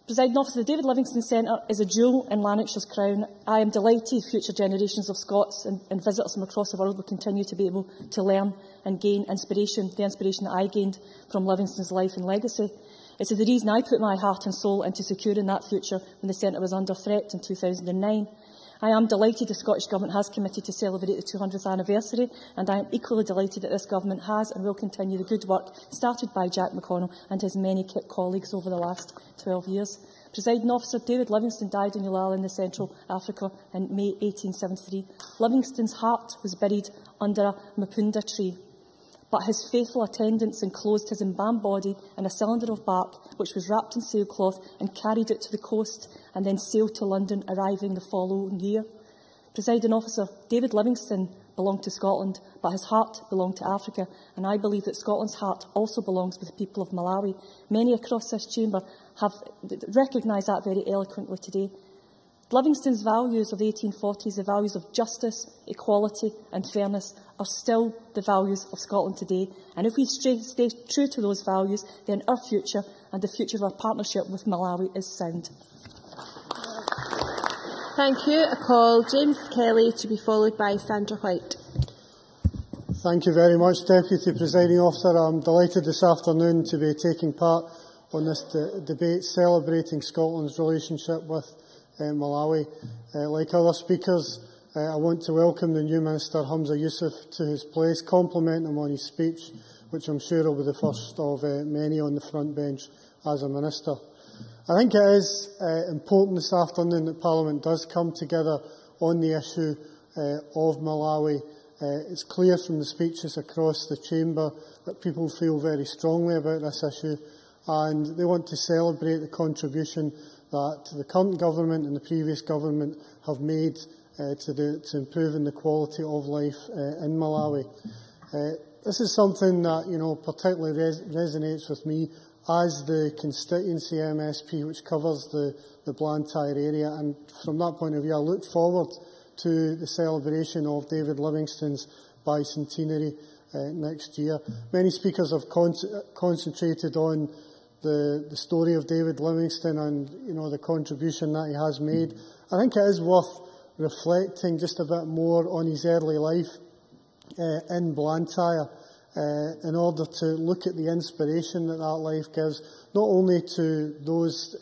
[SPEAKER 13] Presiding Officer, the David Livingstone Centre is a jewel in Lanarkshire's crown. I am delighted future generations of Scots and visitors from across the world will continue to be able to learn and gain inspiration, the inspiration that I gained from Livingstone's life and legacy. It is the reason I put my heart and soul into securing that future when the centre was under threat in 2009. I am delighted the Scottish Government has committed to celebrate the 200th anniversary, and I am equally delighted that this Government has and will continue the good work started by Jack McConnell and his many colleagues over the last 12 years. Presiding Officer, David Livingstone died in Ulala in Central Africa in May 1873. Livingstone's heart was buried under a mapunda tree, but his faithful attendants enclosed his embalmed body in a cylinder of bark, which was wrapped in sailcloth and carried it to the coast and then sailed to London, arriving the following year. Presiding Officer, David Livingstone belonged to Scotland, but his heart belonged to Africa, and I believe that Scotland's heart also belongs with the people of Malawi. Many across this chamber have recognised that very eloquently today. Livingstone's values of the 1840s, the values of justice, equality and fairness, are still the values of Scotland today. And if we stay true to those values, then our future and the future of our partnership with Malawi is sound.
[SPEAKER 1] Thank you. I call James Kelly to be followed by Sandra White.
[SPEAKER 14] Thank you very much, Deputy Presiding Officer. I'm delighted this afternoon to be taking part on this debate celebrating Scotland's relationship with Malawi. Like other speakers, I want to welcome the new Minister, Humza Yousaf, to his place, compliment him on his speech, which I'm sure will be the first of many on the front bench as a Minister. I think it is important this afternoon that Parliament does come together on the issue of Malawi. It's clear from the speeches across the chamber that people feel very strongly about this issue, and they want to celebrate the contribution that the current government and the previous government have made to improving the quality of life in Malawi. This is something that particularly resonates with me as the constituency MSP which covers the Blantyre area, and from that point of view I look forward to the celebration of David Livingstone's bicentenary next year. Many speakers have concentrated on the story of David Livingstone and the contribution that he has made. I think it is worth reflecting just a bit more on his early life in Blantyre in order to look at the inspiration that life gives, not only to those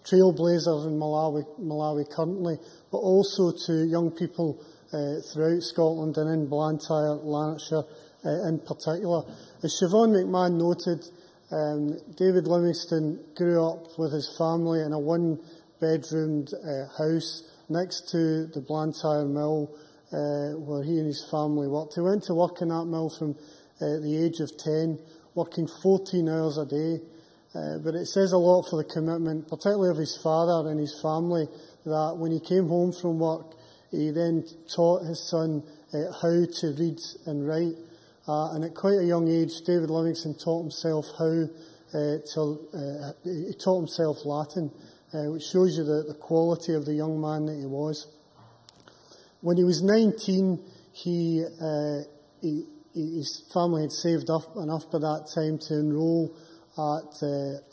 [SPEAKER 14] trailblazers in Malawi currently, but also to young people throughout Scotland and in Blantyre, Lanarkshire in particular. As Siobhan McMahon noted, David Livingstone grew up with his family in a one-bedroomed house next to the Blantyre mill where he and his family worked. He went to work in that mill from the age of 10, working 14 hours a day. But it says a lot for the commitment, particularly of his father and his family, that when he came home from work, he then taught his son how to read and write. And at quite a young age, David Livingstone taught himself he taught himself Latin, which shows you the quality of the young man that he was. When he was 19, his family had saved up enough by that time to enrol at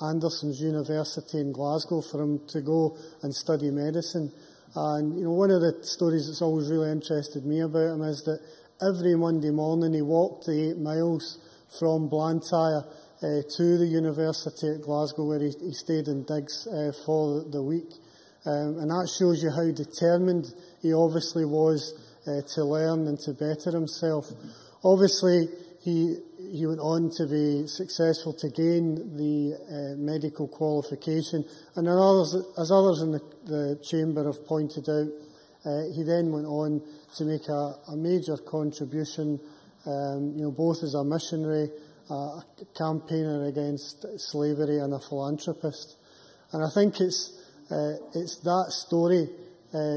[SPEAKER 14] Anderson's University in Glasgow for him to go and study medicine. And one of the stories that's always really interested me about him is that every Monday morning he walked the 8 miles from Blantyre to the university at Glasgow, where he stayed in digs for the week. And that shows you how determined he obviously was to learn and to better himself. Obviously, he went on to be successful to gain the medical qualification, and as others in the chamber have pointed out, he then went on to make a major contribution, both as a missionary, a campaigner against slavery, and a philanthropist. And I think it's that story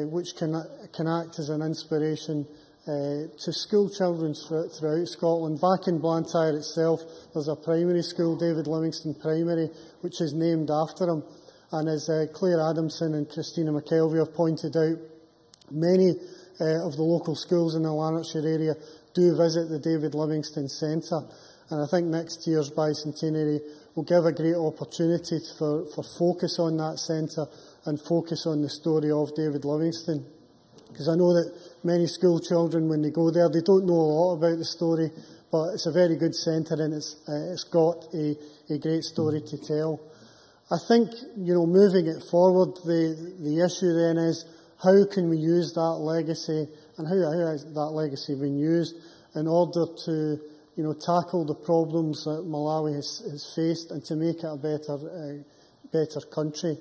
[SPEAKER 14] which can act as an inspiration to school children throughout Scotland. Back in Blantyre itself, there's a primary school, David Livingstone Primary, which is named after him. And as Claire Adamson and Christina McKelvey have pointed out, many of the local schools in the Lanarkshire area do visit the David Livingstone Centre. And I think next year's bicentenary will give a great opportunity for focus on that centre and focus on the story of David Livingstone. Because I know that many school children, when they go there, they don't know a lot about the story, but it's a very good centre and it's got a great story to tell. I think, moving it forward, the issue then is how can we use that legacy and how has that legacy been used in order to, tackle the problems that Malawi has faced and to make it a better country.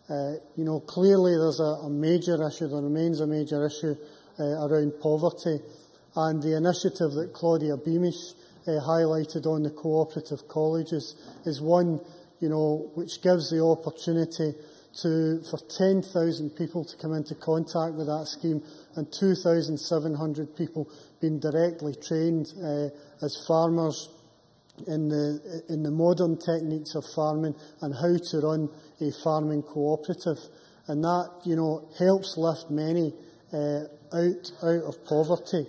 [SPEAKER 14] Clearly there's a major issue, there remains a major issue around poverty, and the initiative that Claudia Beamish highlighted on the cooperative colleges is one, which gives the opportunity for 10,000 people to come into contact with that scheme, and 2,700 people being directly trained as farmers in the modern techniques of farming and how to run a farming cooperative. And that, helps lift many out of poverty.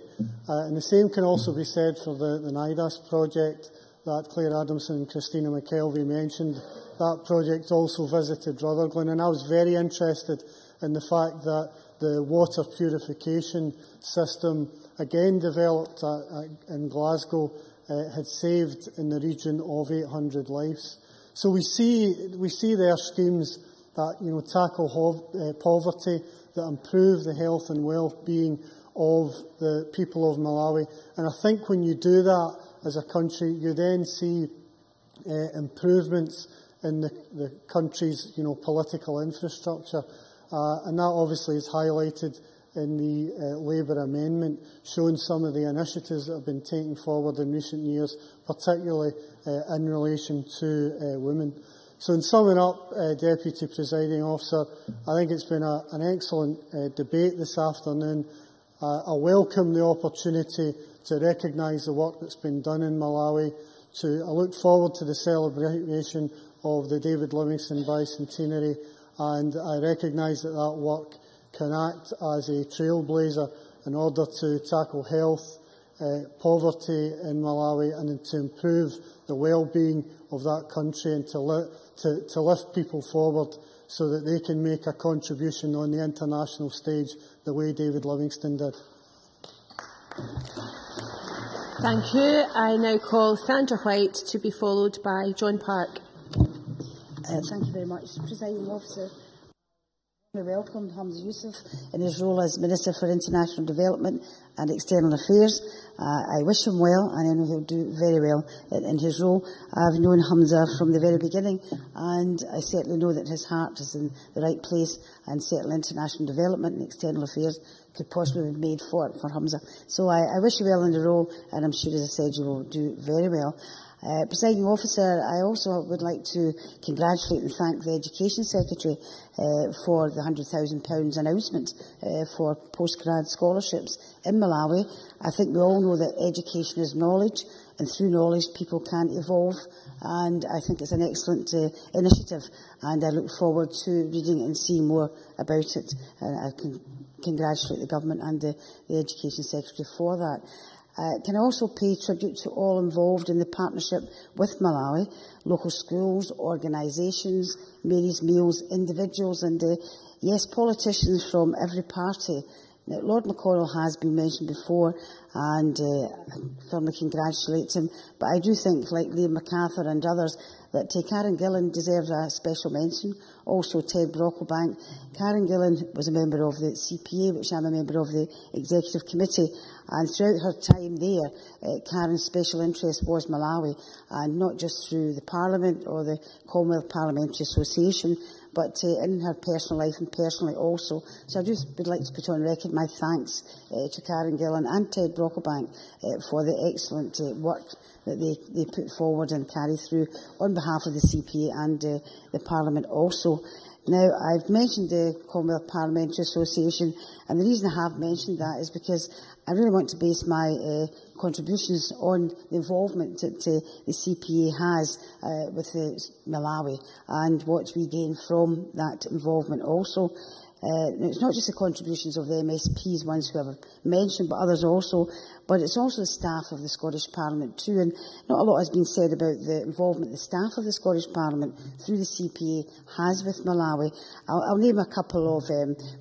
[SPEAKER 14] And the same can also be said for the NIDAS project that Claire Adamson and Christina McKelvey mentioned. That project also visited Rutherglen, and I was very interested in the fact that the water purification system, again developed in Glasgow, had saved in the region of 800 lives. So we see there schemes that tackle poverty, that improve the health and well-being of the people of Malawi. And I think when you do that as a country, you then see improvements in the country's political infrastructure. And that obviously is highlighted in the Labour amendment, showing some of the initiatives that have been taken forward in recent years, particularly in relation to women. So in summing up, Deputy Presiding Officer, I think it's been an excellent debate this afternoon. I welcome the opportunity to recognise the work that's been done in Malawi. I look forward to the celebration of the David Livingstone Bicentenary, and I recognise that work can act as a trailblazer in order to tackle health, poverty in Malawi, and to improve the well-being of that country, and to lift people forward so that they can make a contribution on the international stage the way David Livingstone did.
[SPEAKER 1] Thank you. I now call Sandra White to be followed by John Park.
[SPEAKER 15] Thank you very much, Presiding Officer. I welcome Hamza Yusuf in his role as Minister for International Development and External Affairs. I wish him well, and I know he'll do very well in his role. I've known Hamza from the very beginning, and I certainly know that his heart is in the right place, and certainly international development and external affairs could possibly be made for Hamza. So I wish you well in the role, and I'm sure, as I said, you will do very well. Presiding Officer, I also would like to congratulate and thank the Education Secretary for the £100,000 announcement for postgrad scholarships in Malawi. I think we all know that education is knowledge, and through knowledge people can evolve, and I think it's an excellent initiative, and I look forward to reading it and seeing more about it. I can congratulate the Government and the Education Secretary for that. Can I also pay tribute to all involved in the partnership with Malawi, local schools, organisations, Mary's Meals, individuals, and yes, politicians from every party. Now, Lord McConnell has been mentioned before, and I firmly congratulate him, but I do think, like Liam MacArthur and others, that Karen Gillan deserves a special mention. Also Ted Brocklebank. Karen Gillan was a member of the CPA, which I'm a member of the Executive Committee, and throughout her time there, Karen's special interest was Malawi, and not just through the Parliament or the Commonwealth Parliamentary Association, but in her personal life and personally also. So I just would like to put on record my thanks to Karen Gillan and Ted Brocklebank for the excellent work that they put forward and carry through on behalf of the CPA and the Parliament also. Now, I've mentioned the Commonwealth Parliamentary Association, and the reason I have mentioned that is because I really want to base my contributions on the involvement that the CPA has with Malawi and what we gain from that involvement also. It's not just the contributions of the MSPs, ones who I've mentioned, but others also, but it's also the staff of the Scottish Parliament too, and not a lot has been said about the involvement the staff of the Scottish Parliament through the CPA has with Malawi. Malawi. I'll name a couple of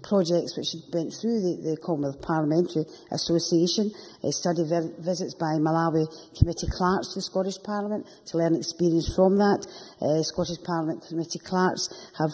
[SPEAKER 15] projects which went through the Commonwealth Parliamentary Association, study visits by Malawi committee clerks to the Scottish Parliament to learn experience from that. Scottish Parliament committee clerks have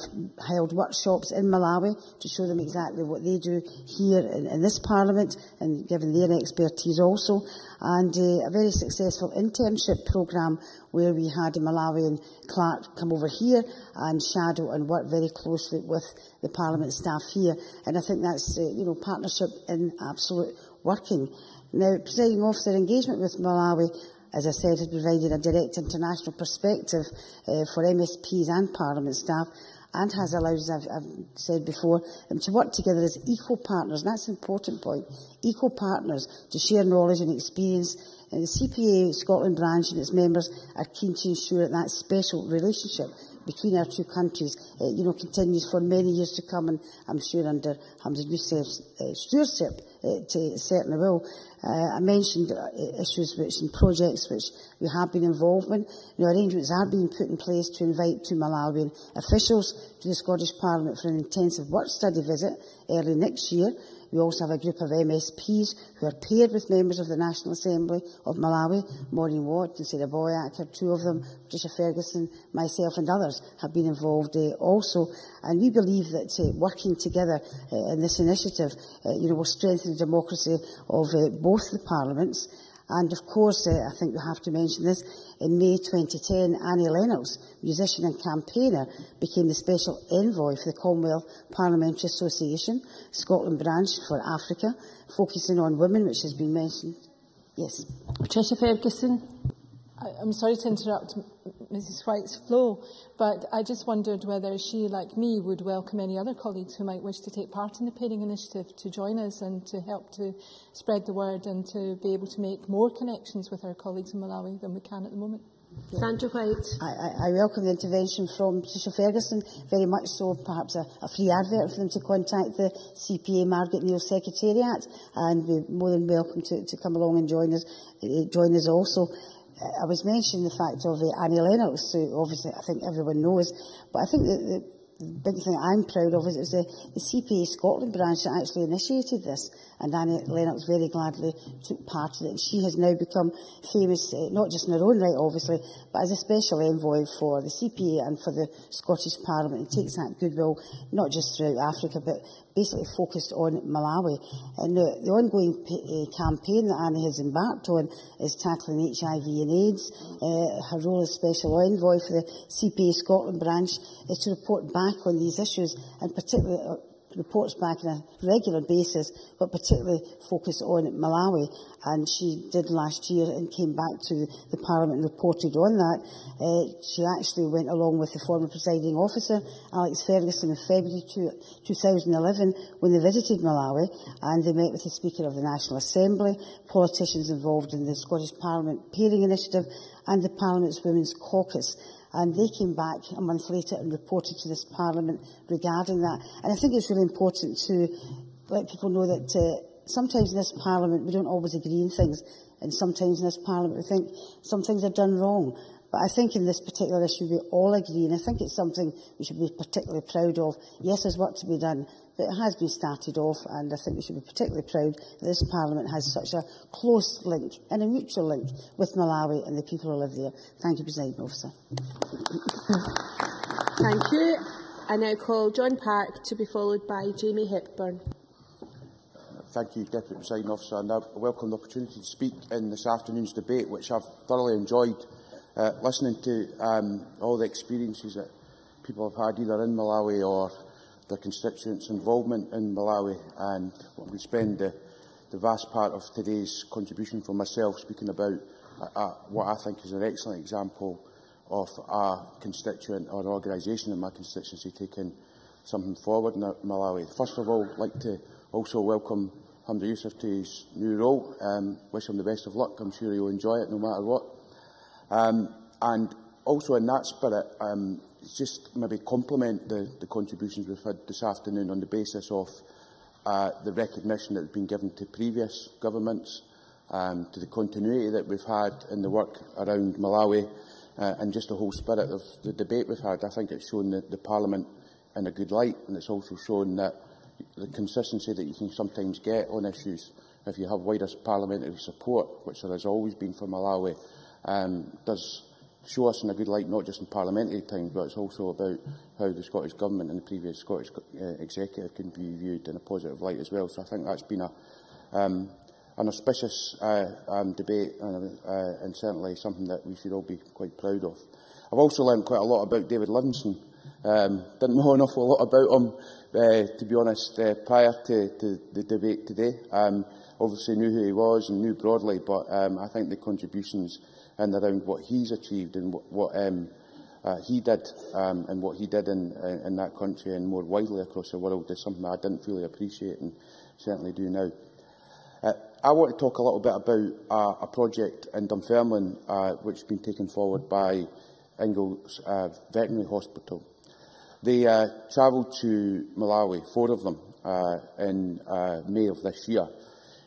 [SPEAKER 15] held workshops in Malawi to show them exactly what they do here in this Parliament and given their expertise also. And a very successful internship programme where we had a Malawian clerk come over here and shadow and work very closely with the Parliament staff here. And I think that's, partnership in absolute working. Now, Presiding Officer, engagement with Malawi, as I said, has provided a direct international perspective for MSPs and Parliament staff, and has allowed, as I've said before, them to work together as equal partners. And that's an important point. Equal partners to share knowledge and experience. And the CPA Scotland branch and its members are keen to ensure that special relationship between our two countries, continues for many years to come, and I'm sure under Hamza Yousaf's stewardship, it certainly will. I mentioned issues and projects which we have been involved in. Arrangements are being put in place to invite two Malawian officials to the Scottish Parliament for an intensive work study visit early next year. We also have a group of MSPs who are paired with members of the National Assembly of Malawi. Maureen Watt and Sarah Boyack are two of them. Patricia Ferguson, myself and others have been involved also. And we believe that working together in this initiative will strengthen the democracy of both the parliaments. And of course, I think we have to mention this, in May 2010, Annie Lennox, musician and campaigner, became the special envoy for the Commonwealth Parliamentary Association, Scotland branch for Africa, focusing on women, which has been mentioned. Yes.
[SPEAKER 1] Patricia Ferguson.
[SPEAKER 3] I'm sorry to interrupt Mrs White's flow, but I just wondered whether she, like me, would welcome any other colleagues who might wish to take part in the pairing initiative to join us and to help to spread the word and to be able to make more connections with our colleagues in Malawi than we can at the moment.
[SPEAKER 1] Sandra White.
[SPEAKER 15] I welcome the intervention from Patricia Ferguson, very much so. Perhaps a free advert for them to contact the CPA Margaret Neal Secretariat, and we're more than welcome to come along and join us also. I was mentioning the fact of Annie Lennox, who obviously I think everyone knows, but I think that the big thing I'm proud of is it was the CPA Scotland branch that actually initiated this, and Annie Lennox very gladly took part in it. And she has now become famous, not just in her own right, obviously, but as a special envoy for the CPA and for the Scottish Parliament. It takes that goodwill not just throughout Africa, but basically focused on Malawi. And the ongoing campaign that Annie has embarked on is tackling HIV and AIDS. Her role as special envoy for the CPA Scotland branch is to report back on these issues, and particularly reports back on a regular basis, but particularly focus on Malawi. And she did last year and came back to the Parliament and reported on that. She actually went along with the former presiding officer, Alex Ferguson, in February 2011 when they visited Malawi, and they met with the Speaker of the National Assembly, politicians involved in the Scottish Parliament Pairing Initiative and the Parliament's Women's Caucus. And they came back a month later and reported to this Parliament regarding that. And I think it's really important to let people know that sometimes in this Parliament we don't always agree on things, and sometimes in this Parliament we think some things are done wrong. But I think in this particular issue we all agree, and I think it's something we should be particularly proud of. Yes, there's work to be done, but it has been started off, and I think we should be particularly proud that this Parliament has such a close link and a mutual link with Malawi and the people who live there. Thank you, Presiding Officer.
[SPEAKER 1] Thank you. I now call John Park to be followed by Jamie Hepburn.
[SPEAKER 16] Thank you, Deputy Presiding Officer, and I welcome the opportunity to speak in this afternoon's debate, which I've thoroughly enjoyed. Listening to all the experiences that people have had either in Malawi or their constituents' involvement in Malawi, and we spend the vast part of today's contribution from myself speaking about what I think is an excellent example of a constituent or an organisation in my constituency taking something forward in Malawi. First of all, I'd like to also welcome Hamza Yousaf to his new role. Wish him the best of luck. I'm sure he'll enjoy it no matter what. And also in that spirit, just maybe complement the contributions we've had this afternoon on the basis of the recognition that has been given to previous governments, to the continuity that we've had in the work around Malawi, and just the whole spirit of the debate we've had. I think it's shown that the Parliament in a good light, and it's also shown that the consistency that you can sometimes get on issues, if you have wider parliamentary support, which there has always been for Malawi, does show us in a good light, not just in parliamentary times, but it's also about how the Scottish Government and the previous Scottish Executive can be viewed in a positive light as well. So I think that's been an auspicious debate and certainly something that we should all be quite proud of. I've also learned quite a lot about David Livingston. Didn't know an awful lot about him, to be honest, prior to the debate today. Obviously knew who he was and knew broadly, but I think the contributions and around what he's achieved and what he did and what he did in that country and more widely across the world is something I didn't fully appreciate and certainly do now. I want to talk a little bit about a project in Dunfermline which has been taken forward by Ingalls Veterinary Hospital. They travelled to Malawi, 4 of them, in May of this year,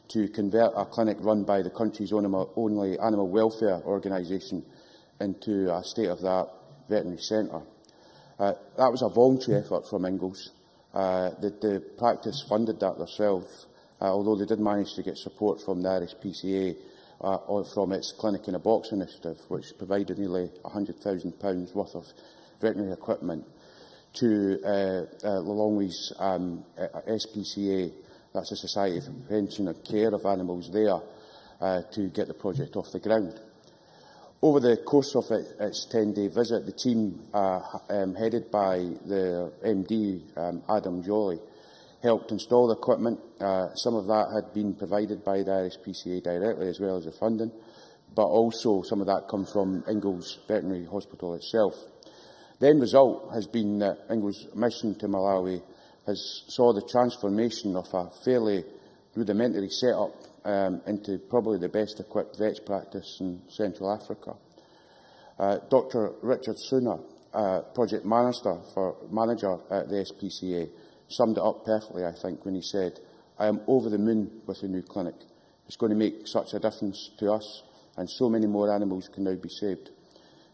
[SPEAKER 16] to convert a clinic run by the country's only animal welfare organisation into a state-of-the-art veterinary centre. That was a voluntary effort from Ingalls. The practice funded that themselves, although they did manage to get support from the Irish PCA from its Clinic in a Box initiative, which provided nearly £100,000 worth of veterinary equipment to Lilongwe's SPCA, that's the Society for Prevention and Care of Animals there, to get the project off the ground. Over the course of its 10-day visit, the team, headed by the MD, Adam Jolly, helped install the equipment. Some of that had been provided by the Irish PCA directly, as well as the funding, but also some of that comes from Ingalls Veterinary Hospital itself. The end result has been that Ingalls' mission to Malawi saw the transformation of a fairly rudimentary setup into probably the best equipped vets practice in Central Africa. Dr. Richard Suna, project manager at the SPCA, summed it up perfectly, I think, when he said, "I am over the moon with the new clinic. It's going to make such a difference to us, and so many more animals can now be saved.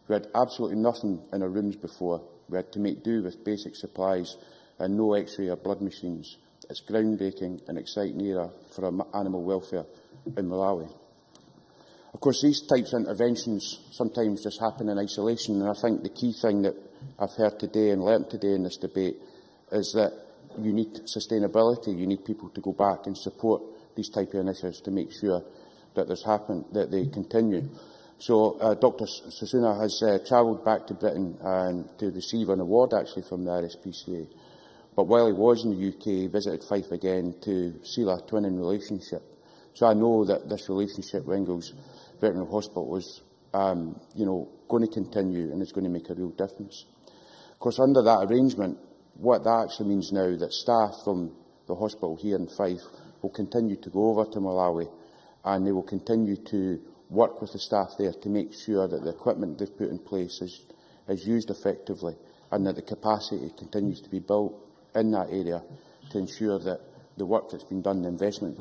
[SPEAKER 16] We had absolutely nothing in our rooms before. We had to make do with basic supplies and no X-ray or blood machines. It's groundbreaking and exciting era for animal welfare in Malawi." Of course, these types of interventions sometimes just happen in isolation, and I think the key thing that I've heard today and learnt today in this debate is that you need sustainability. You need people to go back and support these type of initiatives to make sure that that they continue. So Dr. Susuna has travelled back to Britain to receive an award actually from the Irish PCA. But while he was in the UK, he visited Fife again to seal a twinning relationship. So I know that this relationship with Ingalls Veterinary Hospital is going to continue and is going to make a real difference. Of course, under that arrangement, what that actually means now that staff from the hospital here in Fife will continue to go over to Malawi, and they will continue to work with the staff there to make sure that the equipment they've put in place is used effectively and that the capacity continues to be built in that area to ensure that the work that's been done, the investment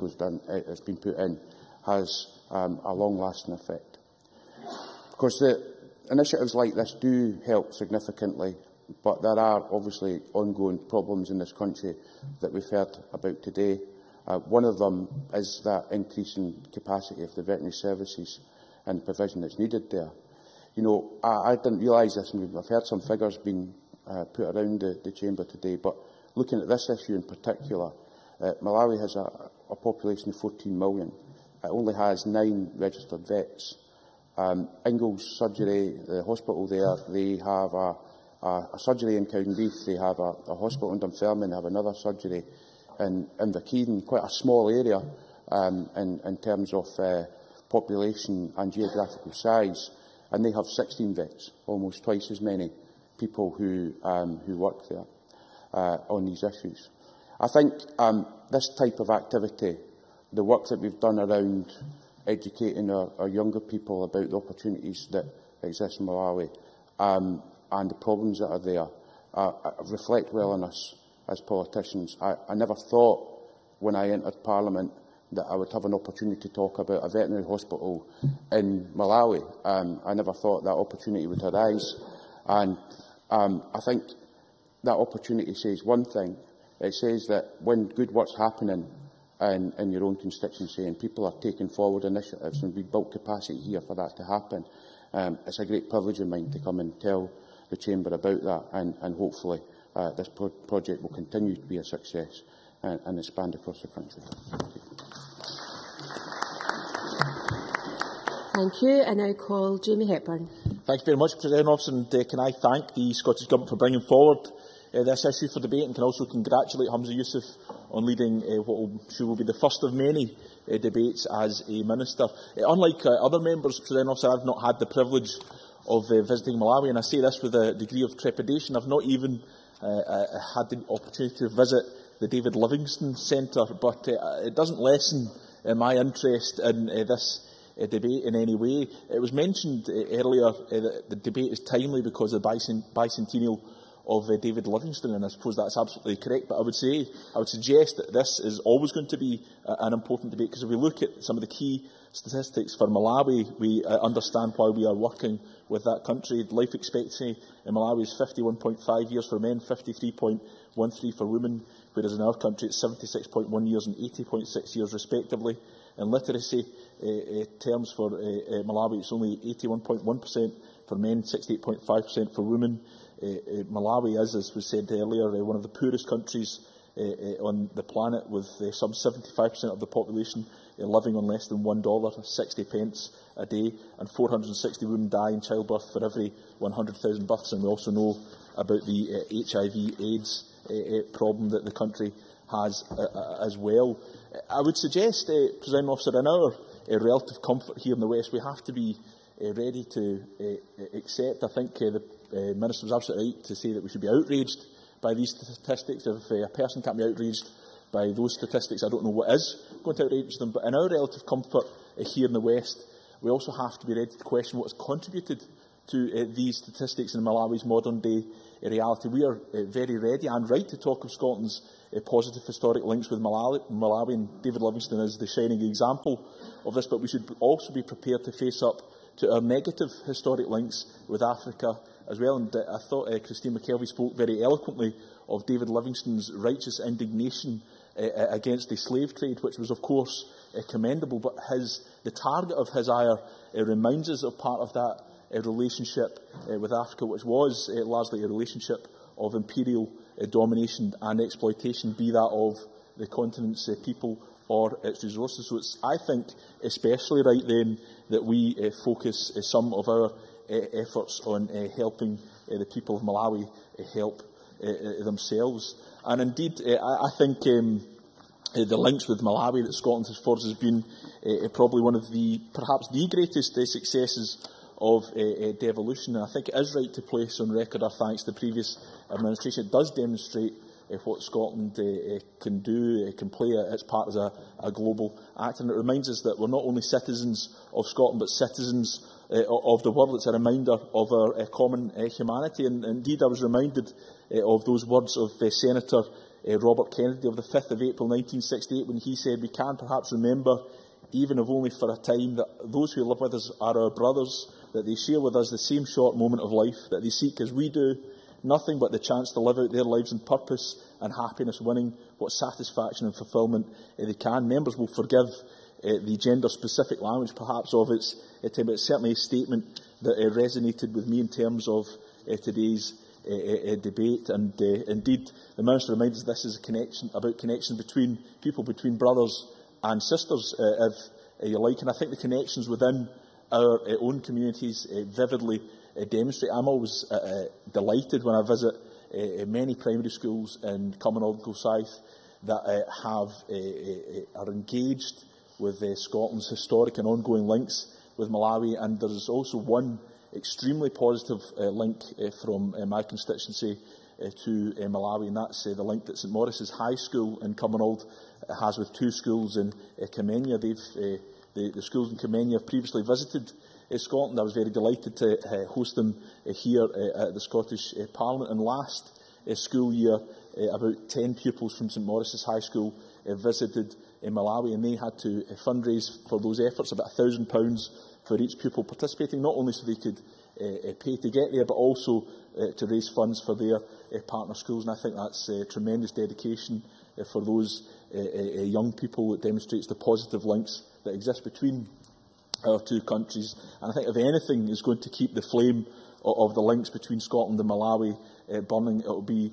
[SPEAKER 16] that's been put in, has a long-lasting effect. Of course, the initiatives like this do help significantly, but there are obviously ongoing problems in this country that we've heard about today. One of them is that increase in capacity of the veterinary services and the provision that's needed there. I didn't realise this, and I've heard some figures being put around the chamber today, but looking at this issue in particular, Malawi has a population of 14 million. It only has 9 registered vets. Ingalls Surgery, the hospital there, they have a surgery in Cowdenbeath, they have a hospital in Dunfermline, they have another surgery in Inverkeithing, quite a small area in terms of population and geographical size, and they have 16 vets, almost twice as many people who work there on these issues. I think this type of activity, the work that we've done around educating our younger people about the opportunities that exist in Malawi and the problems that are there, reflect well on us as politicians. I never thought when I entered Parliament that I would have an opportunity to talk about a veterinary hospital in Malawi. I never thought that opportunity would arise. And I think that opportunity says one thing. It says that when good work's happening in your own constituency and people are taking forward initiatives, and we've built capacity here for that to happen, it's a great privilege of mine to come and tell the Chamber about that, and hopefully this project will continue to be a success and expand across the country.
[SPEAKER 1] Thank you. And I call Jamie Hepburn.
[SPEAKER 17] Thank you very much, President Officer, and can I thank the Scottish Government for bringing forward this issue for debate, and can also congratulate Hamza Youssef on leading what I'm sure will be the first of many debates as a Minister. Unlike other members, President Officer, I've not had the privilege of visiting Malawi, and I say this with a degree of trepidation. I've not even had the opportunity to visit the David Livingstone Centre, but it doesn't lessen my interest in this debate in any way. It was mentioned earlier that the debate is timely because of the bicentennial of David Livingstone, and I suppose that's absolutely correct. But I would suggest that this is always going to be an important debate, because if we look at some of the key statistics for Malawi, we understand why we are working with that country. Life expectancy in Malawi is 51.5 years for men, 53.13 for women, whereas in our country it's 76.1 years and 80.6 years respectively. In literacy terms for Malawi, it's only 81.1% for men, 68.5% for women. Malawi is, as was said earlier, one of the poorest countries on the planet, with some 75% of the population living on less than $1, 60 pence a day, and 460 women die in childbirth for every 100,000 births. And we also know about the HIV/AIDS problem that the country has as well. I would suggest, President Officer, in our relative comfort here in the West, we have to be ready to accept. I think the Minister was absolutely right to say that we should be outraged by these statistics. If a person can't be outraged by those statistics, I don't know what is going to outrage them. But in our relative comfort here in the West, we also have to be ready to question what has contributed to these statistics in Malawi's modern-day reality. We are very ready and right to talk of Scotland's positive historic links with Malawi, and David Livingstone is the shining example of this, but we should also be prepared to face up to our negative historic links with Africa as well. And I thought Christine McKelvey spoke very eloquently of David Livingstone's righteous indignation against the slave trade, which was, of course, commendable, but the target of his ire reminds us of part of that relationship with Africa, which was largely a relationship of imperial domination and exploitation, be that of the continent's people or its resources. So it's, I think, especially right then that we focus some of our efforts on helping the people of Malawi help themselves. And indeed, I think the links with Malawi that Scotland has forged has been probably one of perhaps the greatest successes of devolution. And I think it is right to place on record our thanks to the previous administration. It does demonstrate what Scotland can do, can play its part as a global actor. And it reminds us that we're not only citizens of Scotland, but citizens of the world. It's a reminder of our common humanity. And indeed, I was reminded of those words of Senator Robert Kennedy of the 5th of April 1968, when he said, "We can perhaps remember, even if only for a time, that those who live with us are our brothers, that they share with us the same short moment of life, that they seek, as we do, nothing but the chance to live out their lives in purpose and happiness, winning what satisfaction and fulfilment they can." Members will forgive the gender-specific language, perhaps, of its time, but it's certainly a statement that resonated with me in terms of today's debate. And indeed, the Minister reminds us this is about connection between people, between brothers and sisters, if you like. And I think the connections within our own communities vividly demonstrate. I'm always delighted when I visit many primary schools in Commonwealth South that are engaged with Scotland's historic and ongoing links with Malawi. And there is also one extremely positive link from my constituency to Malawi, and that's the link that St Maurice's High School in Commonwealth has with two schools in Kemenya. The schools in Kemenya have previously visited Scotland. I was very delighted to host them here at the Scottish Parliament. And last school year, about 10 pupils from St Maurice's High School visited Malawi, and they had to fundraise for those efforts about £1,000 for each pupil participating, not only so they could pay to get there, but also to raise funds for their partner schools. And I think that's tremendous dedication for those young people. It demonstrates the positive links that exist between our two countries. And I think if anything is going to keep the flame of the links between Scotland and Malawi burning, it will be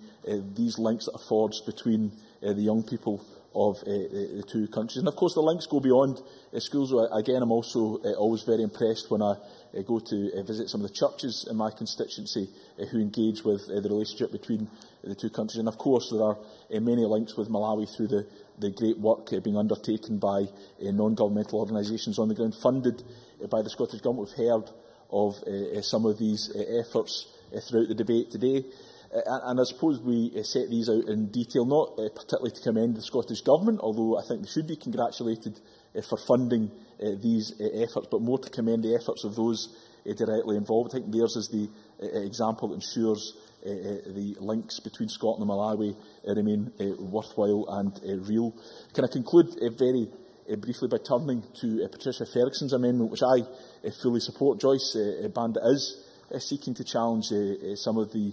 [SPEAKER 17] these links that are forged between the young people of the two countries. And of course the links go beyond schools. Again, I'm also always very impressed when I go to visit some of the churches in my constituency who engage with the relationship between the two countries. And of course there are many links with Malawi through the great work being undertaken by non-governmental organisations on the ground, funded by the Scottish Government. We've heard of some of these efforts throughout the debate today. And I suppose we set these out in detail, not particularly to commend the Scottish Government, although I think they should be congratulated for funding these efforts, but more to commend the efforts of those directly involved. I think theirs is the example that ensures the links between Scotland and Malawi remain worthwhile and real. Can I conclude very briefly by turning to Patricia Ferguson's amendment, which I fully support. Joyce Bandit is seeking to challenge some of the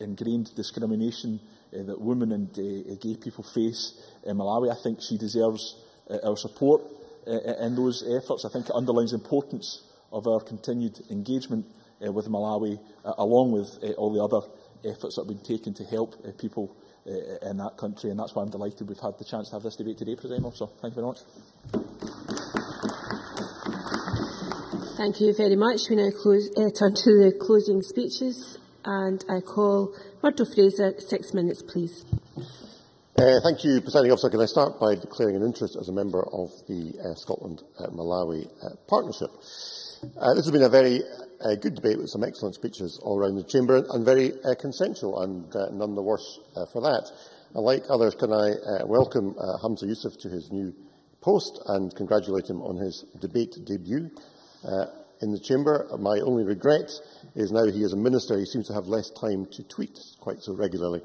[SPEAKER 17] ingrained discrimination that women and gay people face in Malawi. I think she deserves our support in those efforts. I think it underlines the importance of our continued engagement with Malawi, along with all the other efforts that have been taken to help people in that country, and that's why I'm delighted we've had the chance to have this debate today, President Officer. Thank you very much.
[SPEAKER 1] Thank you very much. We now turn to the closing speeches, and I call Murdo Fraser. 6 minutes, please.
[SPEAKER 18] Thank you, Presiding Officer. Can I start by declaring an interest as a member of the Scotland-Malawi partnership? This has been a very good debate with some excellent speeches all around the Chamber, and very consensual, and none the worse for that. And like others, can I welcome Hamza Yusuf to his new post and congratulate him on his debate debut in the Chamber. My only regret is now he is a minister, he seems to have less time to tweet quite so regularly,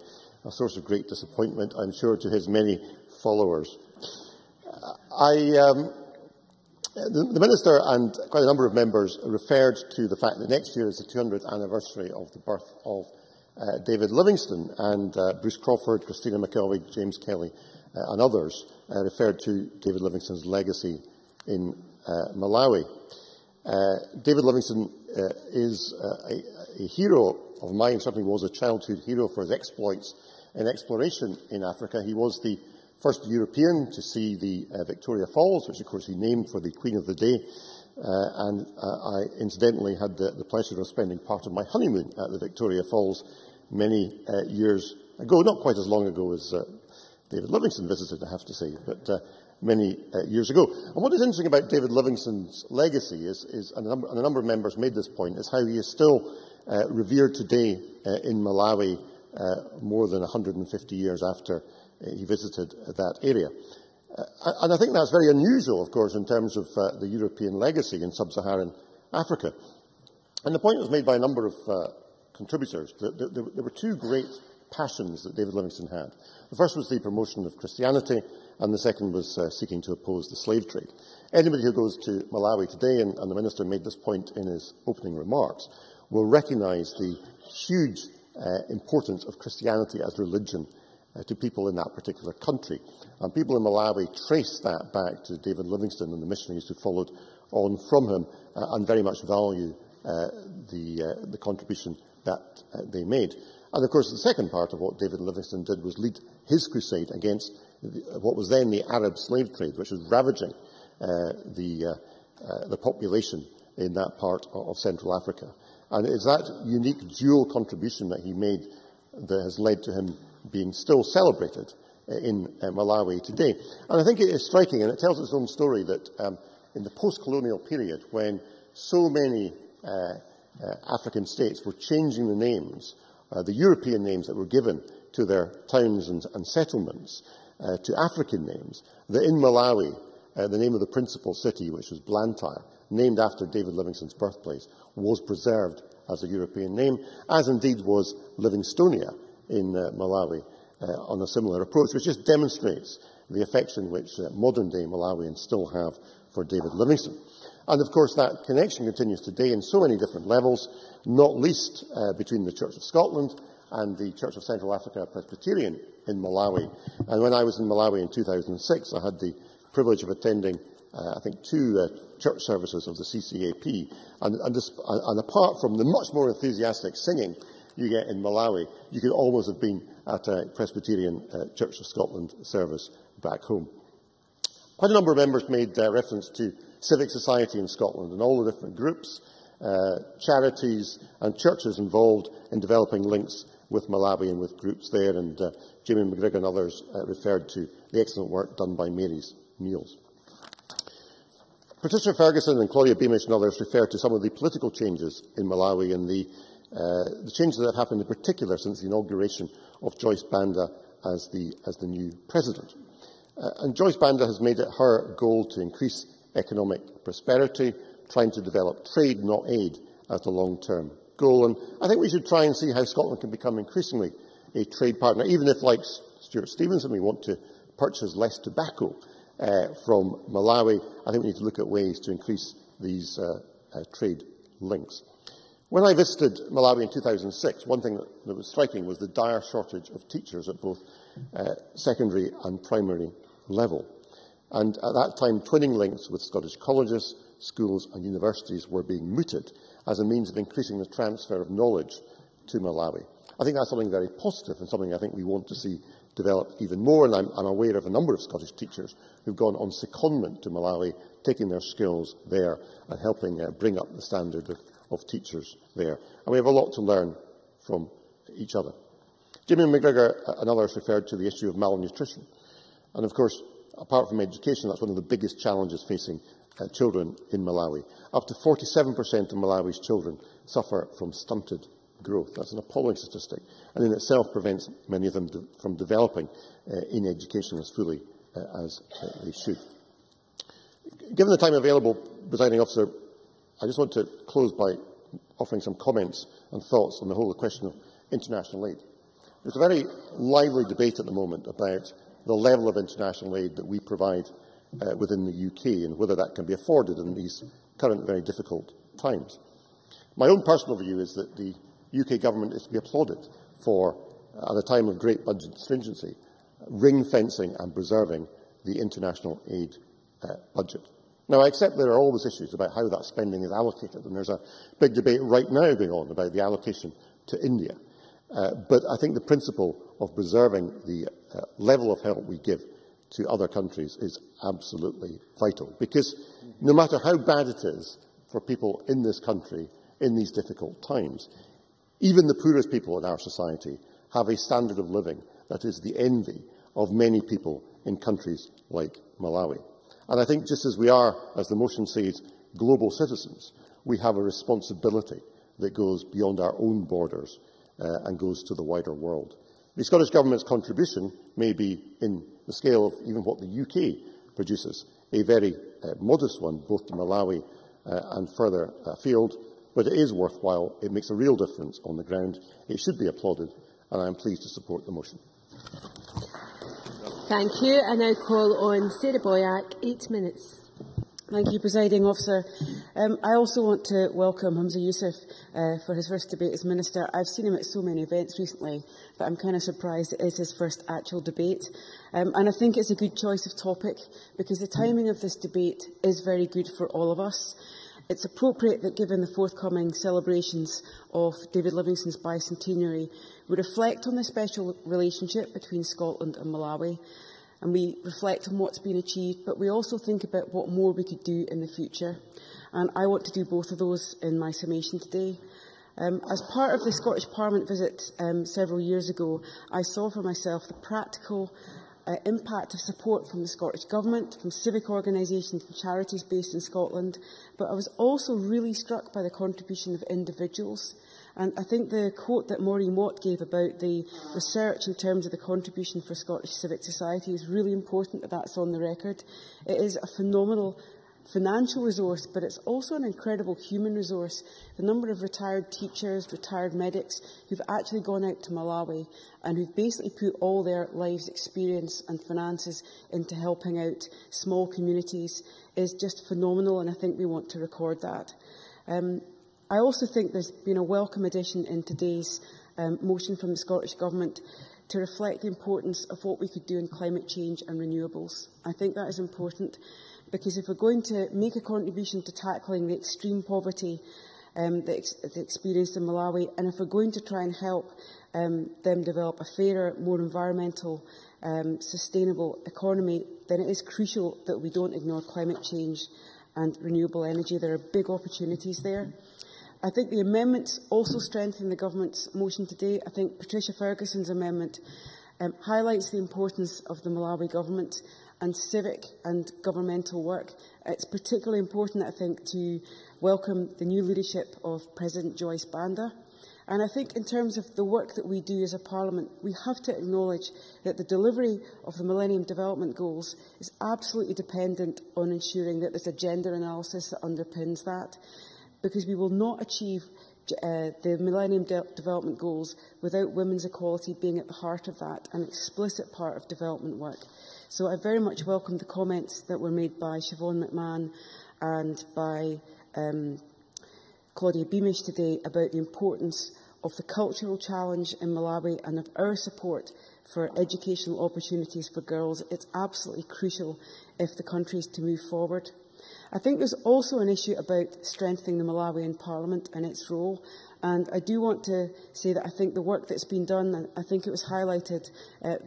[SPEAKER 18] a source of great disappointment, I'm sure, to his many followers. The Minister and quite a number of members referred to the fact that next year is the 200th anniversary of the birth of David Livingstone, and Bruce Crawford, Christina McKelvey, James Kelly and others referred to David Livingstone's legacy in Malawi. David Livingstone is a hero of mine, certainly was a childhood hero for his exploits in exploration in Africa. He was the first European to see the Victoria Falls, which of course he named for the Queen of the Day, and I incidentally had the pleasure of spending part of my honeymoon at the Victoria Falls many years ago, not quite as long ago as David Livingstone visited, I have to say, but many years ago. And what is interesting about David Livingstone's legacy is and a number of members made this point, is how he is still revered today in Malawi more than 150 years after he visited that area. And I think that's very unusual, of course, in terms of the European legacy in sub-Saharan Africa. And the point was made by a number of contributors that there were two great passions that David Livingstone had. The first was the promotion of Christianity, and the second was seeking to oppose the slave trade. Anybody who goes to Malawi today, and the Minister made this point in his opening remarks, will recognise the huge importance of Christianity as religion to people in that particular country. And people in Malawi trace that back to David Livingstone and the missionaries who followed on from him, and very much value the contribution that they made. And of course the second part of what David Livingstone did was lead his crusade against what was then the Arab slave trade, which was ravaging the population in that part of Central Africa. And it's that unique dual contribution that he made that has led to him being still celebrated in Malawi today. And I think it is striking, and it tells its own story, that in the post-colonial period, when so many African states were changing the names, the European names that were given to their towns and settlements, to African names, that in Malawi, the name of the principal city, which was Blantyre, named after David Livingstone's birthplace, was preserved as a European name, as indeed was Livingstonia in Malawi on a similar approach, which just demonstrates the affection which modern-day Malawians still have for David Livingstone. And of course that connection continues today in so many different levels, not least between the Church of Scotland and the Church of Central Africa Presbyterian in Malawi. And when I was in Malawi in 2006, I had the privilege of attending, I think, 2 church services of the CCAP. And apart from the much more enthusiastic singing you get in Malawi, you could almost have been at a Presbyterian Church of Scotland service back home. Quite a number of members made reference to civic society in Scotland and all the different groups, charities and churches involved in developing links with Malawi and with groups there, and Jamie McGregor and others referred to the excellent work done by Mary's Meals. Patricia Ferguson and Claudia Beamish and others referred to some of the political changes in Malawi and the changes that have happened in particular since the inauguration of Joyce Banda as the new president. And Joyce Banda has made it her goal to increase economic prosperity, trying to develop trade, not aid, as a long-term goal. And I think we should try and see how Scotland can become increasingly a trade partner, even if, like Stuart Stevenson, we want to purchase less tobacco from Malawi. I think we need to look at ways to increase these trade links. When I visited Malawi in 2006, one thing that was striking was the dire shortage of teachers at both secondary and primary level. And at that time, twinning links with Scottish colleges, schools and universities were being mooted as a means of increasing the transfer of knowledge to Malawi. I think that's something very positive and something I think we want to see develop even more, and I'm aware of a number of Scottish teachers who've gone on secondment to Malawi, taking their skills there and helping bring up the standard of teachers there. And we have a lot to learn from each other. Jimmy McGregor and others referred to the issue of malnutrition. And of course, apart from education, that's one of the biggest challenges facing children in Malawi. Up to 47% of Malawi's children suffer from stunted growth. That's an appalling statistic, and in itself prevents many of them from developing in education as fully as they should. Given the time available, Presiding Officer, I just want to close by offering some comments and thoughts on the whole question of international aid. There's a very lively debate at the moment about the level of international aid that we provide within the UK and whether that can be afforded in these current very difficult times. My own personal view is that the UK government is to be applauded for, at a time of great budget stringency, ring-fencing and preserving the international aid budget. Now, I accept there are always issues about how that spending is allocated, and there's a big debate right now going on about the allocation to India. But I think the principle of preserving the level of help we give to other countries is absolutely vital, because no matter how bad it is for people in this country in these difficult times, even the poorest people in our society have a standard of living that is the envy of many people in countries like Malawi. And I think just as we are, as the motion says, global citizens, we have a responsibility that goes beyond our own borders and goes to the wider world. The Scottish Government's contribution may be, in the scale of even what the UK produces, a very modest one, both to Malawi and further afield, but it is worthwhile. It makes a real difference on the ground. It should be applauded, and I am pleased to support the motion.
[SPEAKER 1] Thank you. I now call on Sarah Boyack, 8 minutes.
[SPEAKER 19] Thank you, Presiding Officer. I also want to welcome Humza Yousaf for his first debate as Minister. I've seen him at so many events recently, but I'm kind of surprised it is his first actual debate. And I think it's a good choice of topic, because the timing of this debate is very good for all of us. It's appropriate that, given the forthcoming celebrations of David Livingstone's bicentenary, we reflect on the special relationship between Scotland and Malawi, and we reflect on what's been achieved, but we also think about what more we could do in the future. And I want to do both of those in my summation today. As part of the Scottish Parliament visit several years ago, I saw for myself the practical impact of support from the Scottish Government, from civic organisations and charities based in Scotland, but I was also really struck by the contribution of individuals. And I think the quote that Maureen Watt gave about the research in terms of the contribution for Scottish civic society is really important that that's on the record. It is a phenomenal financial resource, but it's also an incredible human resource. The number of retired teachers, retired medics who've actually gone out to Malawi and who've basically put all their lives' experience and finances into helping out small communities is just phenomenal, and I think we want to record that. I also think there's been a welcome addition in today's motion from the Scottish Government to reflect the importance of what we could do in climate change and renewables. I think that is important, because if we're going to make a contribution to tackling the extreme poverty that's experienced in Malawi, and if we're going to try and help them develop a fairer, more environmental, sustainable economy, then it is crucial that we don't ignore climate change and renewable energy. There are big opportunities there. I think the amendments also strengthen the Government's motion today. I think Patricia Ferguson's amendment highlights the importance of the Malawi Government and civic and governmental work. It's particularly important, I think, to welcome the new leadership of President Joyce Banda. And I think in terms of the work that we do as a Parliament, we have to acknowledge that the delivery of the Millennium Development Goals is absolutely dependent on ensuring that there's a gender analysis that underpins that, because we will not achieve the Millennium Development Goals without women's equality being at the heart of that, an explicit part of development work. So I very much welcome the comments that were made by Siobhan McMahon and by Claudia Beamish today about the importance of the cultural challenge in Malawi and of our support for educational opportunities for girls. It's absolutely crucial if the country is to move forward. I think there's also an issue about strengthening the Malawian Parliament and its role. And I do want to say that I think the work that's been done, and I think it was highlighted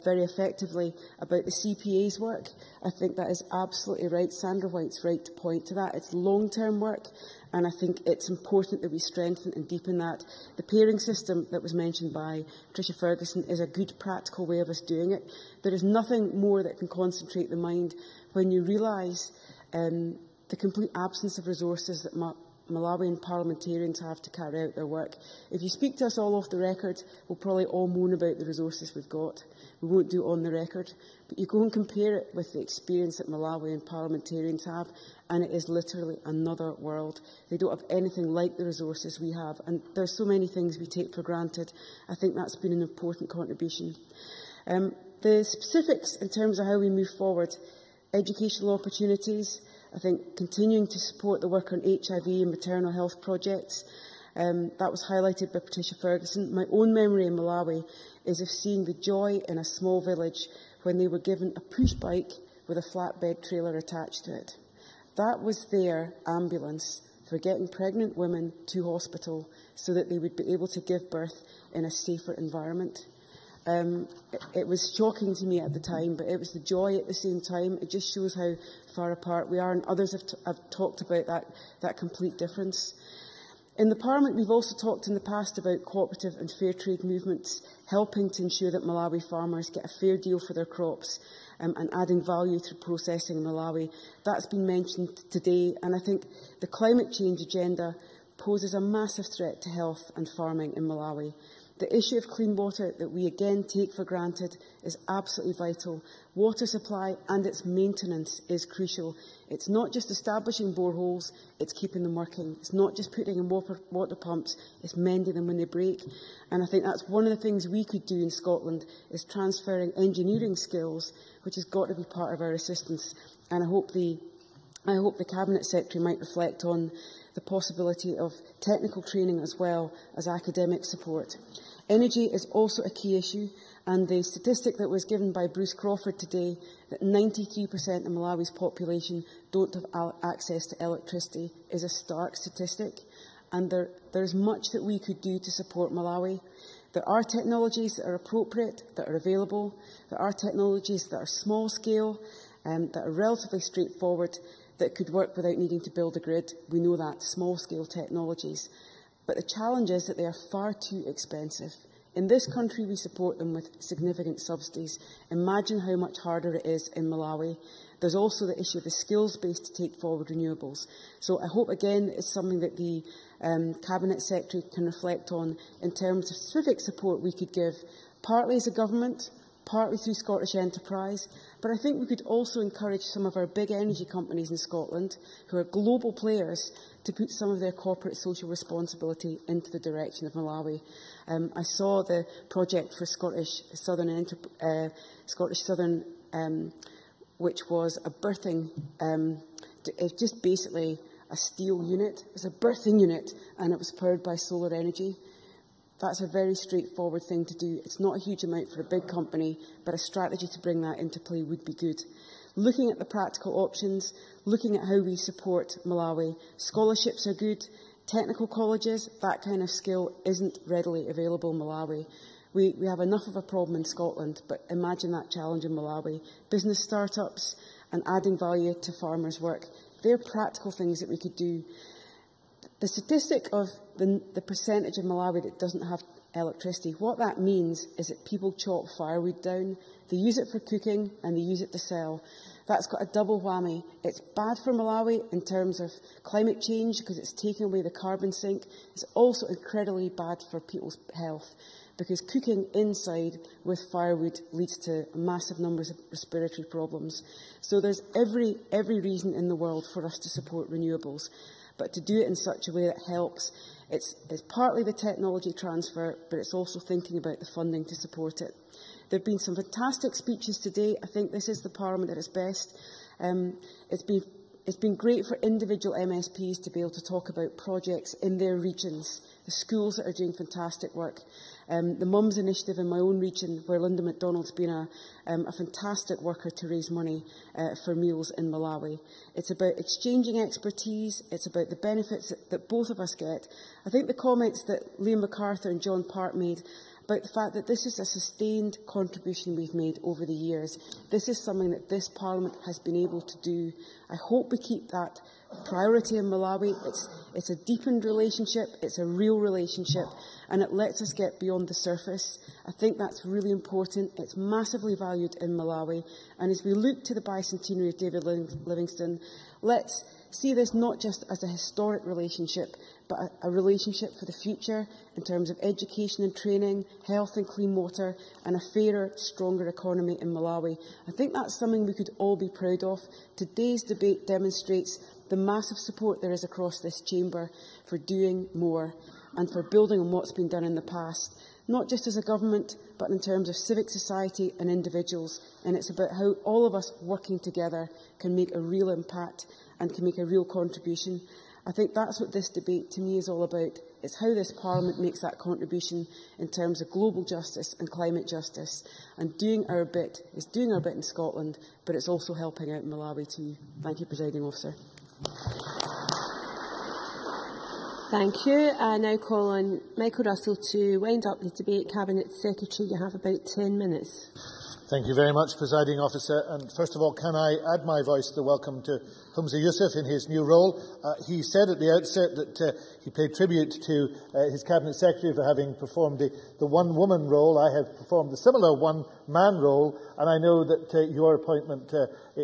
[SPEAKER 19] very effectively about the CPA's work. I think that is absolutely right. Sandra White's right to point to that. It's long-term work, and I think it's important that we strengthen and deepen that. The pairing system that was mentioned by Patricia Ferguson is a good practical way of us doing it. There is nothing more that can concentrate the mind when you realise the complete absence of resources that Malawian parliamentarians have to carry out their work. If you speak to us all off the record, we'll probably all moan about the resources we've got. We won't do it on the record. But you go and compare it with the experience that Malawian parliamentarians have, and it is literally another world. They don't have anything like the resources we have, and there's so many things we take for granted. I think that's been an important contribution. The specifics in terms of how we move forward, educational opportunities, I think continuing to support the work on HIV and maternal health projects, that was highlighted by Patricia Ferguson. My own memory in Malawi is of seeing the joy in a small village when they were given a push bike with a flatbed trailer attached to it. That was their ambulance for getting pregnant women to hospital so that they would be able to give birth in a safer environment. It was shocking to me at the time, but it was the joy at the same time. It just shows how far apart we are, and others have talked about that complete difference. In the Parliament, we've also talked in the past about cooperative and fair trade movements, helping to ensure that Malawi farmers get a fair deal for their crops and adding value through processing in Malawi. That's been mentioned today, and I think the climate change agenda poses a massive threat to health and farming in Malawi. The issue of clean water that we again take for granted is absolutely vital. Water supply and its maintenance is crucial. It's not just establishing boreholes, it's keeping them working. It's not just putting in water pumps, it's mending them when they break. And I think that's one of the things we could do in Scotland, is transferring engineering skills, which has got to be part of our assistance. And I hope the Cabinet Secretary might reflect on the possibility of technical training as well as academic support. Energy is also a key issue, and the statistic that was given by Bruce Crawford today, that 93% of Malawi's population don't have access to electricity, is a stark statistic, and there's much that we could do to support Malawi. There are technologies that are appropriate, that are available. There are technologies that are small scale, that are relatively straightforward, that could work without needing to build a grid. We know that, small-scale technologies. But the challenge is that they are far too expensive. In this country, we support them with significant subsidies. Imagine how much harder it is in Malawi. There's also the issue of the skills base to take forward renewables. So I hope, again, it's something that the Cabinet Secretary can reflect on in terms of specific support we could give, partly as a government, partly through Scottish enterprise, but I think we could also encourage some of our big energy companies in Scotland, who are global players, to put some of their corporate social responsibility into the direction of Malawi. I saw the project for Scottish Southern, which was a birthing, it's just basically a steel unit. It was a birthing unit, and it was powered by solar energy. That's a very straightforward thing to do. It's not a huge amount for a big company, but a strategy to bring that into play would be good. Looking at the practical options, looking at how we support Malawi. Scholarships are good. Technical colleges, that kind of skill isn't readily available in Malawi. We have enough of a problem in Scotland, but imagine that challenge in Malawi. Business startups and adding value to farmers' work. They're practical things that we could do. The statistic of the percentage of Malawi that doesn't have electricity, what that means is that people chop firewood down. They use it for cooking and they use it to sell. That's got a double whammy. It's bad for Malawi in terms of climate change because it's taking away the carbon sink. It's also incredibly bad for people's health because cooking inside with firewood leads to massive numbers of respiratory problems. So there's every reason in the world for us to support renewables, but to do it in such a way that helps. It's partly the technology transfer, but it's also thinking about the funding to support it. There have been some fantastic speeches today. I think this is the Parliament at its best. It's been great for individual MSPs to be able to talk about projects in their regions, the schools that are doing fantastic work. The Mums Initiative in my own region, where Linda MacDonald's been a fantastic worker to raise money for meals in Malawi. It's about exchanging expertise. It's about the benefits that both of us get. I think the comments that Liam MacArthur and John Park made about the fact that this is a sustained contribution we've made over the years. This is something that this Parliament has been able to do. I hope we keep that priority in Malawi. It's a deepened relationship, it's a real relationship, and it lets us get beyond the surface. I think that's really important. It's massively valued in Malawi. And as we look to the bicentenary of David Livingstone, let's see this not just as a historic relationship, but a relationship for the future in terms of education and training, health and clean water, and a fairer, stronger economy in Malawi. I think that's something we could all be proud of. Today's debate demonstrates the massive support there is across this chamber for doing more and for building on what's been done in the past, not just as a government, but in terms of civic society and individuals. And it's about how all of us working together can make a real impact and can make a real contribution. I think that's what this debate to me is all about. It's how this Parliament makes that contribution in terms of global justice and climate justice. And doing our bit is doing our bit in Scotland, but it's also helping out in Malawi too. Thank you, Presiding Officer.
[SPEAKER 1] Thank you. I now call on Michael Russell to wind up the debate. Cabinet Secretary, you have about 10 minutes.
[SPEAKER 20] Thank you very much, Presiding Officer. And first of all, can I add my voice to the welcome to Humza Yousaf in his new role? He said at the outset that he paid tribute to his Cabinet Secretary for having performed the one-woman role. I have performed the similar one-man role, and I know that your appointment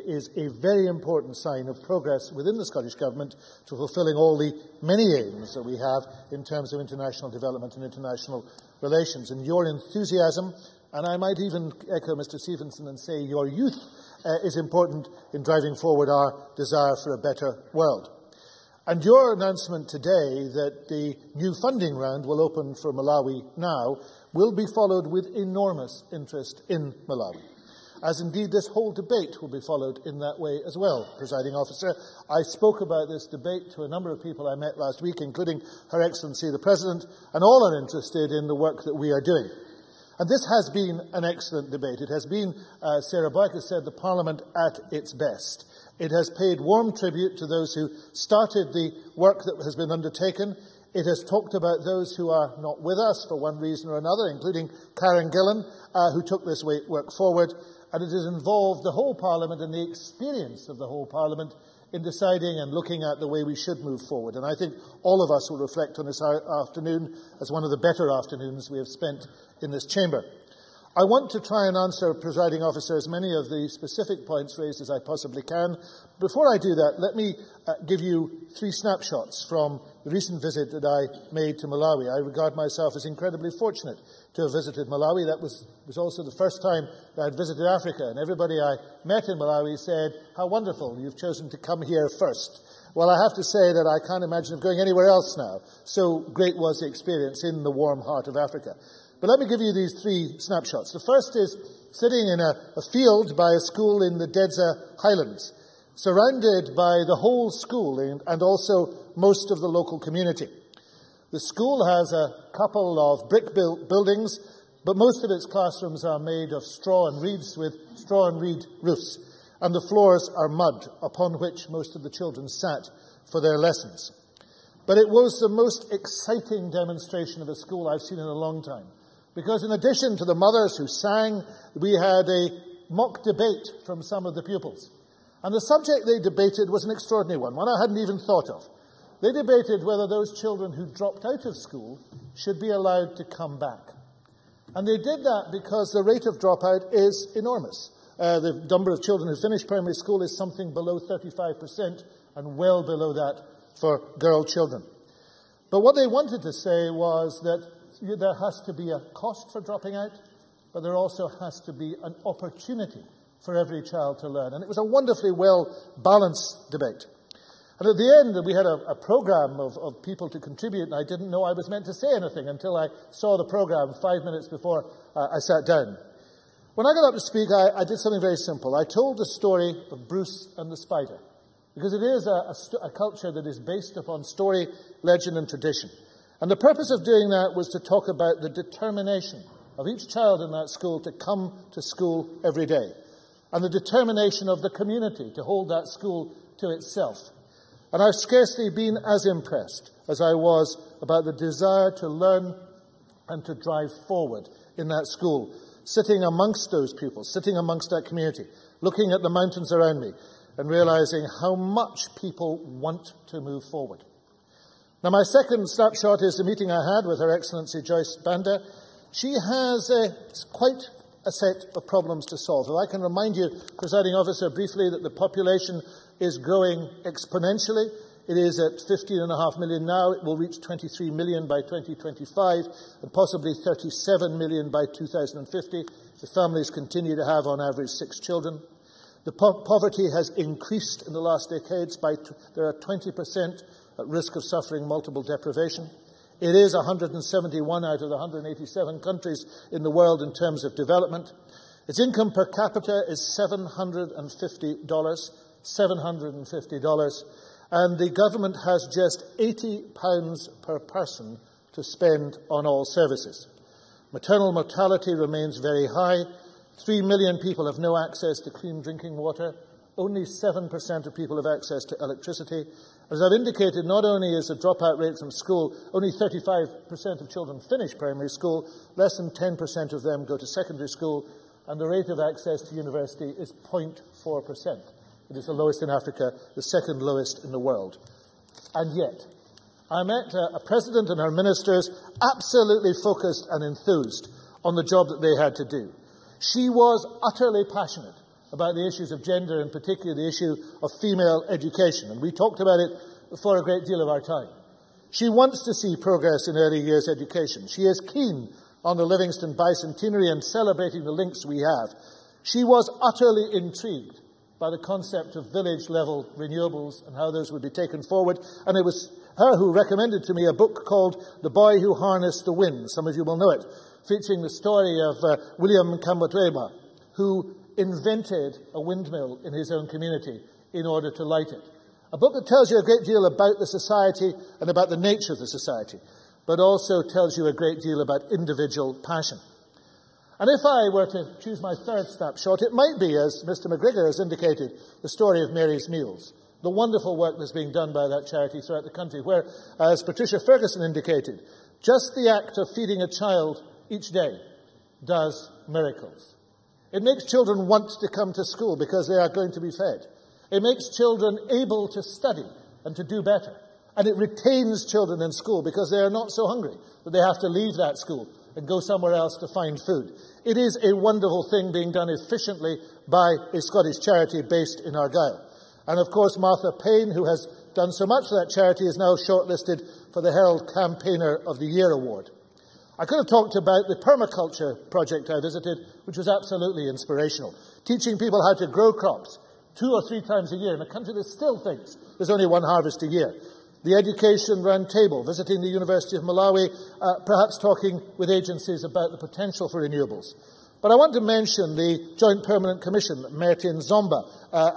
[SPEAKER 20] is a very important sign of progress within the Scottish Government to fulfilling all the many aims that we have in terms of international development and international relations. And your enthusiasm, and I might even echo Mr Stevenson and say your youth is important in driving forward our desire for a better world. And your announcement today that the new funding round will open for Malawi now will be followed with enormous interest in Malawi, as indeed this whole debate will be followed in that way as well, Presiding Officer. I spoke about this debate to a number of people I met last week, including Her Excellency the President, and all are interested in the work that we are doing. And this has been an excellent debate. It has been, Sarah Boyk has said, the Parliament at its best. It has paid warm tribute to those who started the work that has been undertaken. It has talked about those who are not with us for one reason or another, including Karen Gillan, who took this work forward. And it has involved the whole Parliament and the experience of the whole Parliament in deciding and looking at the way we should move forward. And I think all of us will reflect on this afternoon as one of the better afternoons we have spent in this chamber. I want to try and answer, Presiding Officer, as many of the specific points raised as I possibly can. Before I do that, let me give you 3 snapshots from the recent visit that I made to Malawi. I regard myself as incredibly fortunate to have visited Malawi. That was also the first time that I had visited Africa, and everybody I met in Malawi said, "How wonderful, you've chosen to come here first." Well, I have to say that I can't imagine of going anywhere else now. So great was the experience in the warm heart of Africa. But let me give you these 3 snapshots. The first is sitting in a field by a school in the Dedza Highlands, surrounded by the whole school and also most of the local community. The school has a couple of brick-built buildings, but most of its classrooms are made of straw and reeds with straw and reed roofs, and the floors are mud upon which most of the children sat for their lessons. But it was the most exciting demonstration of a school I've seen in a long time. Because in addition to the mothers who sang, we had a mock debate from some of the pupils. And the subject they debated was an extraordinary one I hadn't even thought of. They debated whether those children who dropped out of school should be allowed to come back. And they did that because the rate of dropout is enormous. The number of children who finish primary school is something below 35% and well below that for girl children. But what they wanted to say was that there has to be a cost for dropping out, but there also has to be an opportunity for every child to learn. And it was a wonderfully well-balanced debate. And at the end, we had a programme of people to contribute, and I didn't know I was meant to say anything until I saw the programme 5 minutes before I sat down. When I got up to speak, I did something very simple. I told the story of Bruce and the spider, because it is a culture that is based upon story, legend, and tradition. And the purpose of doing that was to talk about the determination of each child in that school to come to school every day, and the determination of the community to hold that school to itself. And I've scarcely been as impressed as I was about the desire to learn and to drive forward in that school, sitting amongst those pupils, sitting amongst that community, looking at the mountains around me and realizing how much people want to move forward. Now, my second snapshot is the meeting I had with Her Excellency Joyce Banda. She has quite a set of problems to solve. If I can remind you, Presiding Officer, briefly that the population is growing exponentially. It is at 15.5 million now. It will reach 23 million by 2025 and possibly 37 million by 2050 if families continue to have, on average, 6 children. The poverty has increased in the last decades. There are 20% at risk of suffering multiple deprivation. It is 171 out of the 187 countries in the world in terms of development. Its income per capita is $750, and the government has just £80 per person to spend on all services. Maternal mortality remains very high. 3 million people have no access to clean drinking water. Only 7% of people have access to electricity. As I've indicated, not only is the dropout rate from school, only 35% of children finish primary school, less than 10% of them go to secondary school, and the rate of access to university is 0.4%. It is the lowest in Africa, the second lowest in the world. And yet, I met a president and her ministers absolutely focused and enthused on the job that they had to do. She was utterly passionate about the issues of gender, in particular the issue of female education, and we talked about it for a great deal of our time. She wants to see progress in early years education. She is keen on the Livingstone Bicentenary and celebrating the links we have. She was utterly intrigued by the concept of village-level renewables and how those would be taken forward, and it was her who recommended to me a book called The Boy Who Harnessed the Wind. Some of you will know it, featuring the story of William Kambatweba, who invented a windmill in his own community in order to light it. A book that tells you a great deal about the society and about the nature of the society, but also tells you a great deal about individual passion. And if I were to choose my third snapshot, it might be, as Mr McGregor has indicated, the story of Mary's Meals, the wonderful work that's being done by that charity throughout the country, where, as Patricia Ferguson indicated, just the act of feeding a child each day does miracles. It makes children want to come to school because they are going to be fed. It makes children able to study and to do better. And it retains children in school because they are not so hungry that they have to leave that school and go somewhere else to find food. It is a wonderful thing being done efficiently by a Scottish charity based in Argyll. And of course, Martha Payne, who has done so much for that charity, is now shortlisted for the Herald Campaigner of the Year award. I could have talked about the permaculture project I visited, which was absolutely inspirational, teaching people how to grow crops 2 or 3 times a year in a country that still thinks there's only one harvest a year. The Education Round Table, visiting the University of Malawi, perhaps talking with agencies about the potential for renewables. But I want to mention the Joint Permanent Commission that met in Zomba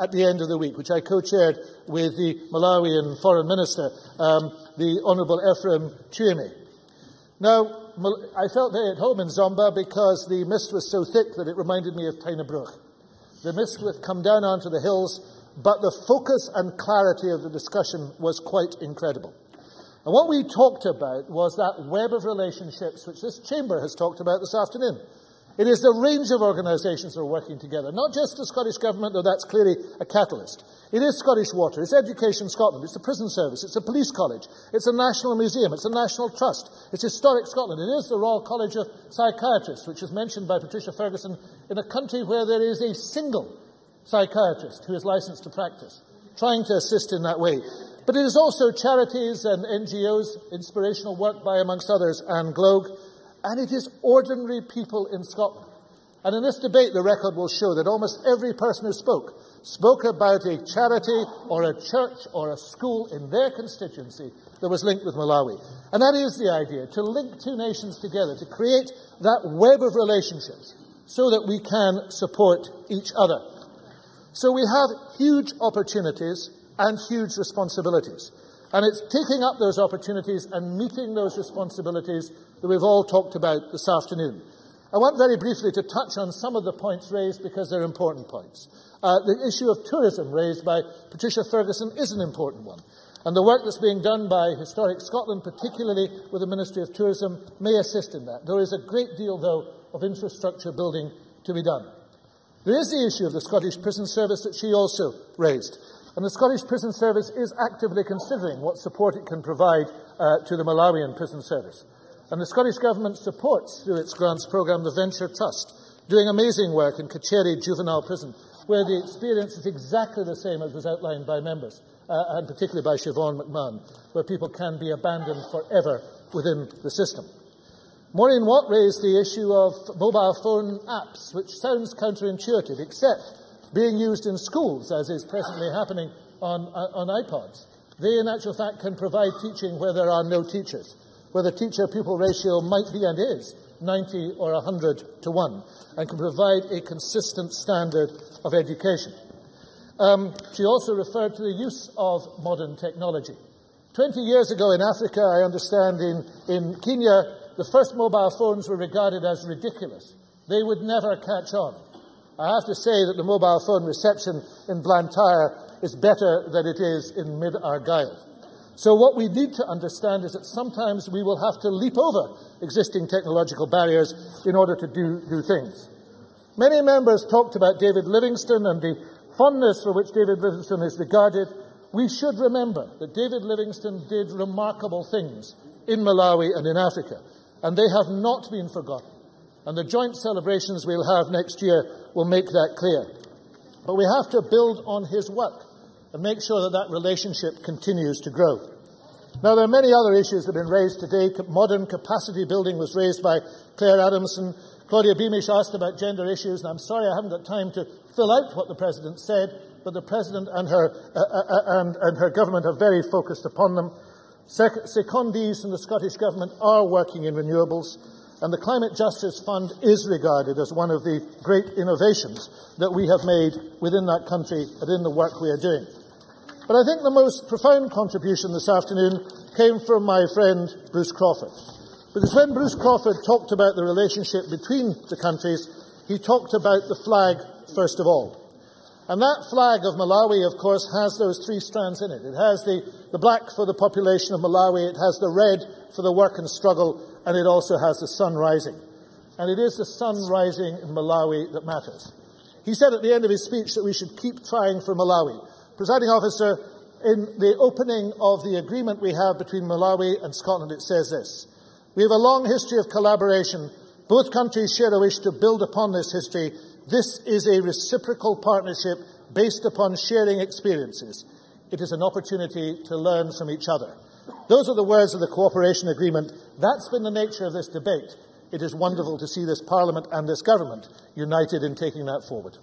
[SPEAKER 20] at the end of the week, which I co-chaired with the Malawian Foreign Minister, the Honourable Ephraim Chieme. Now, I felt very at home in Zomba because the mist was so thick that it reminded me of Tynebruch. The mist would come down onto the hills, but the focus and clarity of the discussion was quite incredible. And what we talked about was that web of relationships which this Chamber has talked about this afternoon. It is the range of organisations that are working together, not just the Scottish Government, though that's clearly a catalyst. It is Scottish Water, it's Education Scotland, it's the Prison Service, it's a police college, it's a national museum, it's a national trust, it's Historic Scotland, it is the Royal College of Psychiatrists, which is mentioned by Patricia Ferguson, in a country where there is a single psychiatrist who is licensed to practice, trying to assist in that way. But it is also charities and NGOs, inspirational work by, amongst others, Anne Gloag, and it is ordinary people in Scotland. And in this debate, the record will show that almost every person who spoke about a charity or a church or a school in their constituency that was linked with Malawi. And that is the idea, to link 2 nations together, to create that web of relationships so that we can support each other. So we have huge opportunities and huge responsibilities. And it's taking up those opportunities and meeting those responsibilities that we've all talked about this afternoon. I want very briefly to touch on some of the points raised because they're important points. The issue of tourism raised by Patricia Ferguson is an important one. And the work that's being done by Historic Scotland, particularly with the Ministry of Tourism, may assist in that. There is a great deal, though, of infrastructure building to be done. There is the issue of the Scottish Prison Service that she also raised. And the Scottish Prison Service is actively considering what support it can provide to the Malawian Prison Service. And the Scottish Government supports, through its grants programme, the Venture Trust, doing amazing work in Kacherry Juvenile Prison, where the experience is exactly the same as was outlined by members, and particularly by Siobhan McMahon, where people can be abandoned forever within the system. Maureen Watt raised the issue of mobile phone apps, which sounds counterintuitive, except being used in schools, as is presently happening on iPods. They, in actual fact, can provide teaching where there are no teachers, where the teacher-pupil ratio might be and is 90 or 100 to 1, and can provide a consistent standard of education. She also referred to the use of modern technology. 20 years ago in Africa, I understand, in Kenya, the first mobile phones were regarded as ridiculous. They would never catch on. I have to say that the mobile phone reception in Blantyre is better than it is in mid-Argyll. So what we need to understand is that sometimes we will have to leap over existing technological barriers in order to do things. Many members talked about David Livingstone and the fondness for which David Livingstone is regarded. We should remember that David Livingstone did remarkable things in Malawi and in Africa, and they have not been forgotten. And the joint celebrations we'll have next year will make that clear. But we have to build on his work and make sure that that relationship continues to grow. Now, there are many other issues that have been raised today. Modern capacity building was raised by Claire Adamson. Claudia Beamish asked about gender issues, and I'm sorry I haven't got time to fill out what the President said, but the President and her government are very focused upon them. Secondees from the Scottish Government are working in renewables, and the Climate Justice Fund is regarded as one of the great innovations that we have made within that country and in the work we are doing. But I think the most profound contribution this afternoon came from my friend Bruce Crawford. Because when Bruce Crawford talked about the relationship between the countries, he talked about the flag first of all. And that flag of Malawi, of course, has those 3 strands in it. It has the black for the population of Malawi, it has the red for the work and struggle, and it also has the sun rising. And it is the sun rising in Malawi that matters. He said at the end of his speech that we should keep trying for Malawi. Presiding Officer, in the opening of the agreement we have between Malawi and Scotland, it says this: We have a long history of collaboration. Both countries share a wish to build upon this history. This is a reciprocal partnership based upon sharing experiences. It is an opportunity to learn from each other. Those are the words of the cooperation agreement. That's been the nature of this debate. It is wonderful to see this Parliament and this Government united in taking that forward.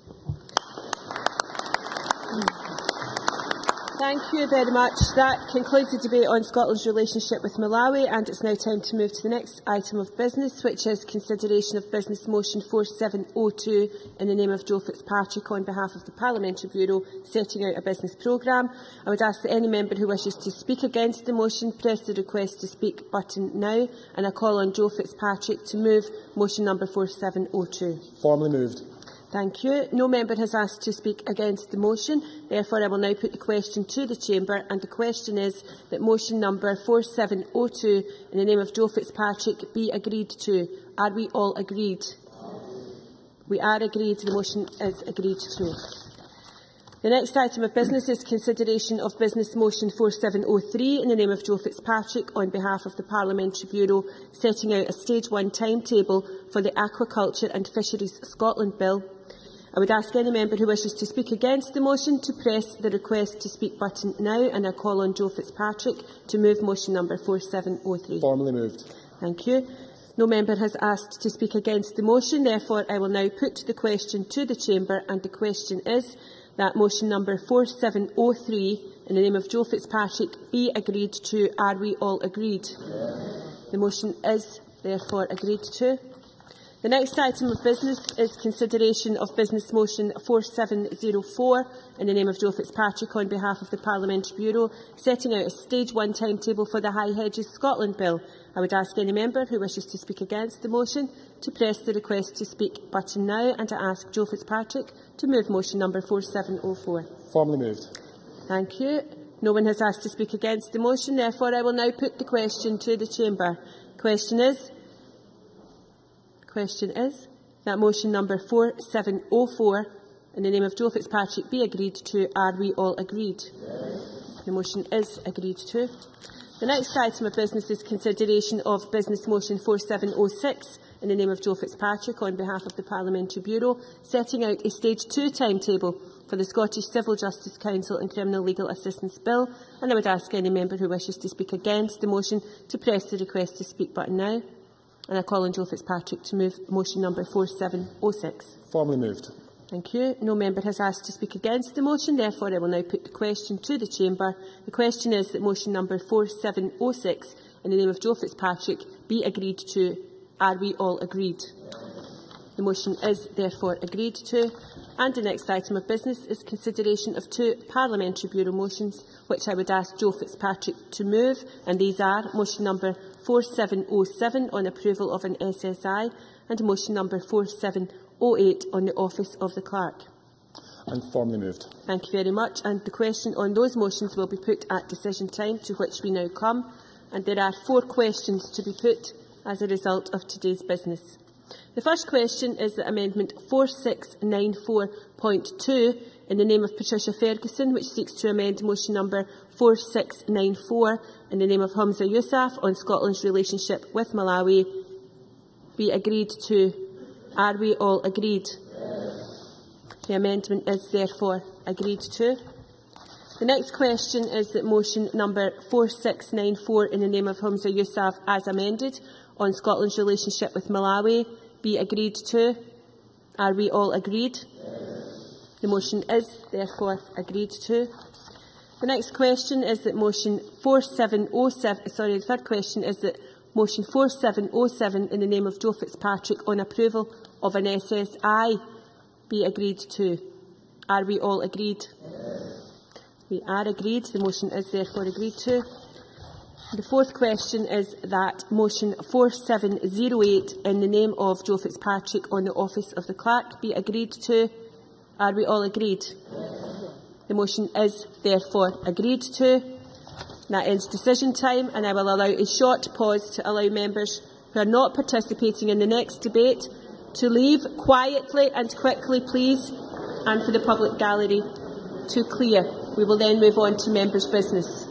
[SPEAKER 1] Thank you very much. That concludes the debate on Scotland's relationship with Malawi, and it's now time to move to the next item of business, which is consideration of Business Motion 4702 in the name of Joe Fitzpatrick on behalf of the Parliamentary Bureau setting out a business programme. I would ask that any member who wishes to speak against the motion press the request to speak button now, and I call on Joe Fitzpatrick to move motion number 4702.
[SPEAKER 21] Formally moved.
[SPEAKER 1] Thank you. No member has asked to speak against the motion. Therefore, I will now put the question to the Chamber, and the question is that motion number 4702 in the name of Joe Fitzpatrick be agreed to. Are we all agreed? We are agreed. The motion is agreed to. The next item of business is consideration of Business Motion 4703 in the name of Joe Fitzpatrick on behalf of the Parliamentary Bureau setting out a Stage 1 timetable for the Aquaculture and Fisheries Scotland Bill. I would ask any member who wishes to speak against the motion to press the request to speak button now, and I call on Joe Fitzpatrick to move motion number 4703.
[SPEAKER 21] Formally moved.
[SPEAKER 1] Thank you. No member has asked to speak against the motion. Therefore, I will now put the question to the Chamber, and the question is that motion number 4703 in the name of Joe Fitzpatrick be agreed to. Are we all agreed? Yes. The motion is therefore agreed to. The next item of business is consideration of Business Motion 4704 in the name of Joe Fitzpatrick on behalf of the Parliamentary Bureau setting out a Stage 1 timetable for the High Hedges Scotland Bill. I would ask any member who wishes to speak against the motion to press the request to speak button now, and to ask Joe Fitzpatrick to move motion number 4704.
[SPEAKER 21] Formally moved.
[SPEAKER 1] Thank you. No one has asked to speak against the motion. Therefore, I will now put the question to the Chamber. Question is that motion number 4704 in the name of Joe Fitzpatrick be agreed to. Are we all agreed? Yes. The motion is agreed to. The next item of business is consideration of Business Motion 4706 in the name of Joe Fitzpatrick on behalf of the Parliamentary Bureau setting out a Stage 2 timetable for the Scottish Civil Justice Council and Criminal Legal Assistance Bill, and I would ask any member who wishes to speak against the motion to press the request to speak button now. And I call on Joe Fitzpatrick to move motion number 4706.
[SPEAKER 21] Formally moved.
[SPEAKER 1] Thank you. No member has asked to speak against the motion. Therefore, I will now put the question to the Chamber. The question is that motion number 4706 in the name of Joe Fitzpatrick be agreed to. Are we all agreed? The motion is therefore agreed to. And the next item of business is consideration of two Parliamentary Bureau motions, which I would ask Joe Fitzpatrick to move, and these are motion number 4707 on approval of an SSI and motion number 4708 on the Office of the Clerk.
[SPEAKER 21] And formally moved.
[SPEAKER 1] Thank you very much. And the question on those motions will be put at decision time, to which we now come. And there are 4 questions to be put as a result of today's business. The first question is that Amendment 4694.2 in the name of Patricia Ferguson, which seeks to amend motion number 4694 in the name of Humza Yousaf on Scotland's relationship with Malawi, be agreed to. Are we all agreed? Yes. The amendment is therefore agreed to. The next question is that motion number 4694 in the name of Humza Yousaf as amended on Scotland's relationship with Malawi be agreed to. Are we all agreed? Yes. The motion is therefore agreed to. The next question is that motion 4707, the third question is that motion 4707 in the name of Joe Fitzpatrick on approval of an SSI be agreed to. Are we all agreed? Yes. We are agreed. The motion is therefore agreed to. The fourth question is that motion 4708 in the name of Joe Fitzpatrick on the Office of the Clerk be agreed to. Are we all agreed? Yes. The motion is therefore agreed to. That ends decision time, and I will allow a short pause to allow members who are not participating in the next debate to leave quietly and quickly, please, and for the public gallery to clear. We will then move on to members' business.